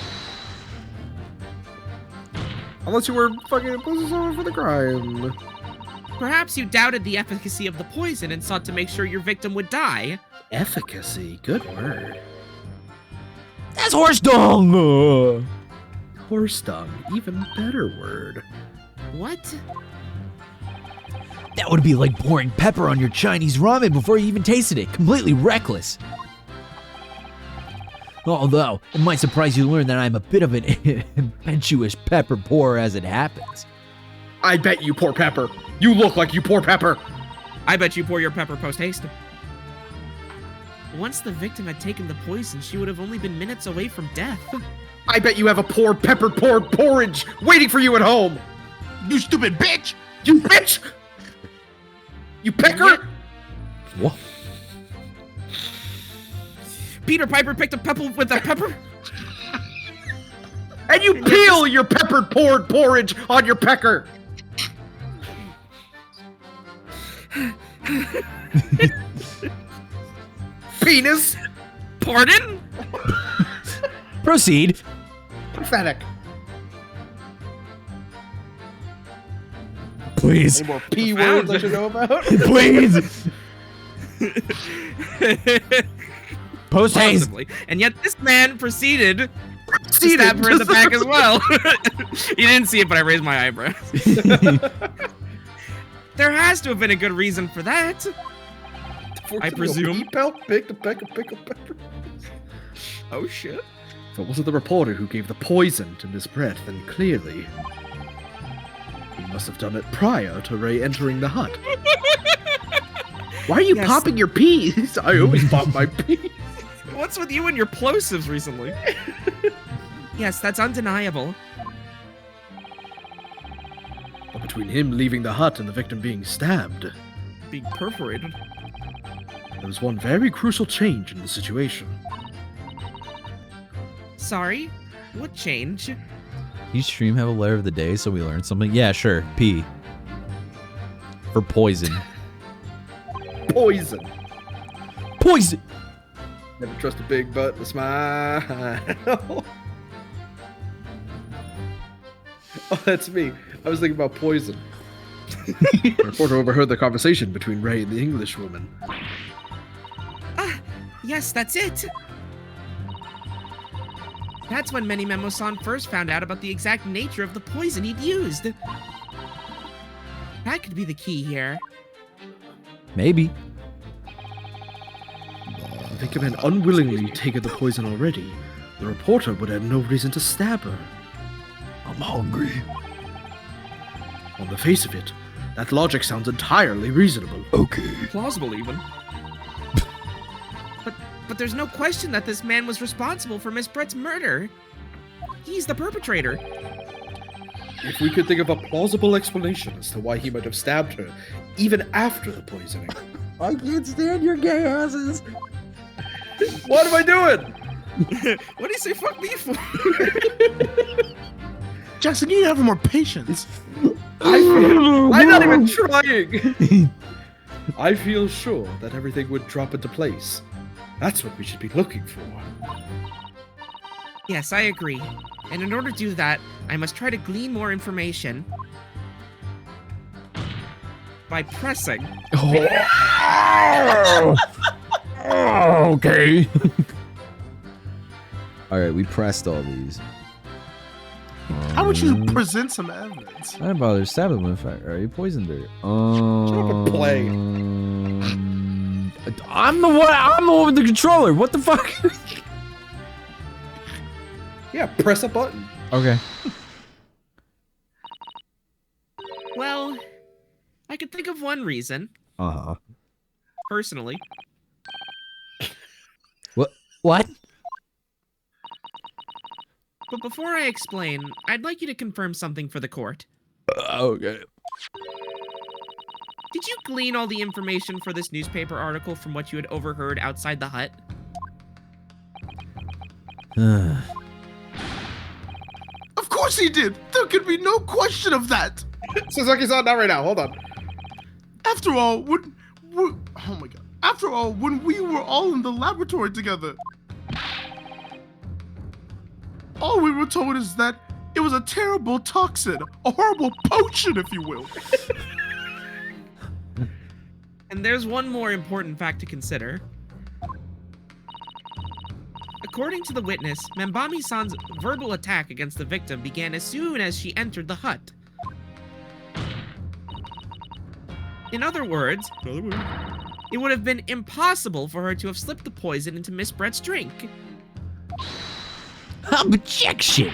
Unless you were fucking opposing someone for the crime. Perhaps you doubted the efficacy of the poison and sought to make sure your victim would die. Efficacy, good word. That's horse dung! Horse dung, even better word. What? That would be like pouring pepper on your Chinese ramen before you even tasted it. Completely reckless. Although, it might surprise you to learn that I'm a bit of an impetuous pepper pourer as it happens. I bet you pour pepper. You look like you pour pepper. I bet you pour your pepper post-haste. Once the victim had taken the poison, she would have only been minutes away from death. I bet you have a poor pepper poured porridge waiting for you at home. You stupid bitch! You bitch! You pecker! What? Peter Piper picked a pebble with a pepper? And you peel your peppered poured porridge on your pecker. Penis. Pardon? Proceed. Pathetic. Please. Any more P words I should know about? Please. Post haste. Possibly. And yet this man proceeded to stab her in the back as well. You didn't see it, but I raised my eyebrows. There has to have been a good reason for that. I presume. Pick a peck of pepper. Oh shit. If it wasn't the reporter who gave the poison to Miss Brett, then clearly he must have done it prior to Ray entering the hut. Why are you Yes. popping your peas? I always pop my peas. What's with you and your plosives recently? Yes, that's undeniable. But between him leaving the hut and the victim being stabbed, Being perforated. there was one very crucial change in the situation. Sorry? What change? You stream have a letter of the day so we learn something? Yeah, sure. P. For poison. Poison. Poison. Never trust a big butt and a smile. Oh, that's me. I was thinking about poison. The reporter overheard the conversation between Ray and the Englishwoman. Ah, yes, that's it. That's when Many Memo-san first found out about the exact nature of the poison he'd used. That could be the key here. Maybe. The victim had unwillingly taken the poison already. The reporter would have no reason to stab her. I'm hungry. On the face of it, that logic sounds entirely reasonable. Okay. Plausible, even. But there's no question that this man was responsible for Miss Brett's murder. He's the perpetrator. If we could think of a plausible explanation as to why he might have stabbed her, even after the poisoning. I can't stand your gay asses. What am I doing? What do you say fuck me for? Jackson, you need to have more patience. I'm not even trying. I feel sure that everything would drop into place. That's what we should be looking for. Yes, I agree. And in order to do that, I must try to glean more information by pressing. Okay. All right, we pressed all these. How would you present some evidence? I didn't bother stabbing him. Are you poisoned her? Shut up and play. I'm the one with the controller. What the fuck? Yeah, press a button. Okay. Well, I could think of one reason, Uh-huh. personally. What? But before I explain, I'd like you to confirm something for the court. Okay. Did you glean all the information for this newspaper article from what you had overheard outside the hut? Of course he did. There could be no question of that. Suzuki's on that right now. Hold on. After all, oh my god. After all, when we were all in the laboratory together, all we were told is that it was a terrible toxin, a horrible potion, if you will. And there's one more important fact to consider. According to the witness, Membami-san's verbal attack against the victim began as soon as she entered the hut. In other words, it would have been impossible for her to have slipped the poison into Miss Brett's drink. Objection!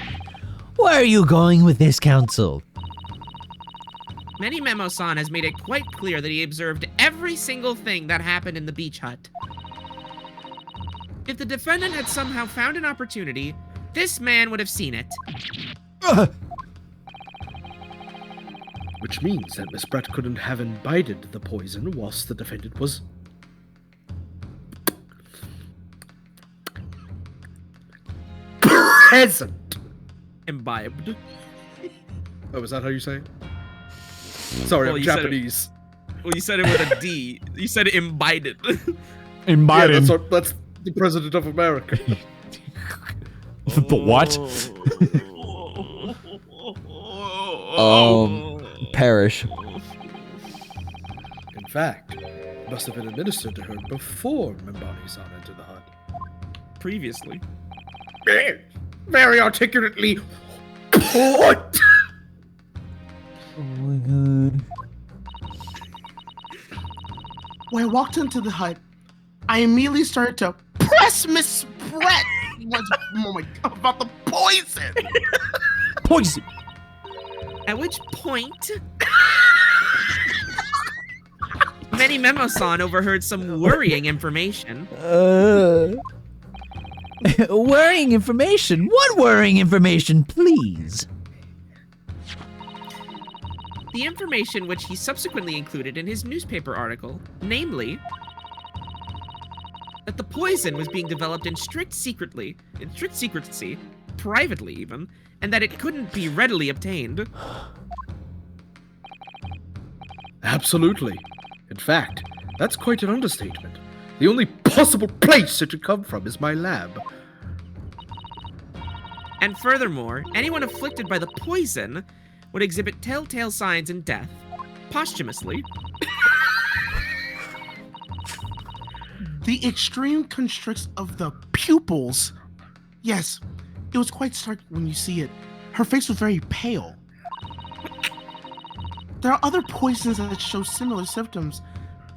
Where are you going with this, counsel? Many Memo-san has made it quite clear that he observed every single thing that happened in the beach hut. If the defendant had somehow found an opportunity, this man would have seen it. Which means that Miss Brett couldn't have imbibed the poison whilst the defendant was... present. Imbibed. Oh, is that how you say it? Sorry, Well, I'm you said it- Japanese. Well, you said it with a D. You said imbibed. Imbibed. Yeah, that's the president of America. The what? Perish. In fact, it must have been administered to her before Membani-san entered the hut. Previously. Very articulately put. Oh my god. When I walked into the hut, I immediately started to press Miss Brett oh my god, about the poison. Poison. At which point, Many Memo-san overheard some worrying information. Worrying information? What worrying information, please? The information which he subsequently included in his newspaper article, namely, that the poison was being developed in strict secrecy, privately even, and that it couldn't be readily obtained. Absolutely. In fact, that's quite an understatement. The only possible place it could come from is my lab. And furthermore, anyone afflicted by the poison would exhibit telltale signs in death, posthumously. The extreme constricts of the pupils. Yes, it was quite stark when you see it. Her face was very pale. There are other poisons that show similar symptoms,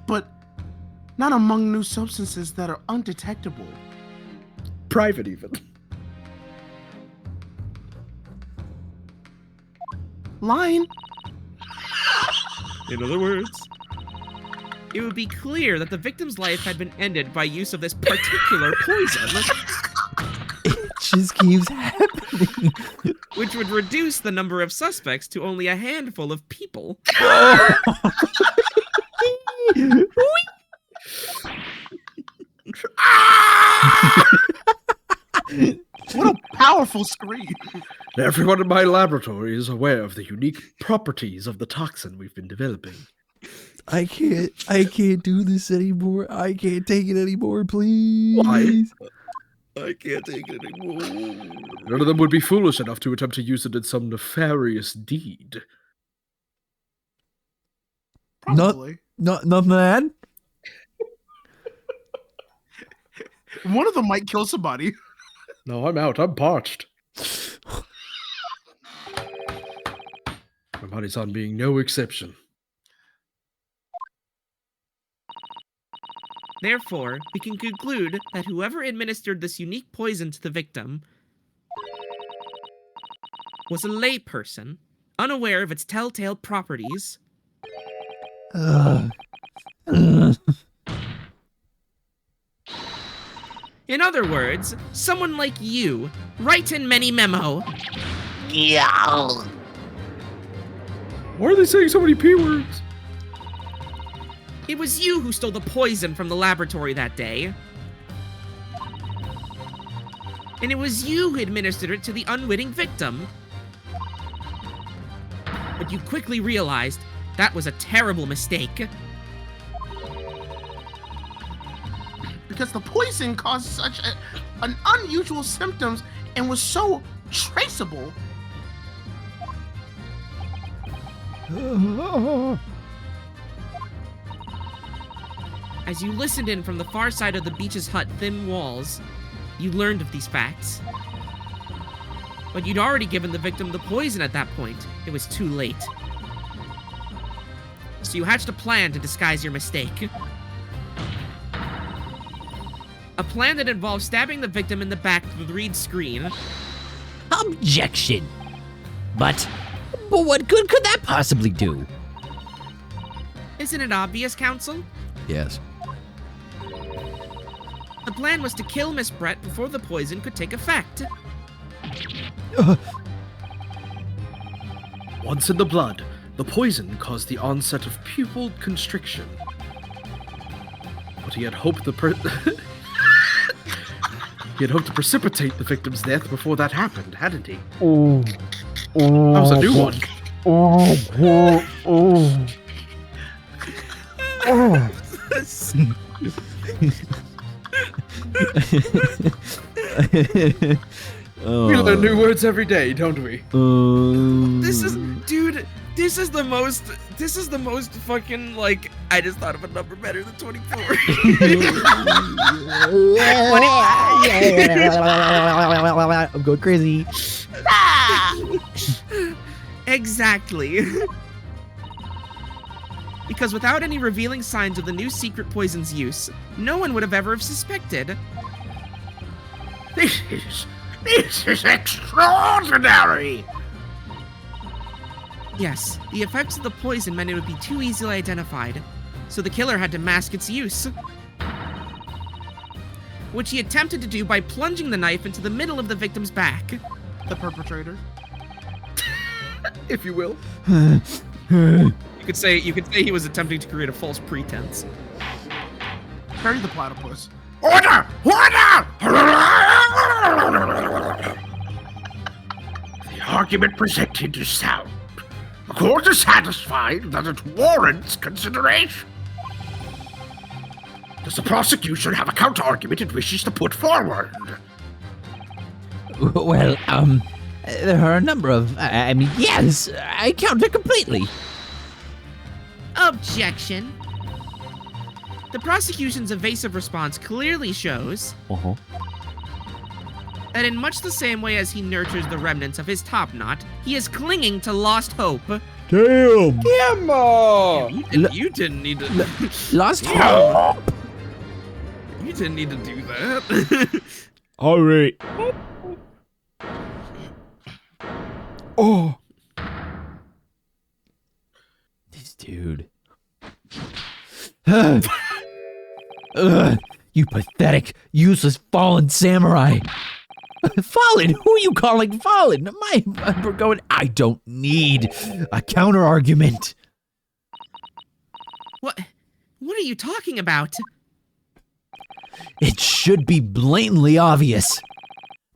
but not among new substances that are undetectable. Private, even. Line. In other words, it would be clear that the victim's life had been ended by use of this particular poison, It just keeps happening. which would reduce the number of suspects to only a handful of people. What a powerful scream. Everyone in my laboratory is aware of the unique properties of the toxin we've been developing. I can't do this anymore. I can't take it anymore, please. Why? I can't take it anymore. None of them would be foolish enough to attempt to use it in some nefarious deed. Probably. Nothing to add? One of them might kill somebody. No, I'm out. I'm parched. My body's on being no exception. Therefore, we can conclude that whoever administered this unique poison to the victim was a layperson, unaware of its telltale properties. In other words, someone like you, write in many memo. Why are they saying so many P words? It was you who stole the poison from the laboratory that day. And it was you who administered it to the unwitting victim. But you quickly realized that was a terrible mistake. Because the poison caused such an unusual symptoms and was so traceable. As you listened in from the far side of the beach's hut thin walls, you learned of these facts. But you'd already given the victim the poison at that point. It was too late. So you hatched a plan to disguise your mistake. A plan that involved stabbing the victim in the back through the read screen. Objection. But what good could that possibly do? Isn't it obvious, Counsel? Yes. The plan was to kill Miss Brett before the poison could take effect. Once in the blood, the poison caused the onset of pupil constriction. But he had hoped he had hoped to precipitate the victim's death before that happened, hadn't he? That was a new one. We learn new words every day, don't we? This is, dude. This is the most fucking, like, I just thought of a number better than 24. I'm going crazy. Exactly. Because without any revealing signs of the new secret poison's use, no one would have ever suspected. This is extraordinary! Yes, the effects of the poison meant it would be too easily identified, so the killer had to mask its use. Which he attempted to do by plunging the knife into the middle of the victim's back. The perpetrator. If you will. You could say he was attempting to create a false pretense. Harry the platypus. Order! Order! The argument presented is sound. The court is satisfied that it warrants consideration. Does the prosecution have a counter-argument it wishes to put forward? Well, there are a number of, yes, I counter completely. Objection. The prosecution's evasive response clearly shows that in much the same way as he nurtures the remnants of his top knot, he is clinging to lost hope. Damn. You didn't need to. Lost hope. You didn't need to do that. All right. Oh. This dude. Ugh, you pathetic, useless fallen samurai. Fallen? Who are you calling fallen? We're going. I don't need a counter argument. What are you talking about? It should be blatantly obvious.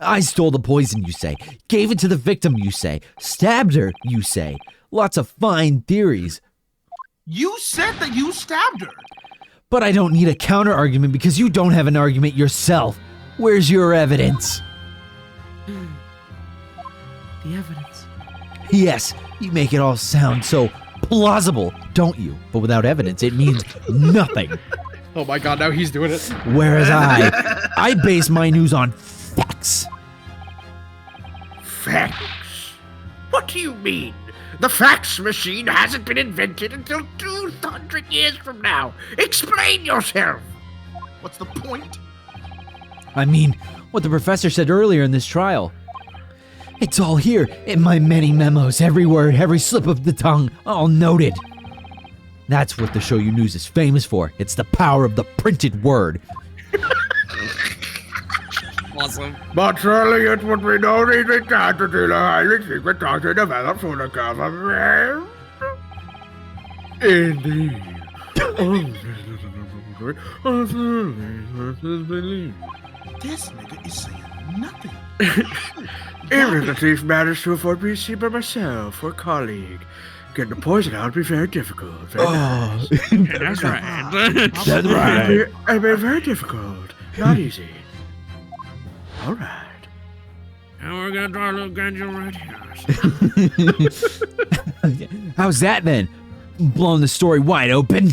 I stole the poison, you say. Gave it to the victim, you say. Stabbed her, you say. Lots of fine theories. You said that you stabbed her. But I don't need a counter argument because you don't have an argument yourself. Where's your evidence? The evidence. Yes, you make it all sound so plausible, don't you? But without evidence, it means nothing. Oh my god, now he's doing it. Whereas I base my news on facts. Facts? What do you mean? The fax machine hasn't been invented until 200 years from now. Explain yourself. What's the point? I mean, what the professor said earlier in this trial. It's all here in my many memos, every word, every slip of the tongue, all noted. That's what the Show You News is famous for. It's the power of the printed word. Awesome. But surely it would be no easy task to steal a highly secret document developed for the government. Indeed. This nigga is saying nothing. Even if the thief managed to afford me a seat by myself or a colleague, getting the poison out would be very difficult. That's right. That's right. It'd be very difficult. Not easy. All right. And we're gonna draw a little grandeur right here. How's that then? Blowing the story wide open.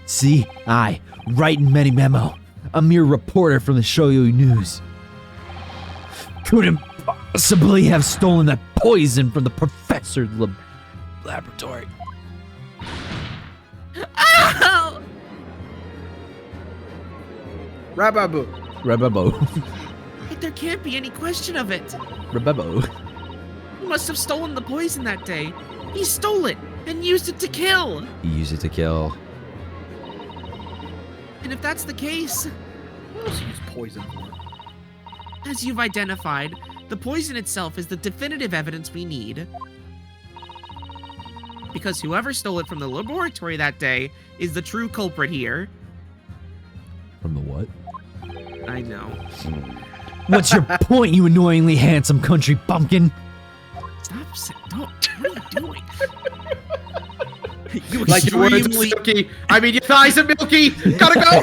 See, I, writing many memo, a mere reporter from the Show You News. Couldn't possibly have stolen that poison from the professor's laboratory. Ow! Rababu. Rababo. But there can't be any question of it. Rababo. He must have stolen the poison that day. He stole it and used it to kill. He used it to kill. And if that's the case, What else use poison for? as you've identified, the poison itself is the definitive evidence we need. Because whoever stole it from the laboratory that day is the true culprit here. From the what? I know. What's your point, you annoyingly handsome country bumpkin? Stop don't. What are you doing? You Like your words are extremely- silky. I mean, your thighs are milky. Gotta go.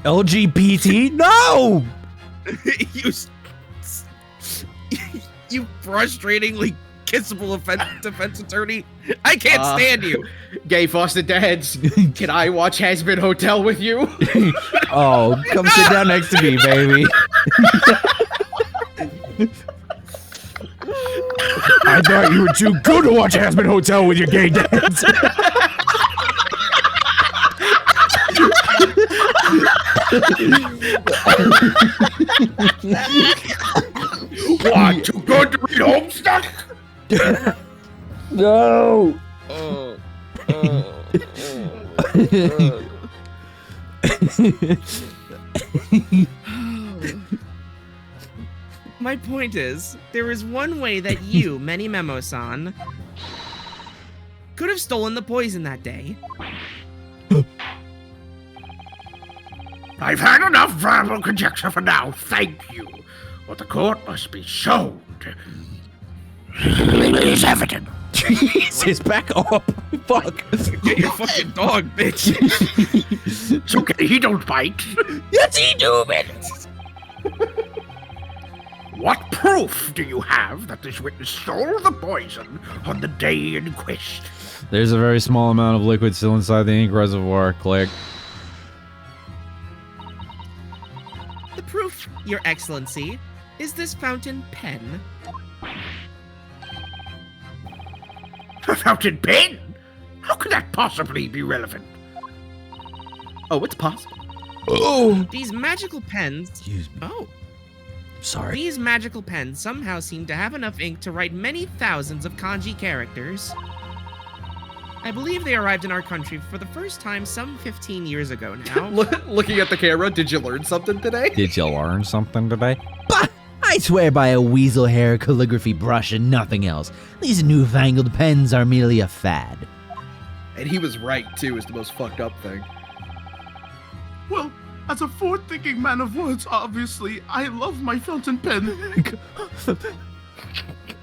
LGBT? No! You frustratingly kissable defense attorney. I can't stand you. Gay foster dads. Can I watch Has-Been Hotel with you? Oh, come sit down next to me, baby. I thought you were too good to watch Has-Been Hotel with your gay dads. What? Too good to read Homestuck? No. My point is, there is one way that you, Many Memo-san, could have stolen the poison that day. I've had enough verbal conjecture for now, thank you. What the court must be shown is evident. Jesus, back up. Fuck. Get your fucking dog, bitch. It's okay, he don't bite. Yes, he do, man. What proof do you have that this witness stole the poison on the day in question? There's a very small amount of liquid still inside the ink reservoir. Click. The proof, Your Excellency, is this fountain pen. A fountain pen? How could that possibly be relevant? Oh, it's possible. Oh. These magical pens. Excuse me. Oh. Sorry. These magical pens somehow seem to have enough ink to write many thousands of kanji characters. I believe they arrived in our country for the first time some 15 years ago now. Looking at the camera, did you learn something today? Did you learn something today? Bah! I swear by a weasel hair calligraphy brush and nothing else. These newfangled pens are merely a fad. And he was right, too, is the most fucked up thing. Well, as a forward-thinking man of words, obviously, I love my fountain pen.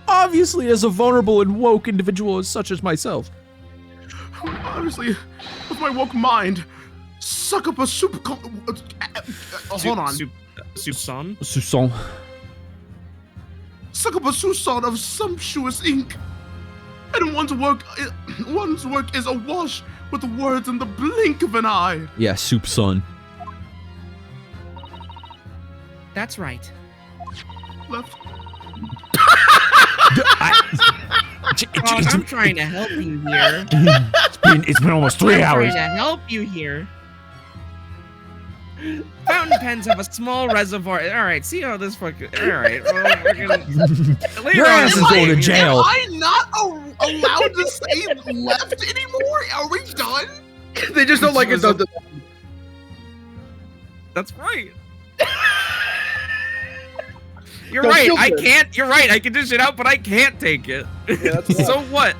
Obviously, as a vulnerable and woke individual such as myself. Obviously, with my woke mind, suck up a soup. Hold on. Soupçon? Soupçon. Suck up a soupçon of sumptuous ink. And one's work is awash with words in the blink of an eye. Yeah, soupçon. That's right. Left. I'm trying to help you here. It's been almost 3 hours. I'm trying to help you here. Fountain pens have a small reservoir. All right, see how this fucking. All right, well, we're gonna. Your ass is going to jail. Am I not allowed to say left anymore? Are we done? They just don't like it done. That's right. You're Don't right. feel I good. can't. You're right. I can dish it out, but I can't take it. Yeah, that's So what?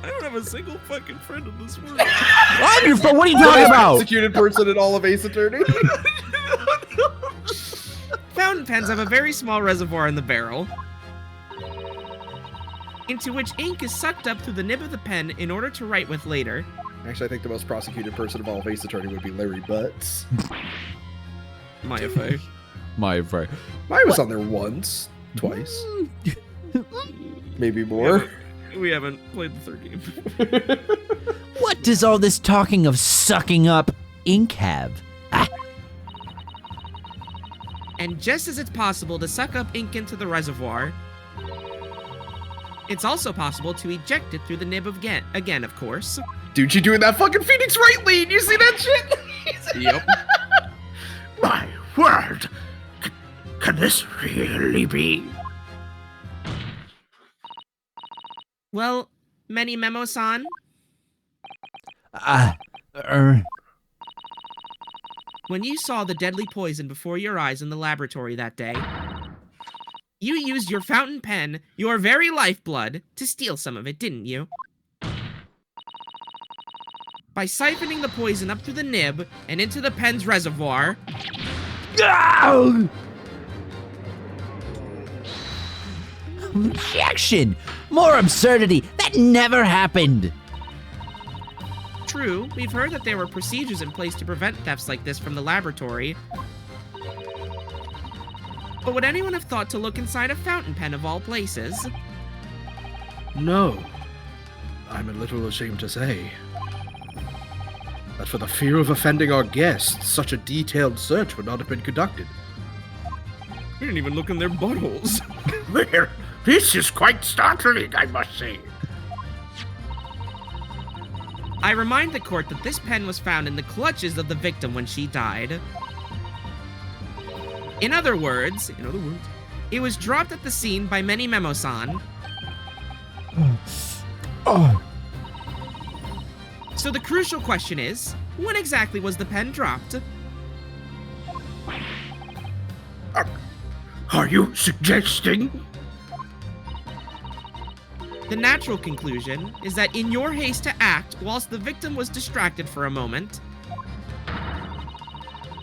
I don't have a single fucking friend in this world. I'm your friend. What are you talking about? Executed person in all of Ace Attorney. Fountain pens have a very small reservoir in the barrel, into which ink is sucked up through the nib of the pen in order to write with later. Actually, I think the most prosecuted person of all of Ace Attorney would be Larry Butts. My affair. My affair. I was on there once, twice, maybe more. We haven't played the third game. What does all this talking of sucking up ink have? Ah, And just as it's possible to suck up ink into the reservoir, it's also possible to eject it through the nib again, of course. Dude, you doing that fucking Phoenix right lead? You see that shit? Yep. My word! Can this really be? Well, Many Memo-san, when you saw the deadly poison before your eyes in the laboratory that day, you used your fountain pen, your very lifeblood, to steal some of it, didn't you? By siphoning the poison up through the nib and into the pen's reservoir. Objection! More absurdity! That never happened! True, we've heard that there were procedures in place to prevent thefts like this from the laboratory. But would anyone have thought to look inside a fountain pen of all places? No. I'm a little ashamed to say. But for the fear of offending our guests, such a detailed search would not have been conducted. We didn't even look in their buttholes. Well, this is quite startling, I must say. I remind the court that this pen was found in the clutches of the victim when she died. In other words, it was dropped at the scene by Many Memo-san. So the crucial question is, when exactly was the pen dropped? Are you suggesting? The natural conclusion is that in your haste to act whilst the victim was distracted for a moment,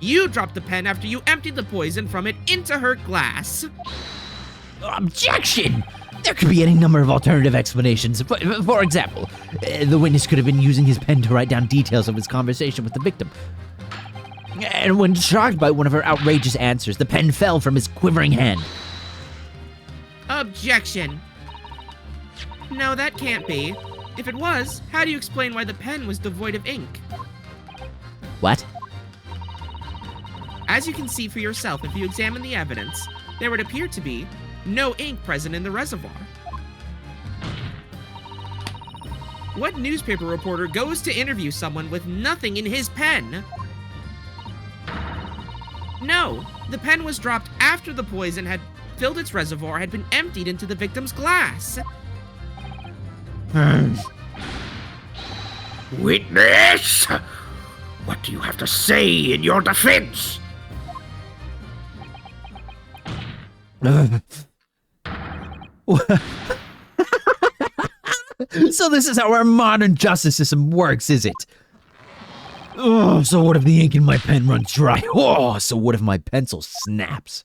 you dropped the pen after you emptied the poison from it into her glass. Objection! There could be any number of alternative explanations. For example, the witness could have been using his pen to write down details of his conversation with the victim. And when shocked by one of her outrageous answers, the pen fell from his quivering hand. Objection. No, that can't be. If it was, how do you explain why the pen was devoid of ink? What? As you can see for yourself if you examine the evidence, there would appear to be no ink present in the reservoir. What newspaper reporter goes to interview someone with nothing in his pen? No, the pen was dropped after the poison had filled its reservoir, had been emptied into the victim's glass. Witness! What do you have to say in your defense? So this is how our modern justice system works, is it? Oh, so what if the ink in my pen runs dry? Oh, so what if my pencil snaps?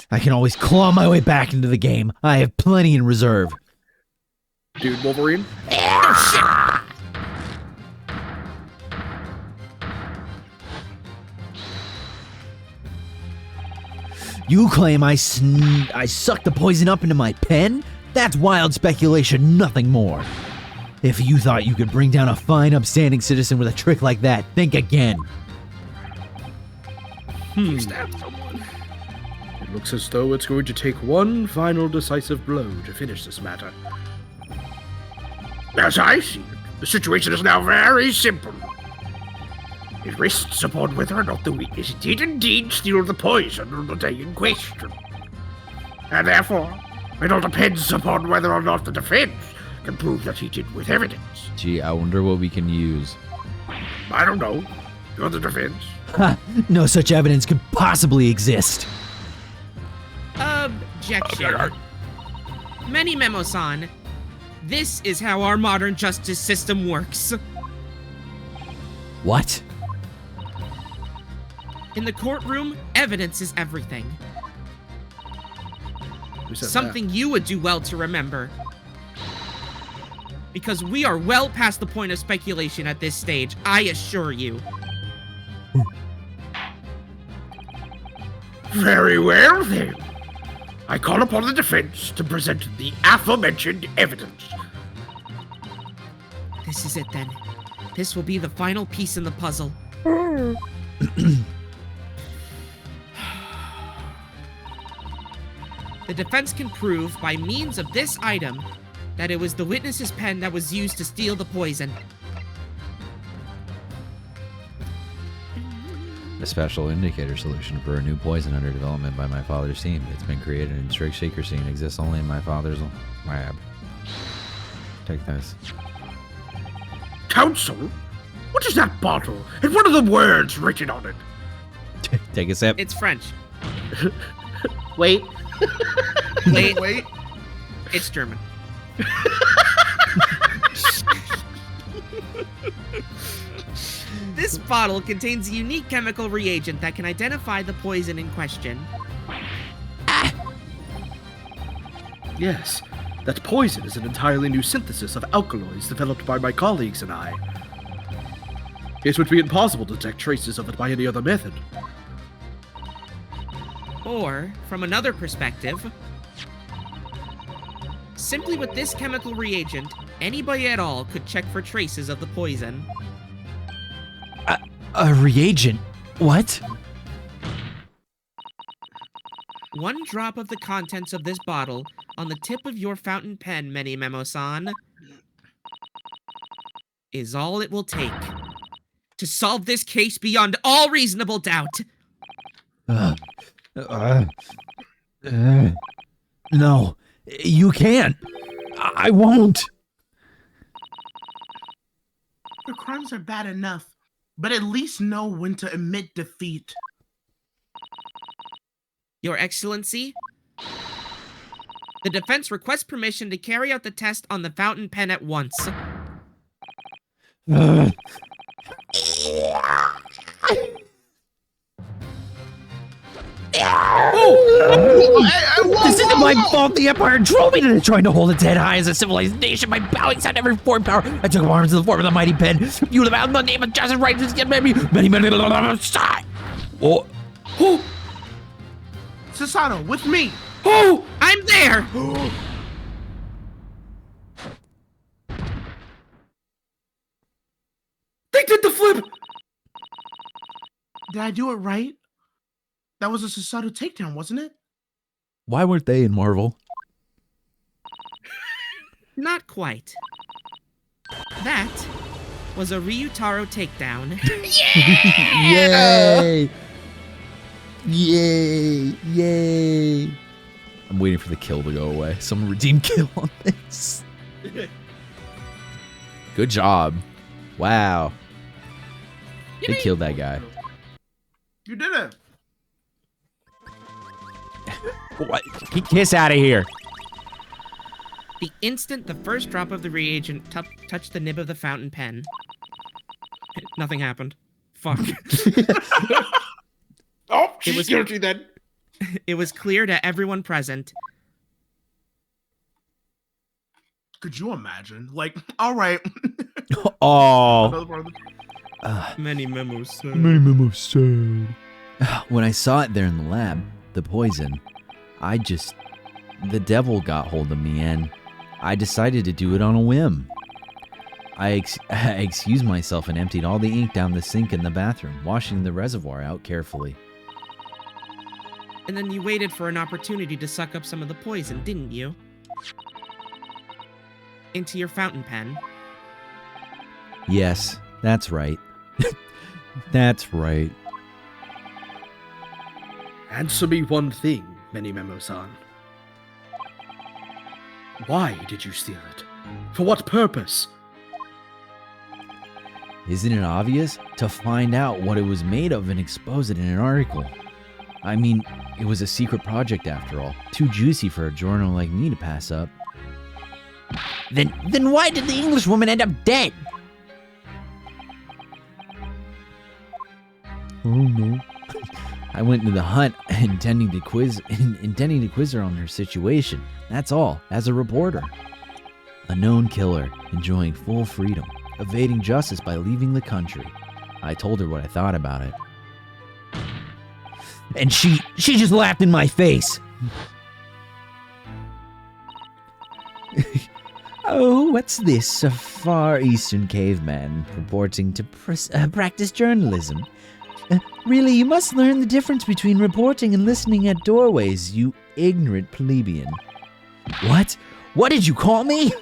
I can always claw my way back into the game. I have plenty in reserve. Dude, Wolverine? You claim I sucked the poison up into my pen? That's wild speculation, nothing more. If you thought you could bring down a fine, upstanding citizen with a trick like that, think again. It looks as though it's going to take one final decisive blow to finish this matter. As I see it, the situation is now very simple. It rests upon whether or not the witness did indeed steal the poison on the day in question. And therefore, it all depends upon whether or not the defense can prove that he did with evidence. Gee, I wonder what we can use. I don't know. You're the defense. Ha! No such evidence could possibly exist. Objection. Many Memo-san, this is how our modern justice system works. What? In the courtroom, evidence is everything. Who said Something you would do well to remember. Because we are well past the point of speculation at this stage, I assure you. Very well, then. I call upon the defense to present the aforementioned evidence. This is it then. This will be the final piece in the puzzle. The defense can prove, by means of this item, that it was the witness's pen that was used to steal the poison. A special indicator solution for a new poison under development by my father's team. It's been created in strict secrecy and exists only in my father's lab. Take this. Counsel? What is that bottle? And what are the words written on it? Take a sip. It's French. Wait. Wait. It's German. This bottle contains a unique chemical reagent that can identify the poison in question. Yes, that poison is an entirely new synthesis of alkaloids developed by my colleagues and I. It would be impossible to detect traces of it by any other method. Or, from another perspective, simply with this chemical reagent, anybody at all could check for traces of the poison. A reagent? What? One drop of the contents of this bottle on the tip of your fountain pen, Many Memo-san, is all it will take to solve this case beyond all reasonable doubt. No, you can't. I won't. Your crimes are bad enough, but at least know when to admit defeat. Your Excellency, the defense requests permission to carry out the test on the fountain pen at once. This isn't my fault. The Empire drove me to trying to hold its head high as a civilized nation by bowing down every foreign power. I took up arms in the form of the mighty pen. You live out in the name of justice, righteousness, get many. Oh. Susanoo, with me. Oh, I'm there. They did the flip! Did I do it right? That was a Susanoo takedown, wasn't it? Why weren't they in Marvel? Not quite. That was a Ryutaro takedown. Yay! Yay! Yay! I'm waiting for the kill to go away. Someone redeem kill on this. Good job. Wow. They killed that guy. You did it. What? Kiss out of here. The instant the first drop of the reagent touched the nib of the fountain pen, nothing happened. Fuck. Oh, she's guilty then. It was clear to everyone present. Could you imagine? Like, all right. Oh. Another part of the- Many memos. When I saw it there in the lab, the poison, the devil got hold of me and I decided to do it on a whim. I excused myself and emptied all the ink down the sink in the bathroom, washing the reservoir out carefully. And then you waited for an opportunity to suck up some of the poison, didn't you? Into your fountain pen. Yes, that's right. That's right. Answer me one thing, Memo-san. Why did you steal it? For what purpose? Isn't it obvious? To find out what it was made of and expose it in an article. I mean, it was a secret project after all. Too juicy for a journal like me to pass up. Then why did the Englishwoman end up dead? Oh no. I went into the hunt intending to quiz her on her situation. That's all, as a reporter. A known killer, enjoying full freedom, evading justice by leaving the country. I told her what I thought about it. And she just laughed in my face. Oh, what's this? A Far Eastern caveman purporting to practice journalism. Really, you must learn the difference between reporting and listening at doorways, you ignorant plebeian. What? What did you call me?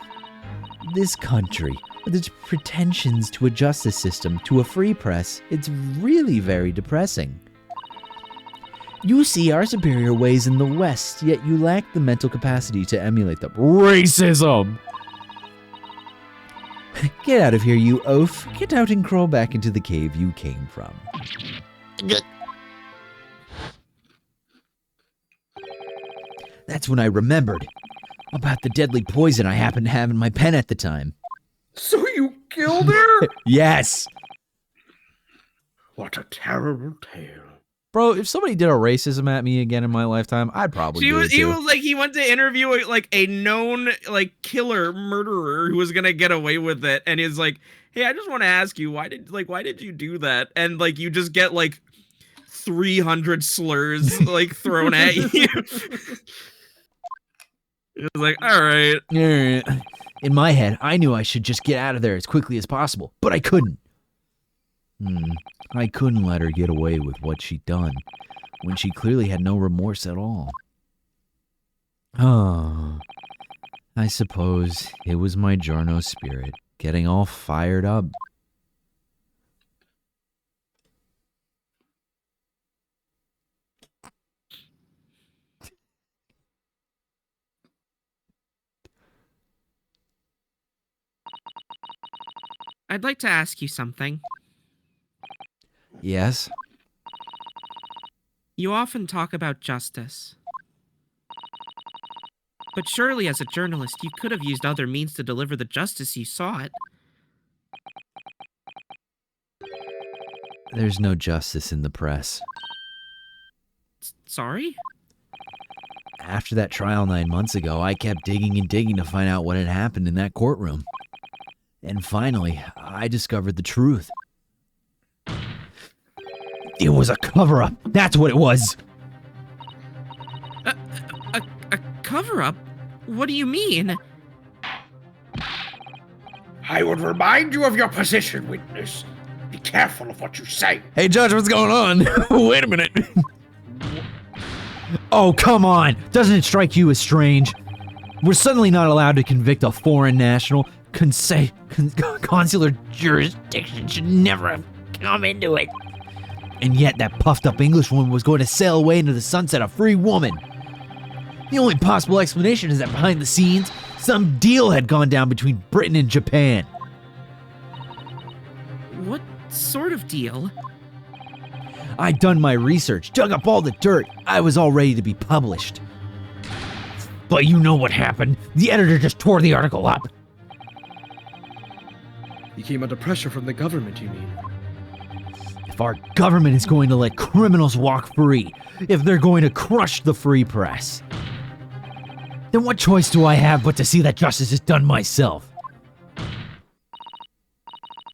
This country, with its pretensions to a justice system, to a free press, it's really very depressing. You see our superior ways in the West, yet you lack the mental capacity to emulate them. Racism! Get out of here, you oaf. Get out and crawl back into the cave you came from. That's when I remembered about the deadly poison I happened to have in my pen at the time. So you killed her? Yes! What a terrible tale. Bro, if somebody did a racism at me again in my lifetime, I'd probably do it too. He was like, he went to interview like a known like killer murderer who was gonna get away with it, and he's like, "Hey, I just want to ask you, why did you do that?" And like, you just get like 300 slurs like thrown at you. It was like, all right. In my head, I knew I should just get out of there as quickly as possible, but I couldn't. I couldn't let her get away with what she'd done, when she clearly had no remorse at all. Oh, I suppose it was my Giorno spirit getting all fired up. I'd like to ask you something. Yes? You often talk about justice. But surely as a journalist, you could have used other means to deliver the justice you sought. There's no justice in the press. Sorry? After that trial 9 months ago, I kept digging and digging to find out what had happened in that courtroom. And finally, I discovered the truth. It was a cover-up. That's what it was. A cover-up? What do you mean? I would remind you of your position, witness. Be careful of what you say. Hey, Judge, what's going on? Wait a minute. Oh, come on. Doesn't it strike you as strange? We're suddenly not allowed to convict a foreign national, Consular jurisdiction should never have come into it. And yet that puffed up Englishwoman was going to sail away into the sunset a free woman. The only possible explanation is that behind the scenes, some deal had gone down between Britain and Japan. What sort of deal? I'd done my research, dug up all the dirt. I was all ready to be published. But you know what happened. The editor just tore the article up. He came under pressure from the government, you mean? If our government is going to let criminals walk free, if they're going to crush the free press, then what choice do I have but to see that justice is done myself?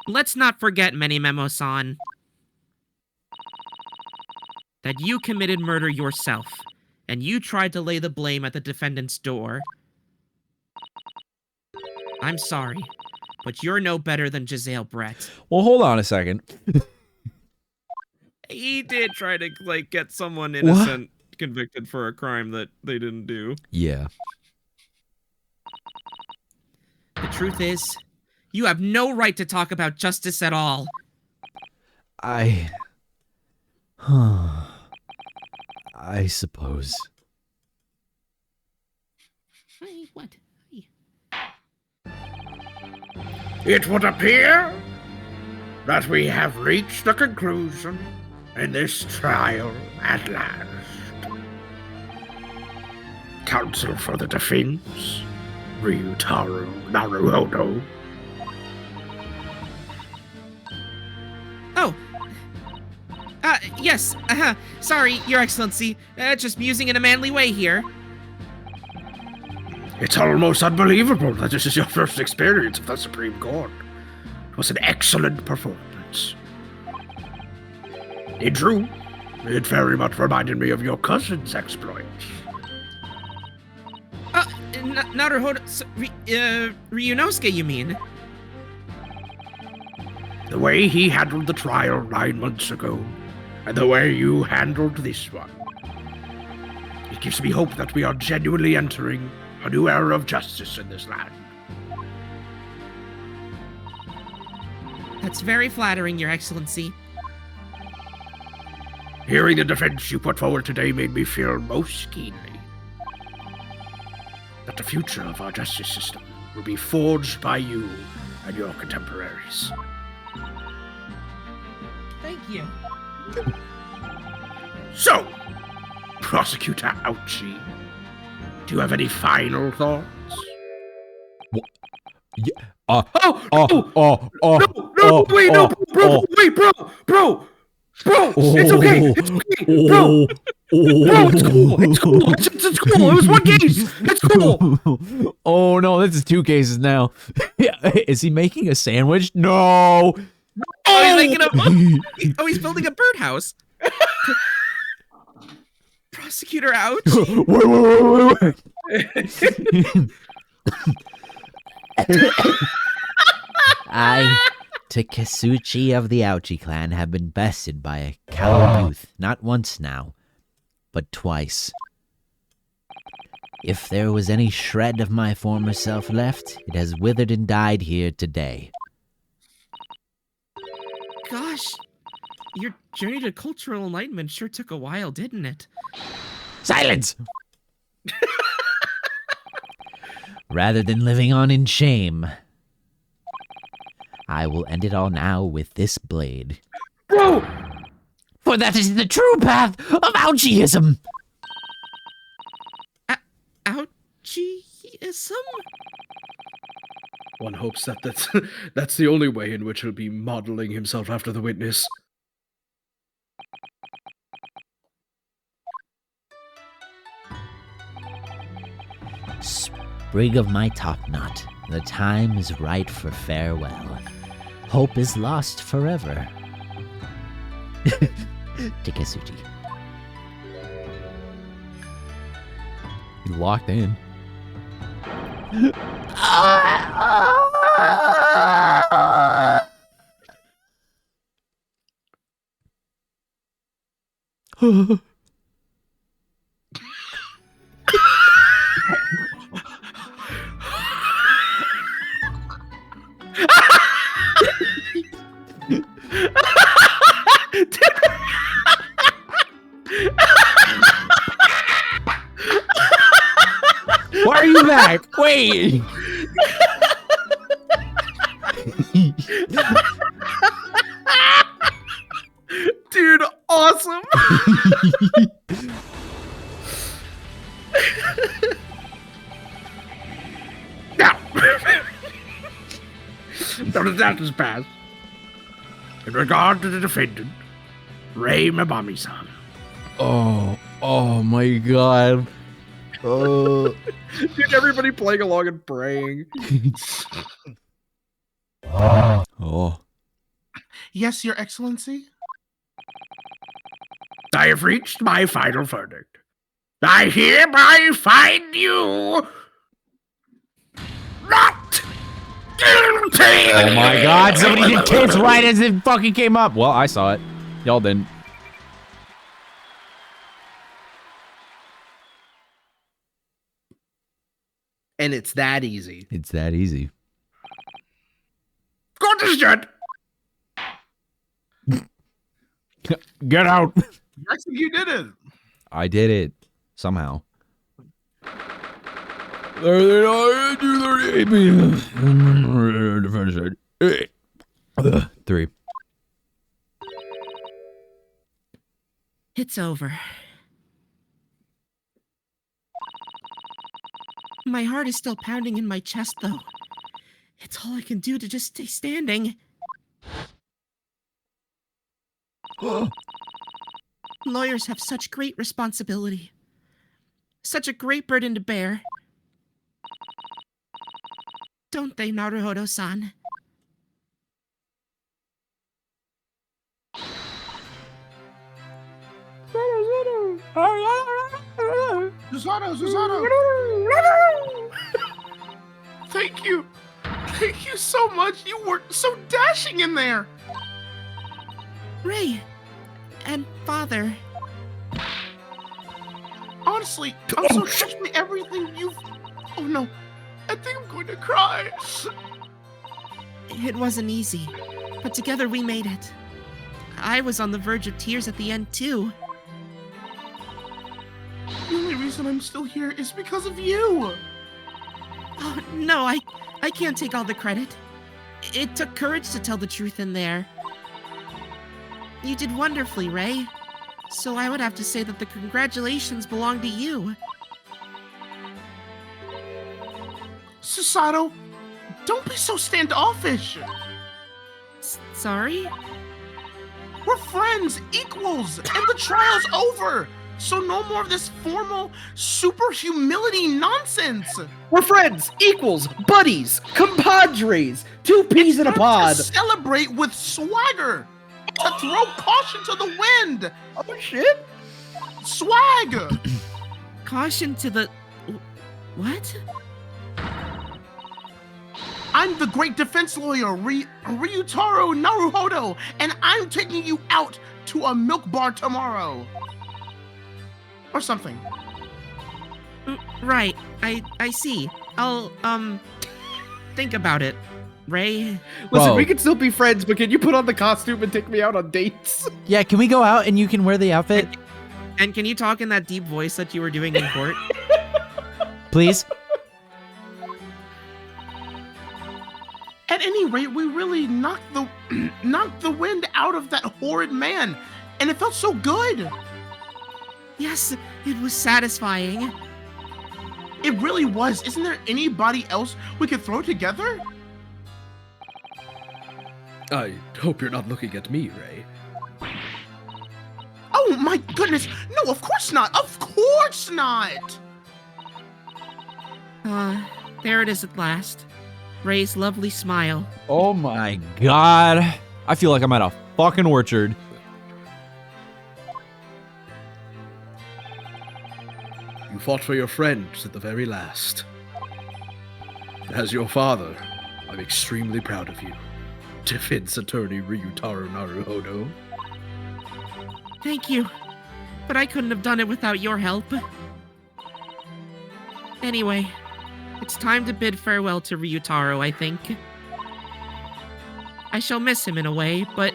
Let's not forget, Memo-san, that you committed murder yourself, and you tried to lay the blame at the defendant's door. I'm sorry, but you're no better than Giselle Brett. Well, hold on a second. He did try to, like, get someone innocent convicted for a crime that they didn't do. Yeah. The truth is, you have no right to talk about justice at all. I suppose. Hey, what? Hey. It would appear that we have reached a conclusion in this trial at last. Counsel for the defense, Ryutaro Naruhodo. Oh. Yes. Sorry, Your Excellency. Just musing in a manly way here. It's almost unbelievable that this is your first experience of the Supreme Court. It was an excellent performance. In truth, it very much reminded me of your cousin's exploits. Naruhodo... Ryunosuke, you mean? The way he handled the trial 9 months ago, and the way you handled this one. It gives me hope that we are genuinely entering a new era of justice in this land. That's very flattering, Your Excellency. Hearing the defense you put forward today made me feel most keenly that the future of our justice system will be forged by you and your contemporaries. Thank you. So, Prosecutor Ouchie, do you have any final thoughts? Yeah. Wait, bro, it's okay, bro, it's cool, it was one case, it's cool. Oh no, this is 2 cases now. Is he making a sandwich? No. Oh, he's making a... Oh, he's building a birdhouse. Prosecutor Ouch. Wait. I, Takasuchi of the Ouchie clan, have been bested by a coward youth, not once now, but twice. If there was any shred of my former self left, it has withered and died here today. Gosh, your journey to cultural enlightenment sure took a while, didn't it? Silence! Rather than living on in shame, I will end it all now with this blade. Bro! For that is the true path of Ouchieism! Ouchieism? One hopes that that's the only way in which he'll be modeling himself after the witness. Sprig of my topknot, the time is right for farewell. Hope is lost forever. Takasuchi. He locked in. are you back? Wait. Dude, awesome. Now, now that that is passed, in regard to the defendant, Ray Mabami-san. Oh my god. Oh, Dude, everybody playing along and praying. Oh. Yes, Your Excellency. I have reached my final verdict. I hereby find you not guilty. Oh my god, somebody did kids right as it fucking came up. Well, I saw it. Y'all didn't. And it's that easy. It's that easy. Court is adjourned. Get out. Actually, you did it. I did it. Somehow. 3. It's over. My heart is still pounding in my chest, though. It's all I can do to just stay standing. Lawyers have such great responsibility. Such a great burden to bear. Don't they, Naruhodo-san? Susato. Thank you. Thank you so much. You were so dashing in there. Ray and Father. Honestly, I'm so touched by everything you've... Oh no, I think I'm going to cry. It wasn't easy, but together we made it. I was on the verge of tears at the end, too. The only reason I'm still here is because of you. Oh, no, I can't take all the credit. It took courage to tell the truth in there. You did wonderfully, Ray. So I would have to say that the congratulations belong to you. Susato, don't be so standoffish. Sorry? We're friends, equals, and the trial's over. So no more of this formal super humility nonsense. We're friends, equals, buddies, compadres, two peas in a Time pod. to celebrate with swagger. To throw caution to the wind. Oh shit! Swag. Caution to the... What? I'm the great defense lawyer, Ryutaro Naruhodo, and I'm taking you out to a milk bar tomorrow. Or something. Right, I see. I'll, think about it, Ray. Listen, Whoa. we can still be friends, but can you put on the costume and take me out on dates? Yeah, can we go out and you can wear the outfit? And can you talk in that deep voice that you were doing in court? Please? At any rate, we really knocked the wind out of that horrid man, and it felt so good. Yes, it was satisfying. It really was. Isn't there anybody else we could throw together? I hope you're not looking at me, Ray. Oh my goodness. No, of course not. Of course not. There it is at last. Ray's lovely smile. Oh my god. I feel like I'm at a fucking orchard. You fought for your friends at the very last. As your father, I'm extremely proud of you. Defense attorney Ryutaro Naruhodo. Thank you. But I couldn't have done it without your help. Anyway, it's time to bid farewell to Ryutaro, I think. I shall miss him in a way, but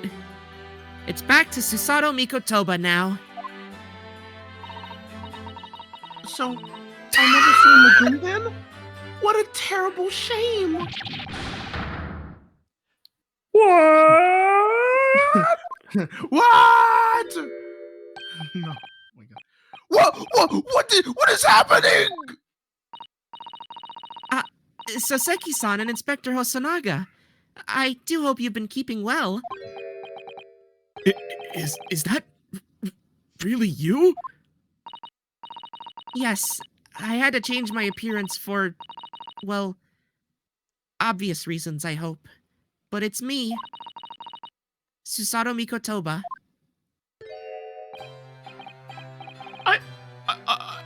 it's back to Susato Mikotoba now. So, I'll never see him again then? What a terrible shame! What? What? No. Oh my god. What is happening? Soseki-san and Inspector Hosonaga. I do hope you've been keeping well. Is that really you? Yes, I had to change my appearance for, well, obvious reasons, I hope. But it's me, Susato Mikotoba.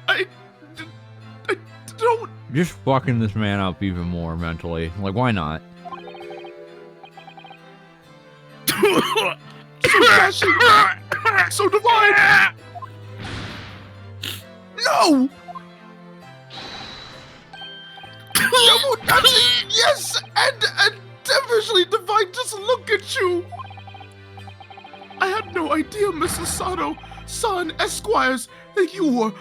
I don't. Just fucking this man up even more mentally. Like, why not? So dashing, so divine. No. Double dashing, yes, and devilishly divine. Just look at you. I had no idea, Mrs. Sato-san Esquires, that you were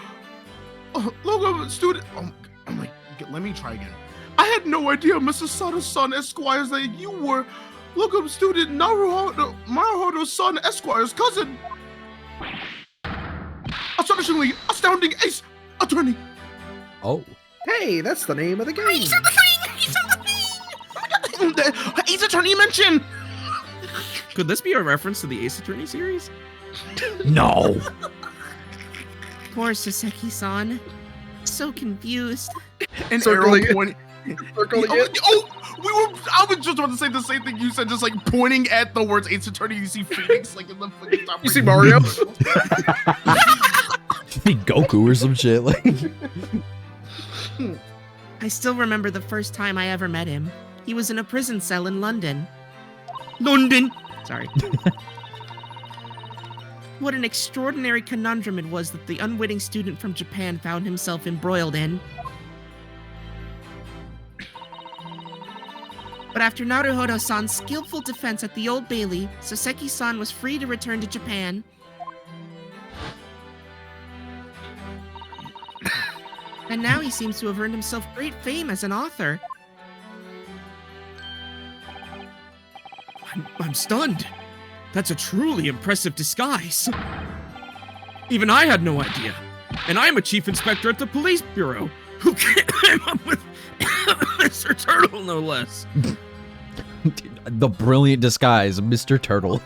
a logo student. Oh my, let me try again. I had no idea, Mrs. Sato-san Esquires, that you were logo student Maruhodo-san Esquire's cousin. Astonishingly astounding ace attorney. Oh. Hey, that's the name of the game. Ace of the thing! Ace of the thing! The ace attorney mentioned. Could this be a reference to the Ace Attorney series? No. Poor Soseki-san. So confused. And Circling arrow pointing. Circling it. I was just about to say the same thing you said, just like pointing at the words Ace Attorney. You see Phoenix like in the fucking top. You see Mario? You think Goku or some shit? Like. I still remember the first time I ever met him. He was in a prison cell in London. Sorry. What an extraordinary conundrum it was that the unwitting student from Japan found himself embroiled in. But after Naruhodo-san's skillful defense at the Old Bailey, Soseki-san was free to return to Japan. And now he seems to have earned himself great fame as an author. I'm stunned. That's a truly impressive disguise. Even I had no idea. And I'm a chief inspector at the police bureau who came up with Mr. Turtle, no less. The brilliant disguise of Mr. Turtle.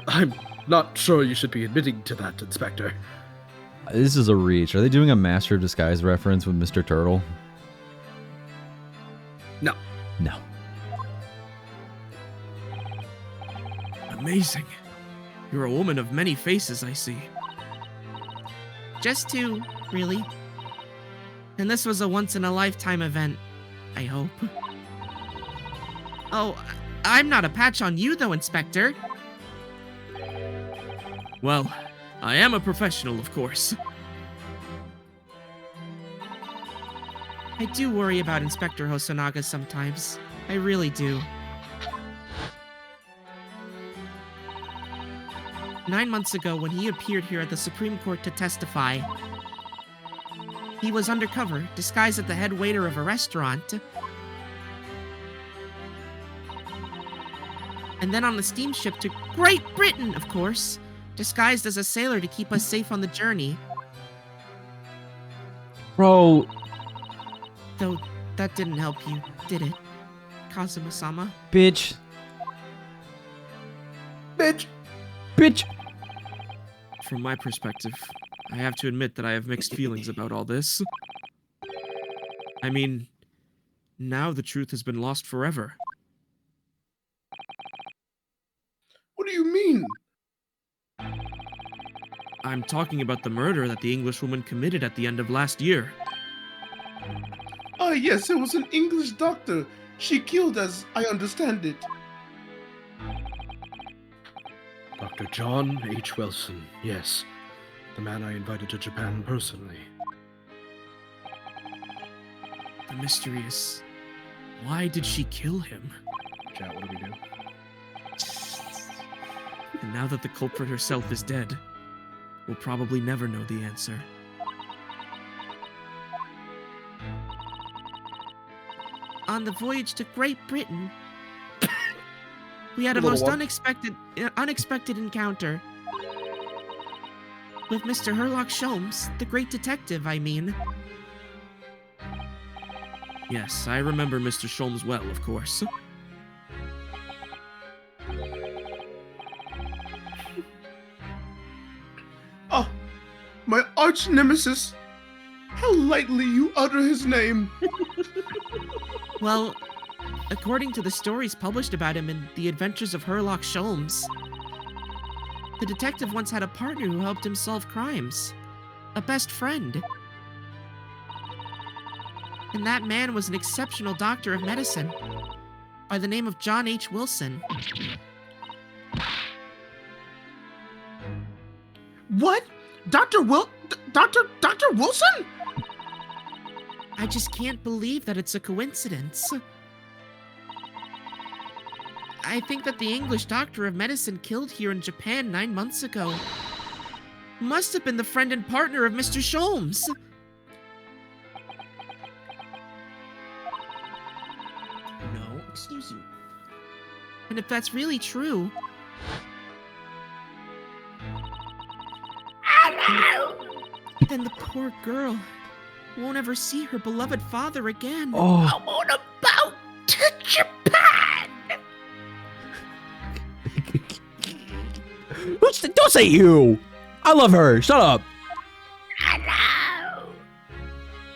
I'm not sure you should be admitting to that, Inspector. This is a reach. Are they doing a Master of Disguise reference with Mr. Turtle? No. No. Amazing. You're a woman of many faces, I see. Just two, really. And this was a once-in-a-lifetime event, I hope. Oh, I'm not a patch on you, though, Inspector. Well, I am a professional, of course. I do worry about Inspector Hosonaga sometimes. I really do. 9 months ago, when he appeared here at the Supreme Court to testify, he was undercover, disguised as the head waiter of a restaurant. And then on the steamship to Great Britain, of course, disguised as a sailor to keep us safe on the journey. Bro. Though that didn't help you, did it, Kazuma-sama? Bitch. Bitch. From my perspective, I have to admit that I have mixed feelings about all this. I mean, now the truth has been lost forever. What do you mean? I'm talking about the murder that the Englishwoman committed at the end of last year. Ah, yes, it was an English doctor. She killed, as I understand it. Dr. John H. Wilson, yes. The man I invited to Japan personally. The mystery is, why did she kill him? Chat, what do we do? And now that the culprit herself is dead, we'll probably never know the answer. on the voyage to Great Britain, we had a Little most one. unexpected encounter. With Mr. Herlock Sholmes, the great detective, I mean. Yes, I remember Mr. Sholmes well, of course. Oh, my arch nemesis. How lightly you utter his name. Well, according to the stories published about him in The Adventures of Herlock Sholmes, the detective once had a partner who helped him solve crimes. A best friend. And that man was an exceptional doctor of medicine by the name of John H. Wilson. What? Dr. Wilson? I just can't believe that it's a coincidence. I think that the English doctor of medicine killed here in Japan 9 months ago must have been the friend and partner of Mr. Sholmes. No, excuse you. And if that's really true, then the poor girl won't ever see her beloved father again. Oh, I'm on a boat to Japan. don't say you. I love her. Shut up. Hello.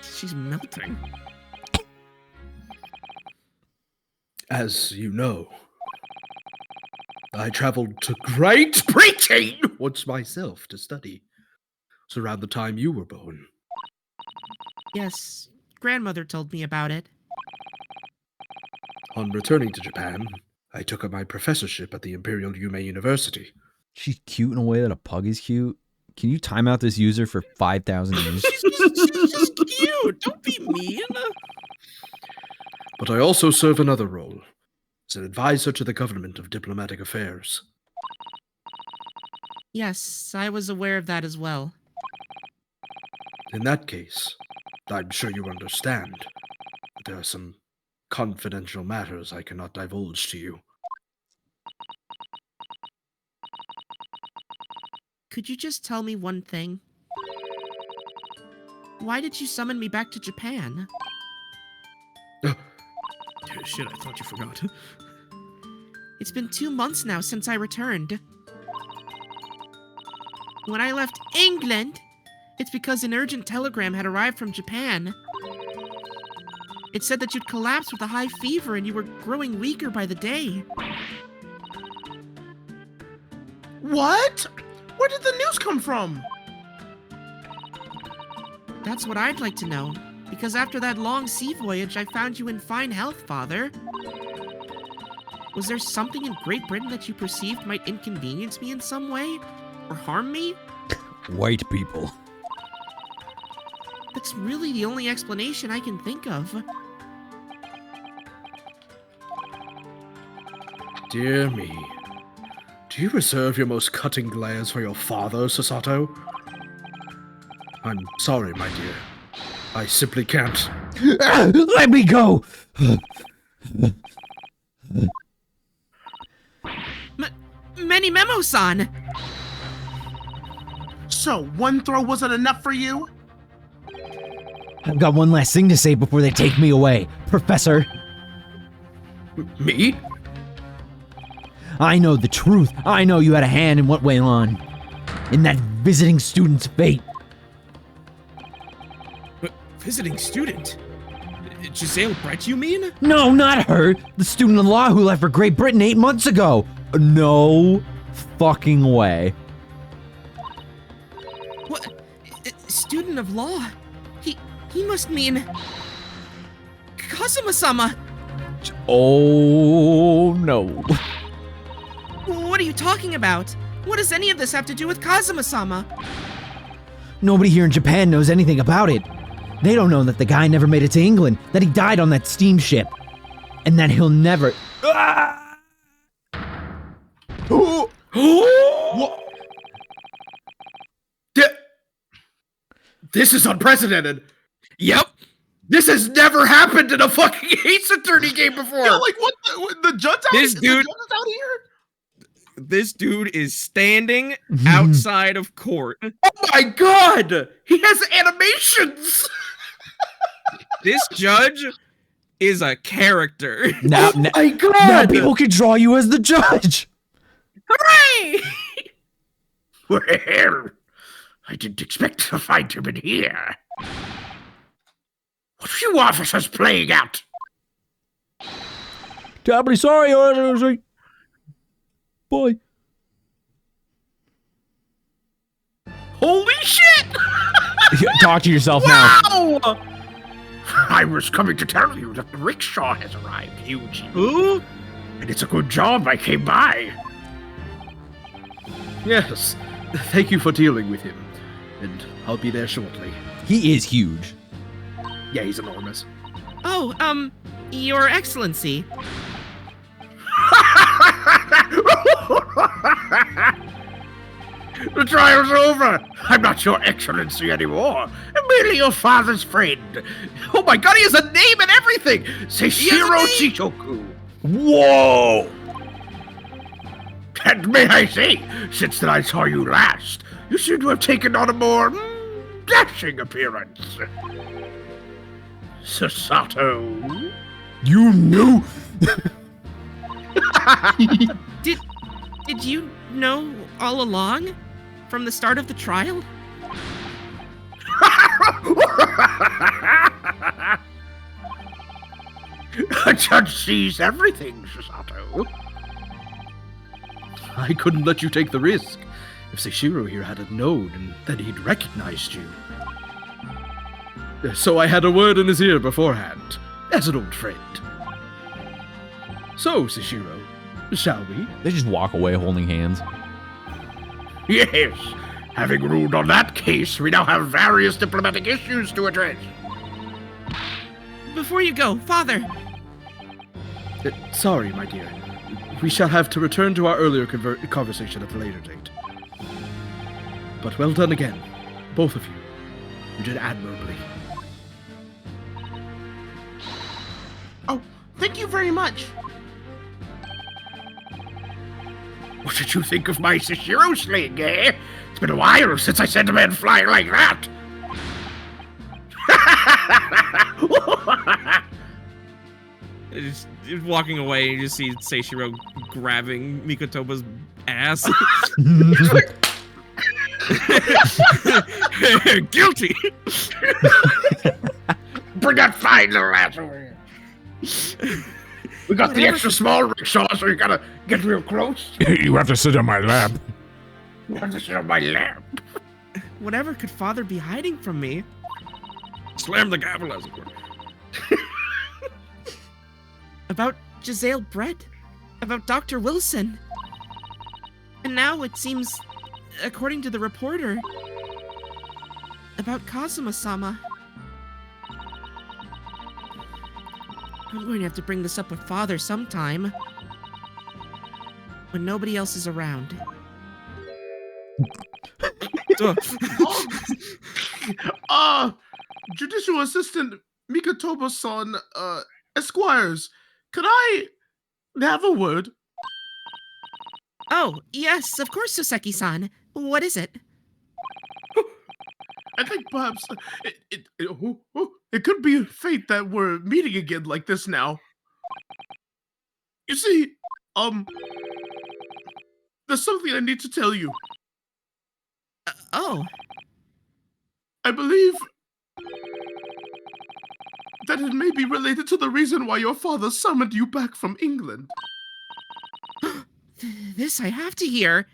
She's melting. As you know, I traveled to Great Britain once myself to study. It's around the time you were born. Yes, grandmother told me about it. On returning to Japan, I took up my professorship at the Imperial Yume University. She's cute in a way that a pug is cute. Can you time out this user for 5,000 years? She's just cute. Don't be mean. But I also serve another role, as an advisor to the government of diplomatic affairs. Yes, I was aware of that as well. In that case, I'm sure you understand that there are some confidential matters I cannot divulge to you. Could you just tell me one thing? Why did you summon me back to Japan? Shit, I thought you forgot. It's been 2 months now since I returned. When I left England, it's because an urgent telegram had arrived from Japan. It said that you'd collapsed with a high fever and you were growing weaker by the day. What? Where did the news come from? That's what I'd like to know. Because after that long sea voyage, I found you in fine health, Father. Was there something in Great Britain that you perceived might inconvenience me in some way? Or harm me? White people. That's really the only explanation I can think of. Dear me. Do you reserve your most cutting glares for your father, Sasato? I'm sorry, my dear. I simply can't. Let me go. Many Memo-san! So, one throw wasn't enough for you? I've got one last thing to say before they take me away, Professor. Me? I know the truth. I know you had a hand in what went on. In that visiting student's fate. Visiting student? Giselle Brett, you mean? No, not her. The student of law who left for Great Britain 8 months ago. No fucking way. What? Student of law? He must mean... Kazuma-sama! Oh, no. What are you talking about? What does any of this have to do with Kazuma-sama? Nobody here in Japan knows anything about it. They don't know that the guy never made it to England, that he died on that steamship, and that he'll never... Ah! This is unprecedented. Yep. This has never happened in a fucking Ace Attorney game before. Yo, like what? The judge out This the dude- judge is out here. This dude is standing outside of court. Oh my god! He has animations! This judge is a character. Now, Oh my god! now people can draw you as the judge. Hooray! Well, I didn't expect to find him in here. What are you officers playing at? Terribly sorry, Your Excellency. Boy. Holy shit! Talk to yourself now. Wow! I was coming to tell you that the rickshaw has arrived, Eugene. Who? And it's a good job I came by. Yes. Thank you for dealing with him. And I'll be there shortly. He is huge. Yeah, he's enormous. Oh, Your Excellency. The trial's over. I'm not your excellency anymore. I'm merely your father's friend. Oh my god, he has a name and everything! Seishiro Shichoku. Whoa! And may I say, since that I saw you last, you seem to have taken on a more dashing appearance. Sasato. You knew. Did you know all along? From the start of the trial? A judge sees everything, Sasato. I couldn't let you take the risk. If Seishiro here hadn't known, then he'd recognized you. So I had a word in his ear beforehand, as an old friend. So, Seishiro, shall we? They just walk away holding hands. Yes. Having ruled on that case, we now have various diplomatic issues to address. Before you go, Father. Sorry, my dear. We shall have to return to our earlier conversation at a later date. But well done again, both of you. You did admirably. Oh, thank you very much. What did you think of my Seishiro sling, eh? It's been a while since I sent a man flying like that. Just walking away, you just see Seishiro grabbing Mikotoba's ass. Guilty. Bring that fine little ass over here. We got the extra small rickshaw, so you gotta get real close. You have to sit on my lap. You have to sit on my lap. Whatever could Father be hiding from me? Slam the gavel, as it were. About Giselle Brett? About Dr. Wilson? And now it seems, according to the reporter, about Kazuma-sama. I'm going to have to bring this up with Father sometime. When nobody else is around. Judicial Assistant Mikotoba-san, Esquires, could I have a word? Oh, yes, of course, Soseki-san. What is it? I think perhaps it could be fate that we're meeting again like this now. You see, there's something I need to tell you. Oh. I believe that it may be related to the reason why your father summoned you back from England. This I have to hear.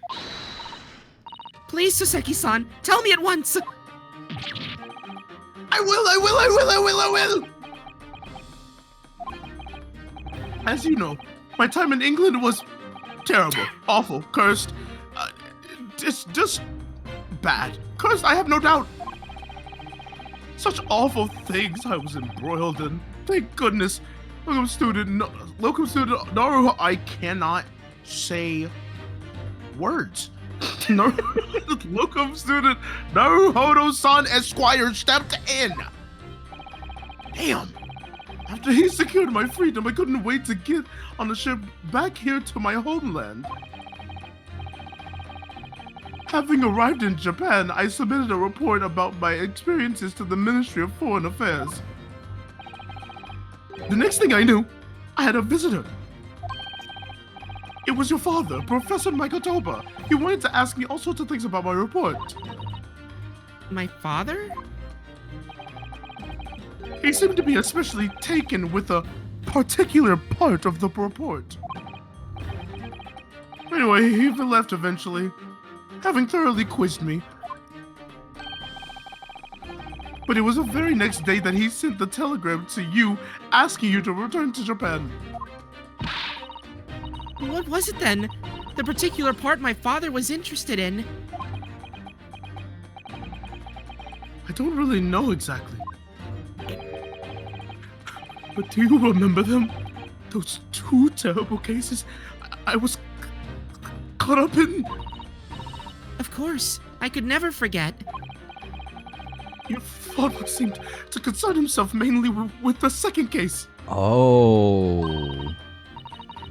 Please, Soseki-san, tell me at once. I will. As you know, my time in England was terrible, awful, cursed, just bad. Cursed, I have no doubt. Such awful things I was embroiled in. Thank goodness, locum student Naruho, I cannot say words. Locum student Naruhodo-san Esquire stepped in. Damn! After he secured my freedom, I couldn't wait to get on the ship back here to my homeland. Having arrived in Japan, I submitted a report about my experiences to the Ministry of Foreign Affairs. The next thing I knew, I had a visitor. It was your father, Professor Maikotoba. He wanted to ask me all sorts of things about my report. My father? He seemed to be especially taken with a particular part of the report. Anyway, he left eventually, having thoroughly quizzed me. But it was the very next day that he sent the telegram to you asking you to return to Japan. What was it then? The particular part my father was interested in? I don't really know exactly. But do you remember them? Those two terrible cases I was caught up in? Of course. I could never forget. Your father seemed to concern himself mainly with the second case. Oh.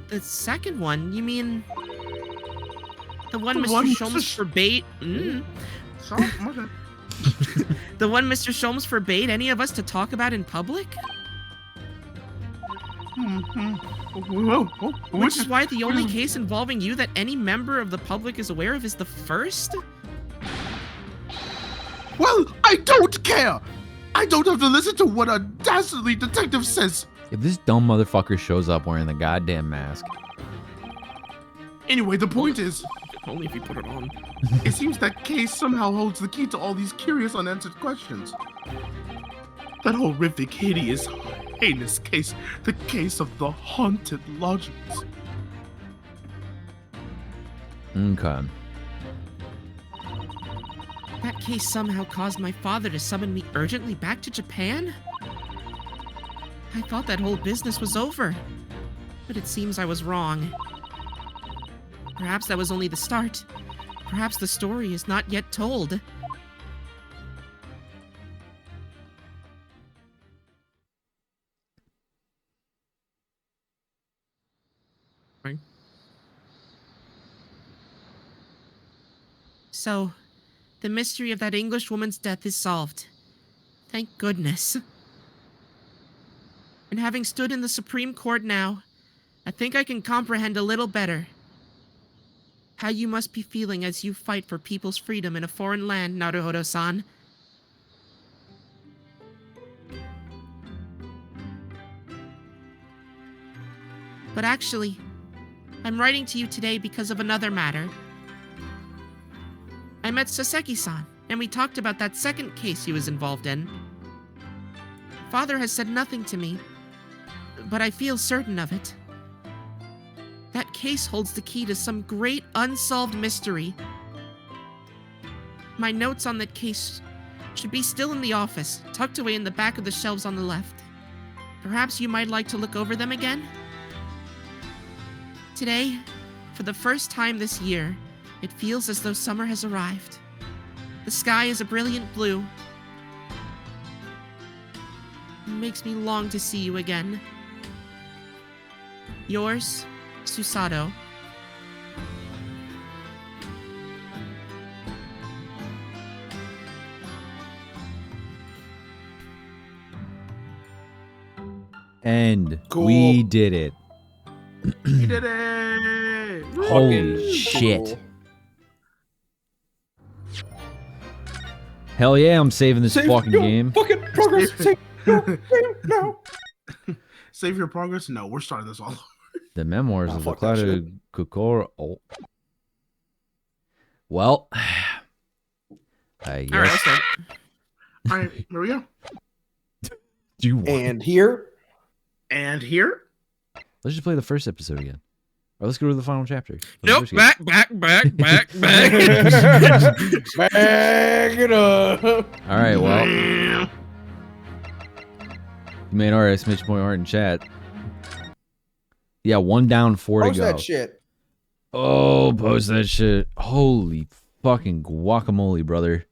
The second one? You mean... The one The Mr. one Sholmes Mr. forbade... The one Mr. Sholmes forbade any of us to talk about in public? Which is why the only case involving you that any member of the public is aware of is the first? Well, I don't care! I don't have to listen to what a dastardly detective says! If this dumb motherfucker shows up wearing the goddamn mask. Anyway, the point is, Only if you put it on. it seems that case somehow holds the key to all these curious unanswered questions. That horrific, hideous, heinous case, the case of the haunted lodgings. Okay. That case somehow caused my father to summon me urgently back to Japan? I thought that whole business was over, but it seems I was wrong. Perhaps that was only the start. Perhaps the story is not yet told. Right. So, the mystery of that English woman's death is solved. Thank goodness. And having stood in the Supreme Court now, I think I can comprehend a little better how you must be feeling as you fight for people's freedom in a foreign land, Naruhodo-san. But actually, I'm writing to you today because of another matter. I met Saseki-san, and we talked about that second case he was involved in. Father has said nothing to me, but I feel certain of it. That case holds the key to some great unsolved mystery. My notes on that case should be still in the office, tucked away in the back of the shelves on the left. Perhaps you might like to look over them again? Today, for the first time this year, it feels as though summer has arrived. The sky is a brilliant blue. It makes me long to see you again. Yours, Susato. And Cool. we did it. We did it! Holy shit. Hell yeah, I'm saving this fucking game. Fucking progress. No. Save your progress? No, we're starting this all over. The memoirs of the fuck that Clouded Kokoro. Oh. Well, I guess. All right, let's start. All right, here we go. Do you want? And here, And here, Let's just play the first episode again. Or let's go to the final chapter. of the Nope, first game. back. back it up. All right, well. You made our exclamation point art in chat. Yeah, 1 down, 4 to Post go. that shit. Oh, post that shit. Holy fucking guacamole, brother.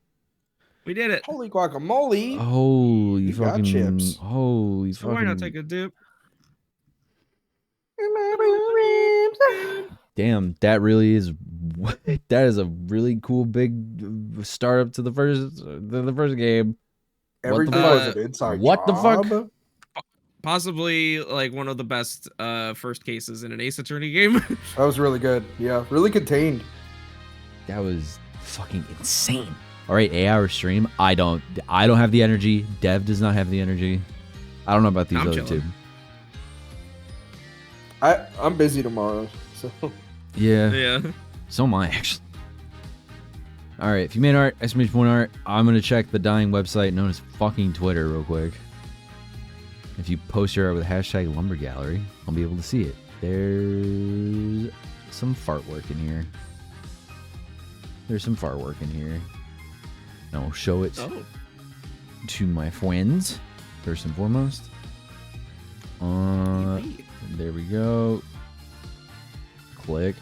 We did it. Holy guacamole! Holy You got fucking chips. holy So why not fucking take a dip? damn, that really is that is a really cool big startup to the first game. Everything fuck? was an inside What the fuck? job. Possibly like one of the best first cases in an Ace Attorney game. That was really good. Yeah, really contained. That was fucking insane. All right, 8-hour stream. I don't have the energy. Dev does not have the energy. I don't know about these I'm other chilling. two. I'm busy tomorrow, so Yeah. Yeah. So am I, actually. All right, if you made art, !art, I'm going to check the dying website known as fucking Twitter real quick. If you post your art with hashtag Lumber Gallery, I'll be able to see it. There's some fart work in here. There's some fart work in here. And I'll show it to my friends, first and foremost. There we go. Click.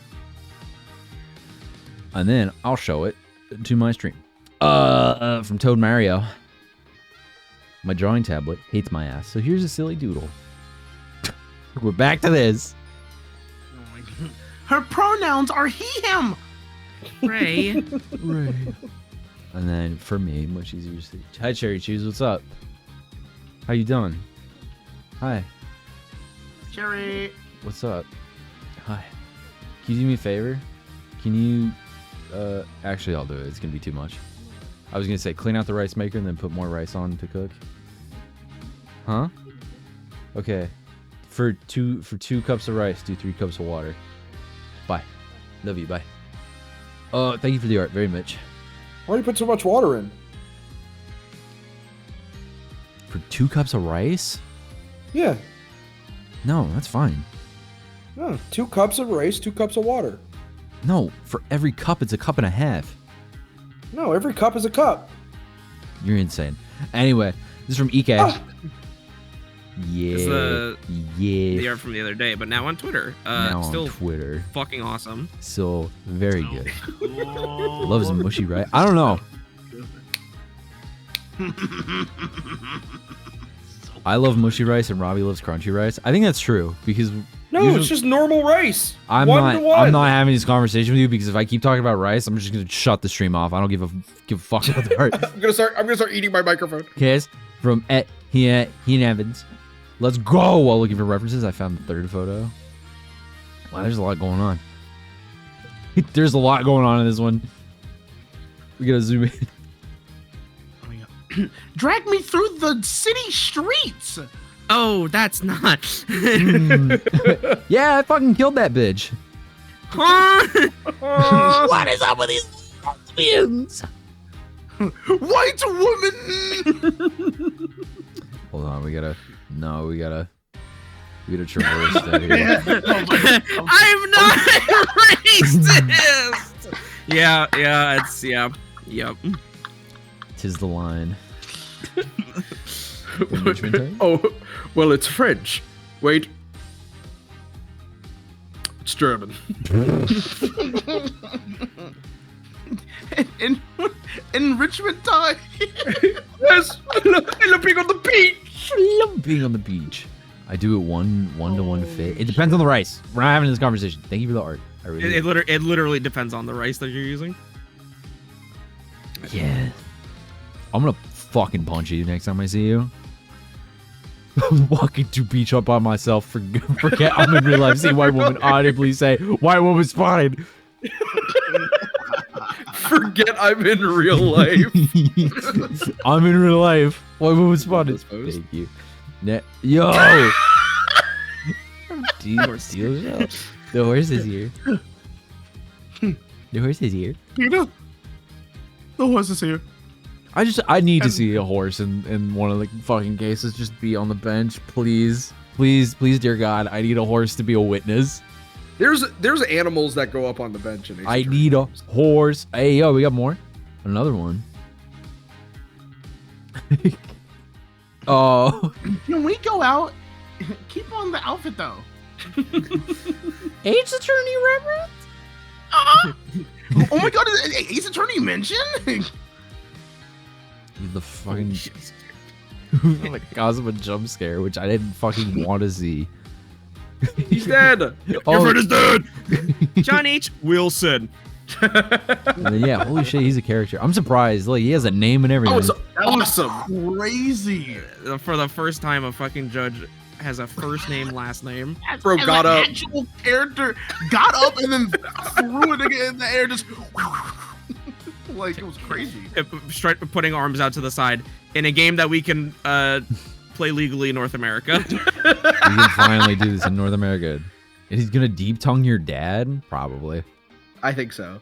And then I'll show it to my stream. From Toad Mario. My drawing tablet hates my ass, so here's a silly doodle. We're back to this. Her pronouns are he, him. Ray. Ray. And then for me, much easier to see. Hi, Cherry Cheese. What's up? How you doing? Hi. Cherry. What's up? Hi. Can you do me a favor? Can you... actually, I'll do it. It's going to be too much. I was going to say, clean out the rice maker and then put more rice on to cook. Huh? Okay. For two cups of rice, do 3 cups of water. Bye. Love you. Bye. Thank you for the art very much. why do you put so much water in? For 2 cups of rice? Yeah, No, that's fine. no, 2 cups of rice, 2 cups of water. No, for every cup, it's a cup and a half. No, every cup is a cup. You're insane. Anyway, this is from EK. Ah. Yeah. It's the yeah. art from the other day, but now on Twitter. Now Still on Twitter. fucking awesome. Still very good. Loves mushy, right? I don't know. I love mushy rice and Robbie loves crunchy rice. I think that's true because No, usually- it's just normal rice. I'm 1 to 1. not having this conversation with you because if I keep talking about rice, I'm just gonna shut the stream off. I don't give a fuck about the art. I'm gonna start eating my microphone. Okay, from Heen Evans. Let's go. While looking for references, I found the 3rd photo. Wow, there's a lot going on. There's a lot going on in this one. We gotta zoom in. Oh my God. Drag me through the city streets. Oh, that's not. Yeah, I fucking killed that bitch. Huh? What is up with these lesbians? White woman. Hold on, we gotta traverse that here. I'm not racist. Yep. Tis the line. Enrichment time? Oh, well, it's French. Wait. It's German. Enrichment time. Yes, I love being on the beach. I love being on the beach. I do it one to one fit. It depends on the rice. We're not having this conversation. Thank you for the art. I really It literally depends on the rice that you're using. yeah. I'm gonna fucking punch you next time I see you. Walking to beach up by myself. Forget I'm in real life. See white woman audibly say, "White woman spotted." Forget I'm in real life. I'm in real life. White woman spotted. Suppose. Thank you. Yo. The horse is here. The horse is here. Peter. The horse is here. I need to see a horse in one of the fucking cases. Just be on the bench, please. Please, dear God. I need a horse to be a witness. There's animals that go up on the bench. In I need a horse. Hey, yo, we got more. Another one. Oh. When we go out, keep on the outfit though. Ace Attorney reference? Oh my God! Is Ace Attorney mentioned? The fucking like cause of a jump scare, which I didn't fucking want to see. He's dead. Your friend is dead. John H. Wilson. And then, yeah, holy shit, he's a character. I'm surprised. Like, he has a name and everything. That was awesome. Crazy. For the first time, a fucking judge has a first name, last name. Bro And got the up. actual character got up and then threw it again in the air, just like it was crazy. Putting arms out to the side in a game that we can play legally in North America. We can finally do this in North America. And he's gonna deep tongue your dad? Probably. I think so.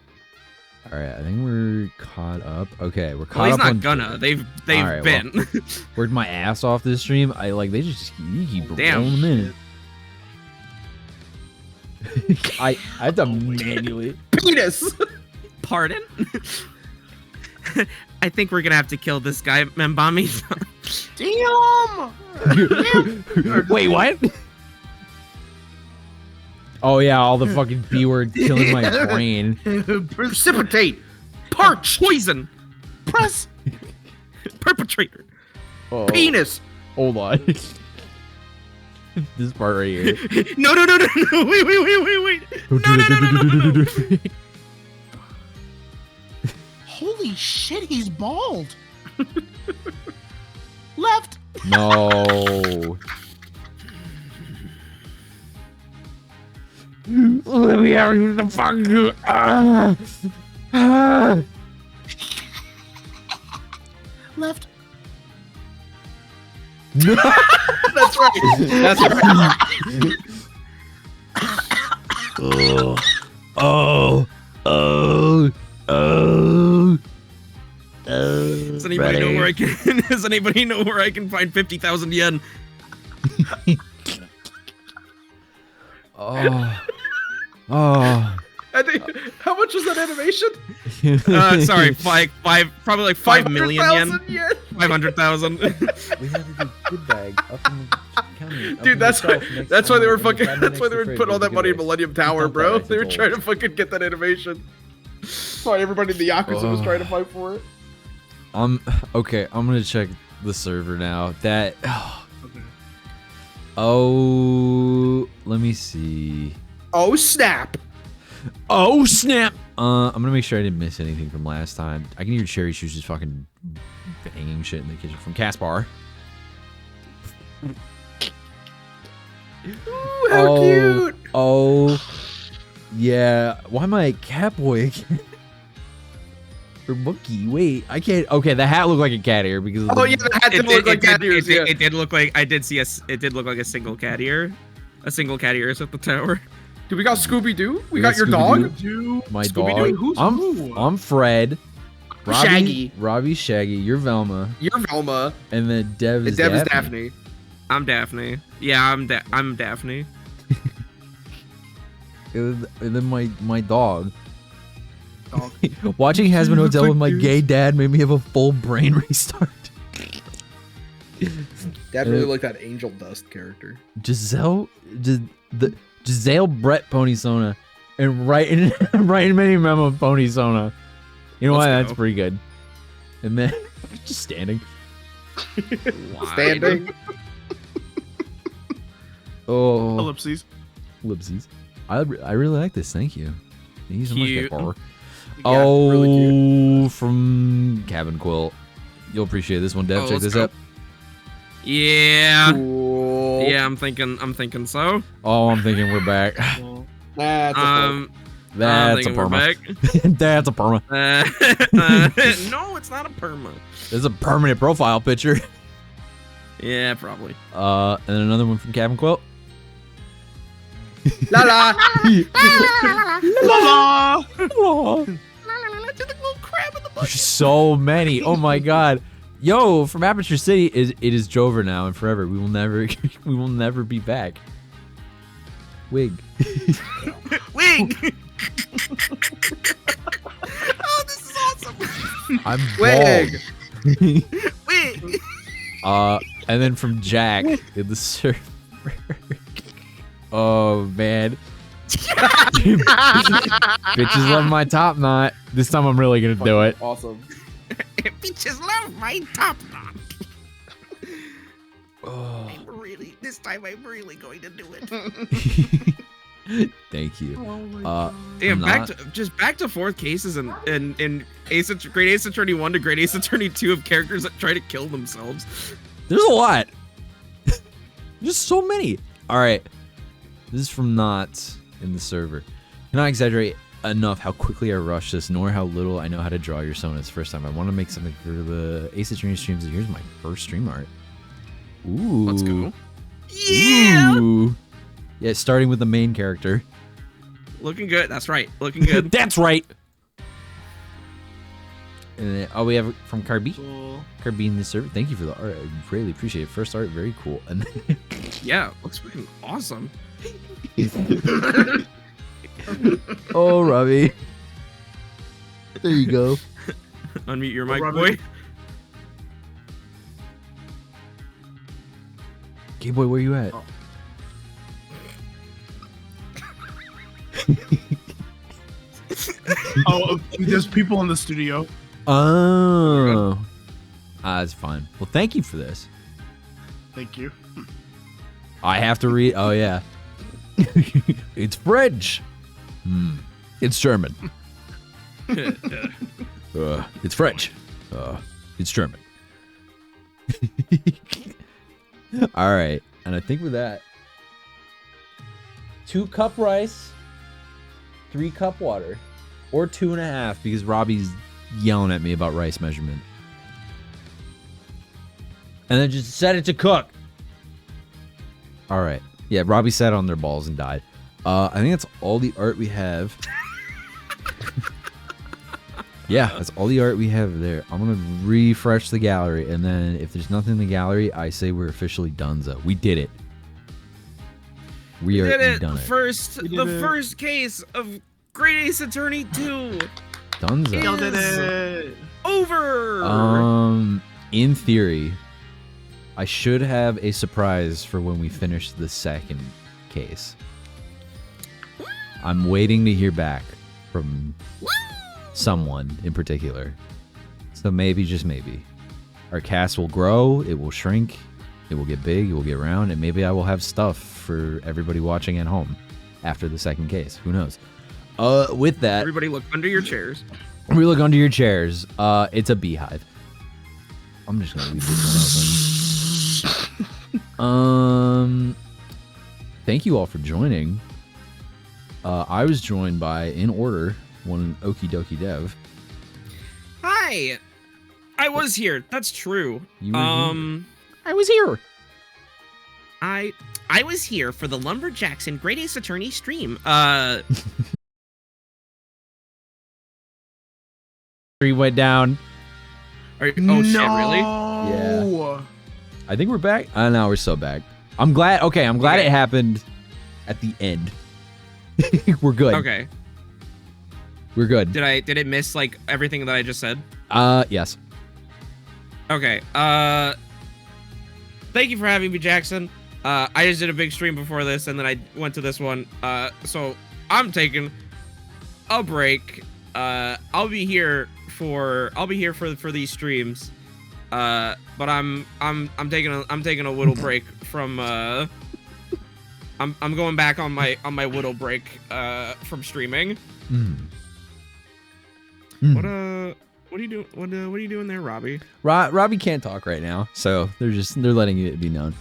All right, I think we're caught up. Okay, we're caught Well, he's up not on. gonna. They've All right, been. Well, worked my ass off this stream. They just keep Damn. rolling them in. I have to manually. Penis. Pardon? I think we're gonna have to kill this guy, Mbami. Damn. Wait, what? Oh yeah, all the fucking B word killing my brain. Precipitate. Parch. Poison. Press. Perpetrator. Oh, Penis. hold on. This part right here. No. Wait. No. Holy shit, he's bald. Left. No. Let me out of the fucking. Left. That's right. That's right. Oh. Does anybody know where I can? Does anybody know where I can find 50,000 yen? Oh. I think. How much was that animation? Sorry, probably like 5 million yen. 500,000 yen. 500,000. We have a good bag up in the county. Dude, that's why they were fucking. That's why they were putting all that money in Millennium Tower, bro. They were trying to fucking get that animation. That's why everybody in the Yakuza was trying to fight for it. Okay. I'm gonna check the server now. That. Oh, let me see. Oh snap! Oh snap! I'm gonna make sure I didn't miss anything from last time. I can hear Cherry Shoes just fucking banging shit in the kitchen from Caspar. Ooh, how cute! Oh, yeah. Why am I cat boy again? Or monkey? Wait, I can't. Okay, the hat looked like a cat ear because. Oh yeah, the hat did look like cat ears. Yeah. It did look like. I did see it did look like a single cat ear. A single cat ears at the tower. Dude, we got Scooby Doo. We got your dog. My Scooby-Doo? dog. Who's I'm who? I'm Fred. Robbie, Shaggy. Robbie's Shaggy. You're Velma. You're Velma. And then Dev is And Dev is Daphne. Daphne. I'm Daphne. Yeah, I'm Daphne. And then my dog. Watching Hazbin Hotel with my gay dad made me have a full brain restart. Dad really liked that Angel Dust character. Giselle Brett Ponysona, and right in many memo Ponysona. You know Let's why? go. That's pretty good. And then just standing. Standing. Oh, Ellipses. ellipses. I really like this. Thank you. Thank you so much, Cute. Bar. Yeah, Oh, really from Cabin Quilt. You'll appreciate this one, Dev. Oh, Check let's this go. out. Yeah. Cool. Yeah, I'm thinking so. Oh, I'm thinking we're back. That's a That's a thinking we're perma. That's a perma. No, it's not a perma. This is a permanent profile picture. Yeah, probably. And then another one from Cabin Quilt. La la. La Oh, there's so many. Oh my god. Yo, from Aperture City, it is Jover now and forever. We will never be back. Wig. Wig. Oh, this is awesome. I'm Wig. bald. Wig. And then from Jack in the server. Oh man. Bitches love my top knot. This time I'm really gonna do it. Awesome. Bitches love my top knot. Oh. This time I'm really going to do it. Thank you. Damn, I'm back to fourth cases and Great Ace Attorney 1 to Great Ace Attorney 2 of characters that try to kill themselves. There's a lot. There's so many. All right. This is from Not in the server. Cannot exaggerate enough how quickly I rush this, nor how little I know how to draw your sonas. First time I want to make something for the Ace Attorney streams. Here's my first stream art. Ooh. Let's go. Yeah. Ooh. Yeah, starting with the main character. Looking good. That's right. Looking good. That's right. And then, we have from Carby. Cool. Carby in the server. Thank you for the art. I really appreciate it. First art, very cool. And then Yeah, looks fucking awesome. oh, Robbie. There you go. Unmute your mic, Robbie. boy. Okay, boy, where you at? Oh. Oh, there's people in the studio. Oh. That's fine. Well, thank you for this. Thank you. I have to read. Oh, yeah. It's French. It's German. It's French. It's German. All right. And I think with that, 2 cup rice, 3 cup water, or 2.5 because Robbie's yelling at me about rice measurement. And then just set it to cook. All right. Yeah, Robbie sat on their balls and died. I think that's all the art we have. Yeah, that's all the art we have there. I'm going to refresh the gallery, and then if there's nothing in the gallery, I say we're officially donezo. We did it. We did it. done it. First case of Great Ace Attorney 2. Donezo. Y'all did it. Over. In theory, I should have a surprise for when we finish the second case. I'm waiting to hear back from someone in particular. So maybe, just maybe, our cast will grow, it will shrink, it will get big, it will get round, and maybe I will have stuff for everybody watching at home after the second case. Who knows? With that, Everybody look under your chairs. we look under your chairs. It's a beehive. I'm just gonna leave this one open. Thank you all for joining. I was joined by, in order, one Okie Dokie Dev. Hi. I was here. That's true. You were here. I was here. I was here for the Lumberjacks and Great Ace Attorney stream. Three went down. Oh, shit, really? Yeah. I think we're back. No, we're so back. I'm glad. Okay, I'm glad Okay. it happened at the end. We're good. Okay. We're good. Did it miss like everything that I just said? Yes. Okay. Thank you for having me, Jackson. I just did a big stream before this, and then I went to this one. So I'm taking a break. I'll be here for these streams. But I'm taking a little break from I'm going back on my little break from streaming. What are you doing? What are you doing there, Robbie? Robbie can't talk right now, so they're letting it be known.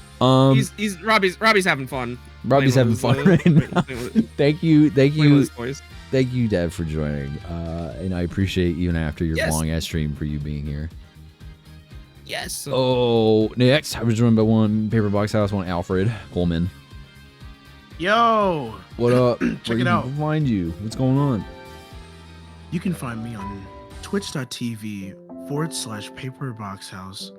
He's Robbie's having fun. Robbie's having fun right now. Thank you, Dev, for joining. And I appreciate even after your Yes. long ass stream for you being here. Yes. Oh, next I was joined by one Paper Box House, one Alfred Coleman. Yo. What up? Check Where it out. can people find you? What's going on? You can find me on twitch.tv/paperboxhouse.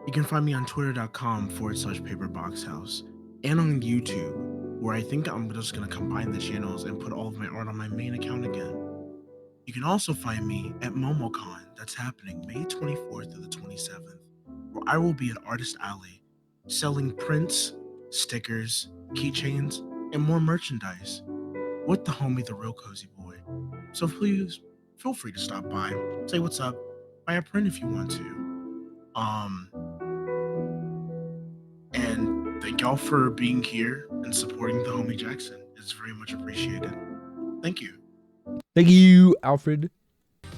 You can find me on twitter.com/paperboxhouse. And on YouTube, where I think I'm just going to combine the channels and put all of my art on my main account again. You can also find me at MomoCon, that's happening May 24th to the 27th, where I will be at Artist Alley selling prints, stickers, keychains, and more merchandise with the homie, the real Cozy Boy. So please feel free to stop by, say what's up. buy a print if you want to. And thank y'all for being here and supporting the homie Jackson. It's very much appreciated. Thank you. Thank you, Alfred,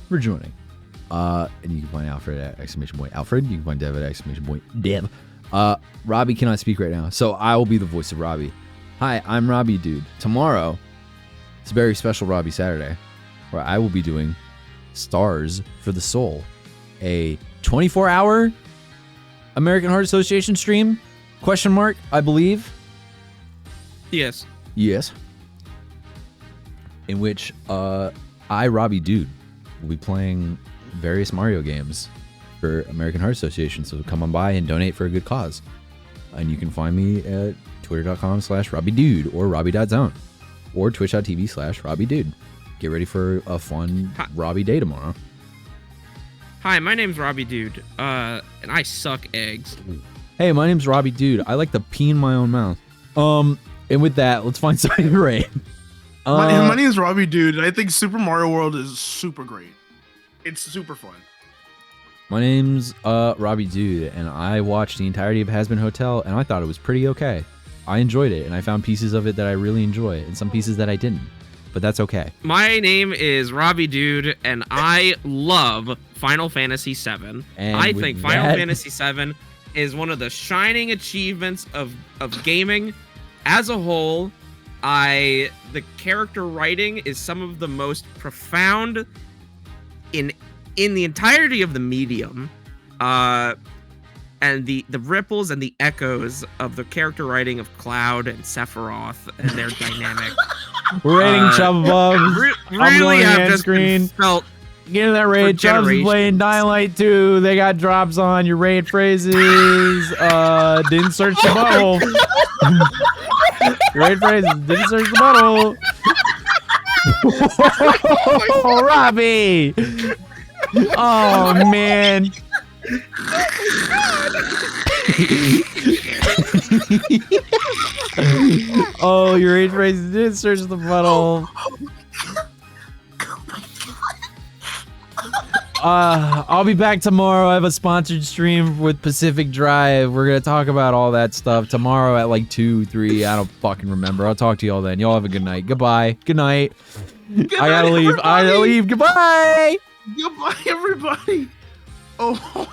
for joining. And you can find Alfred at !Alfred. You can find Dev at !Dev. Robbie cannot speak right now, so I will be the voice of Robbie. Hi, I'm Robbie Dude. Tomorrow, it's a very special Robbie Saturday, where I will be doing Stars for the Soul, a 24-hour American Heart Association stream, ? I believe. Yes. Yes. In which I, Robbie Dude, will be playing various Mario games for American Heart Association, so come on by and donate for a good cause. And you can find me at twitter.com/RobbieDude or Robbie.zone or twitch.tv/RobbieDude. Get ready for a fun Robbie day tomorrow. Hi, my name's Robbie Dude, and I suck eggs. Hey, my name's Robbie Dude. I like to pee in my own mouth. And with that, let's find something to rate. My name is Robbie Dude, and I think Super Mario World is super great. It's super fun. My name's Robbie Dude, and I watched the entirety of Hazbin Hotel, and I thought it was pretty okay. I enjoyed it, and I found pieces of it that I really enjoy, and some pieces that I didn't. But that's okay. My name is Robbie Dude, and I love Final Fantasy VII. And I with think Final Fantasy VII is one of the shining achievements of gaming as a whole. The character writing is some of the most profound in the entirety of the medium, and the ripples and the echoes of the character writing of Cloud and Sephiroth and their dynamic. We're rating Chubbabubs. I'm Really going have end just screen. been felt. Get in that raid. Chubbs is playing Dying Light 2. They got drops on your raid phrases. Didn't search the butthole. Your raid phrases. Didn't search the butthole. Oh, Robbie. Oh, man. Oh, your raid phrases didn't search the butthole. I'll be back tomorrow. I have a sponsored stream with Pacific Drive. We're gonna talk about all that stuff tomorrow at like 2, 3. I don't fucking remember. I'll talk to y'all then. Y'all have a good night. Goodbye. Good night. I gotta leave. I gotta leave. Goodbye. Goodbye, everybody. Oh.